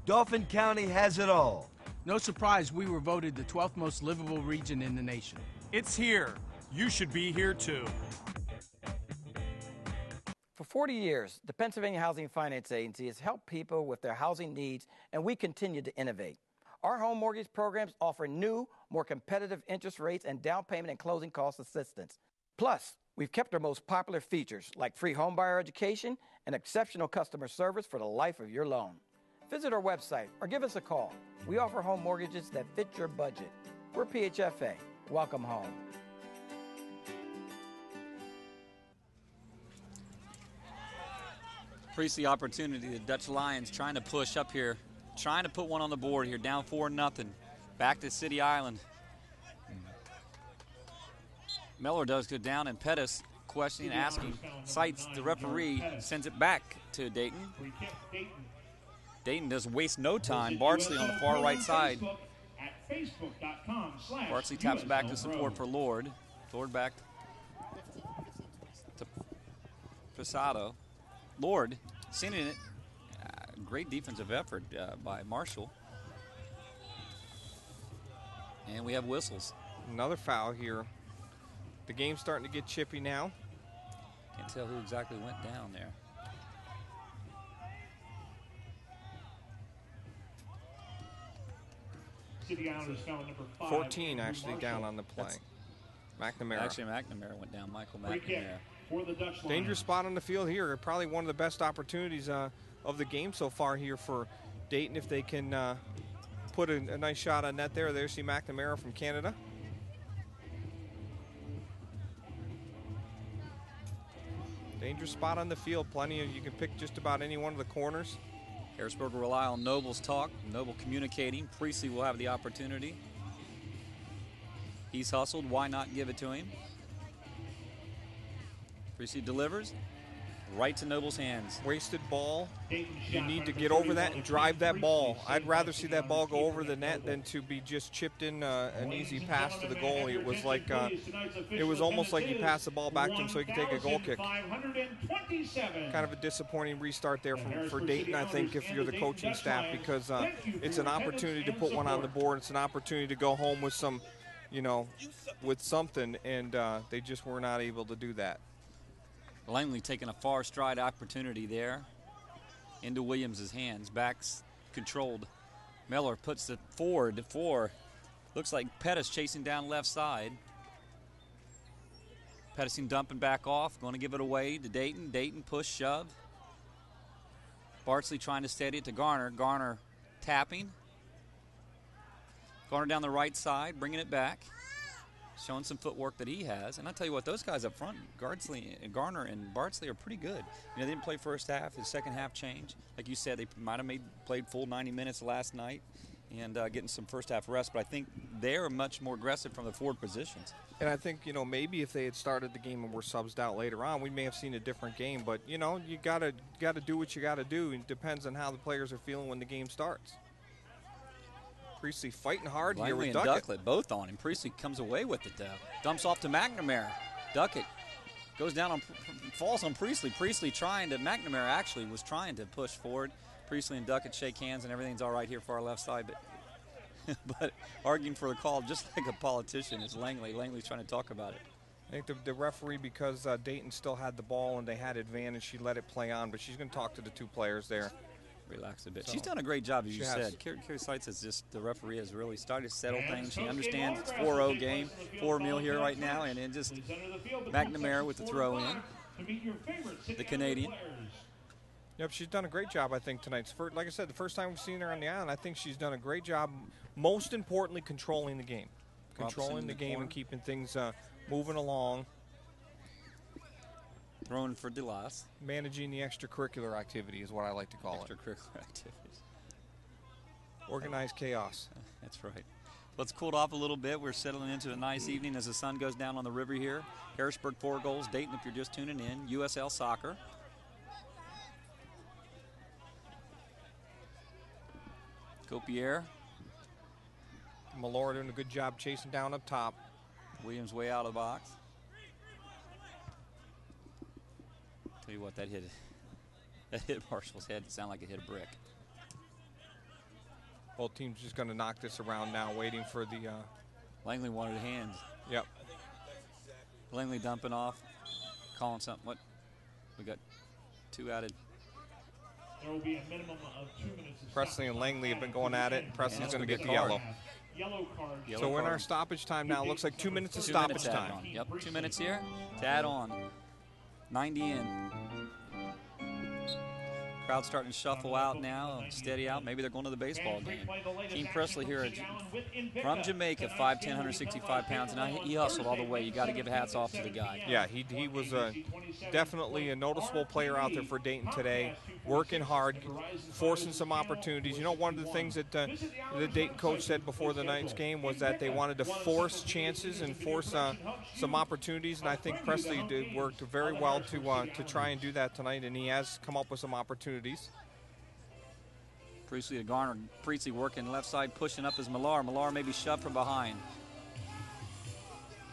Dauphin County has it all. No surprise we were voted the 12th most livable region in the nation. It's here. You should be here too. For 40 years, the Pennsylvania Housing Finance Agency has helped people with their housing needs, and we continue to innovate. Our home mortgage programs offer new, more competitive interest rates and down payment and closing cost assistance. Plus, we've kept our most popular features like free homebuyer education and exceptional customer service for the life of your loan. Visit our website or give us a call. We offer home mortgages that fit your budget. We're PHFA. Welcome home. Priestley opportunity. The Dutch Lions trying to push up here, trying to put one on the board here, down 4-0. Back to City Island. Miller does go down, and Pettis questioning, asking, cites the referee, sends it back to Dayton. Dayton does waste no time. Bardsley on the far right side. Bardsley taps back to support for Lord. Lord back to Posado. Lord sending it. Great defensive effort by Marshall. And we have whistles. Another foul here. The game's starting to get chippy now. Can't tell who exactly went down there. City Islanders foul number 5. 14 actually down on the play. McNamara. Actually, McNamara went down. Michael McNamara. For the Dutch Lions. Dangerous spot on the field here. Probably one of the best opportunities of the game so far here for Dayton if they can put a nice shot on net there. There's see McNamara from Canada. Dangerous spot on the field. Plenty of, you can pick just about any one of the corners. Harrisburg will rely on Noble's talk, Noble communicating. Priestley will have the opportunity. He's hustled. Why not give it to him? Priestley delivers right to Noble's hands. Wasted ball. You need to get over that and drive that ball. I'd rather see that ball go over the net than to be just chipped in an easy pass to the goalie. It was like it was almost like he passed the ball back to him so he could take a goal kick. Kind of a disappointing restart there for Dayton, I think, if you're the coaching staff, because it's an opportunity to put one on the board. It's an opportunity to go home with some, with something, and they just were not able to do that. Langley taking a far stride opportunity there into Williams' hands. Back's controlled. Miller puts it forward to 4. Looks like Pettis chasing down left side. Pettison dumping back off, going to give it away to Dayton. Dayton push, shove. Bardsley trying to steady it to Garner. Garner tapping. Garner down the right side, bringing it back. Showing some footwork that he has. And I tell you what, those guys up front, Garner and Bardsley, are pretty good. They didn't play first half. The second half changed. Like you said, they might have played full 90 minutes last night and getting some first half rest. But I think they're much more aggressive from the forward positions. And I think, maybe if they had started the game and were subbed out later on, we may have seen a different game. But, you gotta do what you got to do. It depends on how the players are feeling when the game starts. Priestley fighting hard here with Duckett. And Duckett both on him. Priestley comes away with it, though. Dumps off to McNamara. Duckett goes down falls on Priestley. Priestley McNamara actually was trying to push forward. Priestley and Duckett shake hands, and everything's all right here for our left side. But arguing for the call, just like a politician, is Langley. Langley's trying to talk about it. I think the referee, because Dayton still had the ball and they had advantage, she let it play on. But she's going to talk to the two players there. Relax a bit. So she's done a great job, as you said. Carrie Seitz is just, the referee has really started to settle things. She understands it's 4-0 game, 4-0 here right now, and then just McNamara with the throw in, the Canadian. Yep, she's done a great job, I think, tonight. Like I said, the first time we've seen her on the island, I think she's done a great job, most importantly, controlling the game. Controlling the game and keeping things moving along. Throwing for DeLas. Managing the extracurricular activity is what I like to call it. Extracurricular activities. Organized chaos. That's right. Let's cool off a little bit. We're settling into a nice evening as the sun goes down on the river here. Harrisburg 4 goals. Dayton, if you're just tuning in. USL Soccer. Malora doing a good job chasing down up top. Williams way out of the box. Tell you what, that hit Marshall's head. It sounded like it hit a brick. Both teams just going to knock this around now, waiting for the... Langley wanted hands. Yep. Langley dumping off, calling something. What? We got 2 added. There will be a minimum of 2 minutes. Presley and Langley have been going at it. Presley's going to get the yellow. Yellow card. So we're in our stoppage time now. Looks like 2 minutes of stoppage time. Yep, 2 minutes here to add on. 90 in. Crowd's starting to shuffle out now, steady out. Maybe they're going to the baseball game. Team Presley here from Jamaica, 5'10", 165 pounds. Now he hustled all the way. You got to give hats off to the guy. Yeah, he was definitely a noticeable player out there for Dayton today, working hard, forcing some opportunities. You know, one of the things that the Dayton coach said before the night's game was that they wanted to force chances and force some opportunities, and I think Presley worked very well to try and do that tonight, and he has come up with some opportunities. Priestley to Garner. Priestley working left side, pushing up as Millar. Millar maybe shoved from behind.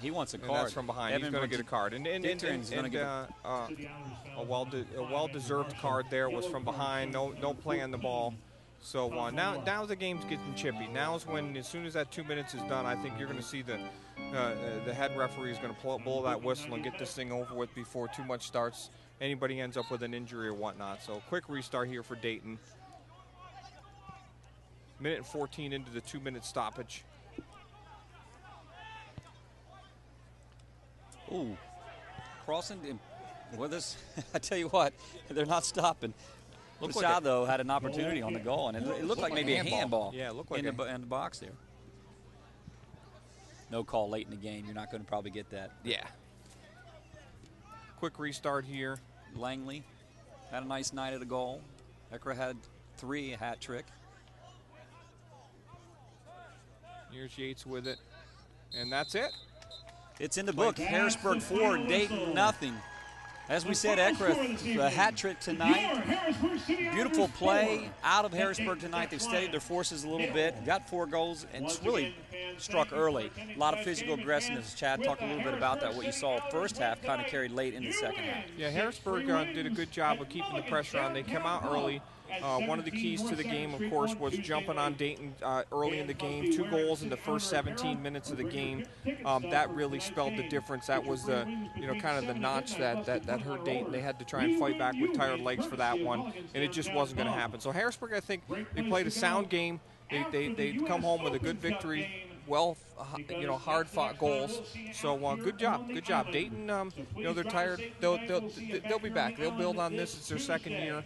He wants a card. And that's from behind. He's going to get a card. And a well-deserved card there was from behind. No play on the ball. So now the game's getting chippy. Now is when, as soon as that 2 minutes is done, I think you're going to see the head referee is going to blow that whistle and get this thing over with before too much starts. Anybody ends up with an injury or whatnot. So quick restart here for Dayton. Minute and 14 into the 2 minute stoppage. Ooh, crossing with us. I tell you what, they're not stopping. Machado had an opportunity on the goal, and it looked like maybe a handball. Yeah, it looked like in the box there. No call late in the game. You're not going to probably get that. Yeah. Quick restart here. Langley had a nice night at a goal. Ekra had 3, a hat trick. Here's Yates with it, and that's it. It's in the book. Harrisburg 4, Dayton nothing. As we said, Ekra, a hat trick tonight. Beautiful play out of Harrisburg tonight. They've steadied their forces a little bit, got 4 goals, and just really struck early. A lot of physical aggressiveness. Chad talked a little bit about that. What you saw first half kind of carried late in the second half. Yeah, Harrisburg did a good job of keeping the pressure on. They came out early. One of the keys to the game, of course, was jumping on Dayton early in the game. 2 goals in the first 17 minutes of the game. That really spelled the difference. That was the, kind of the notch that hurt Dayton. They had to try and fight back with tired legs for that one, and it just wasn't going to happen. So Harrisburg, I think, they played a sound game. They come home with a good victory. Well, hard-fought goals. So good job. Dayton, they're tired. They'll be back. They'll build on this. It's their second year.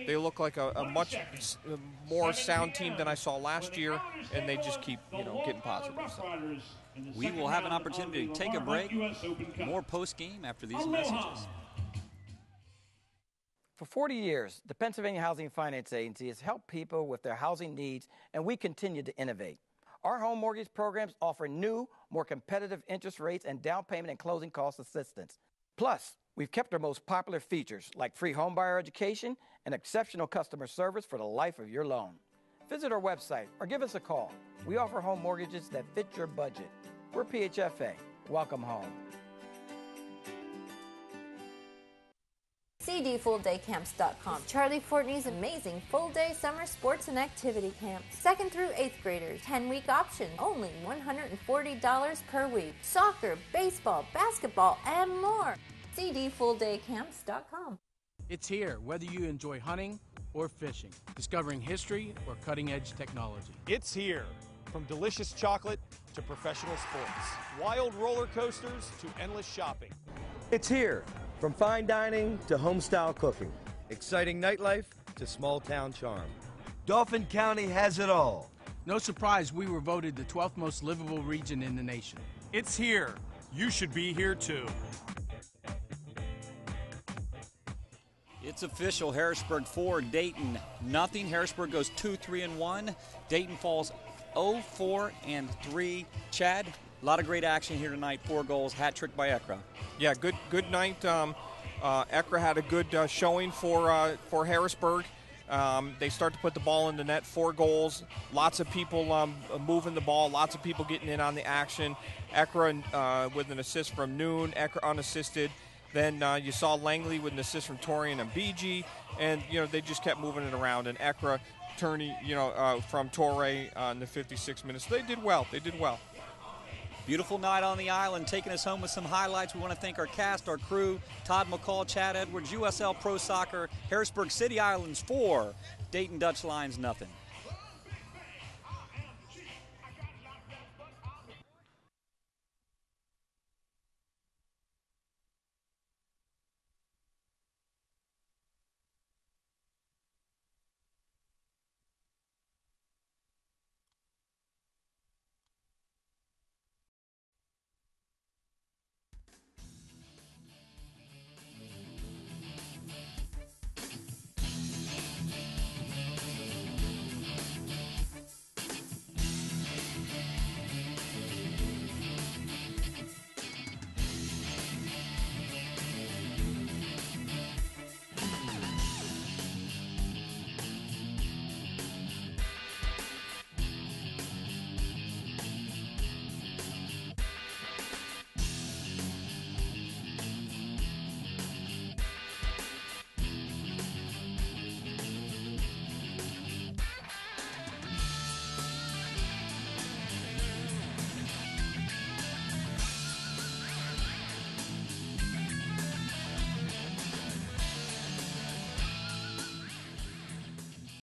They look like a much more sound team than I saw last year, and they just keep, getting positive. So. We will have an opportunity to take a break. More post-game after these messages. For 40 years, the Pennsylvania Housing Finance Agency has helped people with their housing needs, and we continue to innovate. Our home mortgage programs offer new, more competitive interest rates and down payment and closing cost assistance. Plus, we've kept our most popular features like free homebuyer education and exceptional customer service for the life of your loan. Visit our website or give us a call. We offer home mortgages that fit your budget. We're PHFA. Welcome home. CDFullDayCamps.com. Charlie Fortney's amazing full-day summer sports and activity camps. 2nd through 8th graders. 10-week option. Only $140 per week. Soccer, baseball, basketball, and more. CDFullDayCamps.com. It's here, whether you enjoy hunting or fishing, discovering history or cutting-edge technology. It's here. From delicious chocolate to professional sports, wild roller coasters to endless shopping. It's here. From fine dining to home-style cooking, exciting nightlife to small-town charm. Dauphin County has it all. No surprise we were voted the 12th most livable region in the nation. It's here. You should be here too. It's official. Harrisburg 4, Dayton nothing. Harrisburg goes 2-3-1. Dayton falls 0-4-3. Chad, a lot of great action here tonight. 4 goals, hat trick by Ekra. Yeah, good night. Ekra had a good showing for Harrisburg. They start to put the ball in the net, 4 goals, lots of people moving the ball, lots of people getting in on the action. Ekra with an assist from Noon, Ekra unassisted. Then you saw Langley with an assist from Torian and BG, and they just kept moving it around. And Ekra turning, from Torre in the 56 minutes. They did well. They did well. Beautiful night on the island, taking us home with some highlights. We want to thank our cast, our crew, Todd McCall, Chad Edwards, USL Pro Soccer, Harrisburg City Islands 4, Dayton Dutch Lions nothing.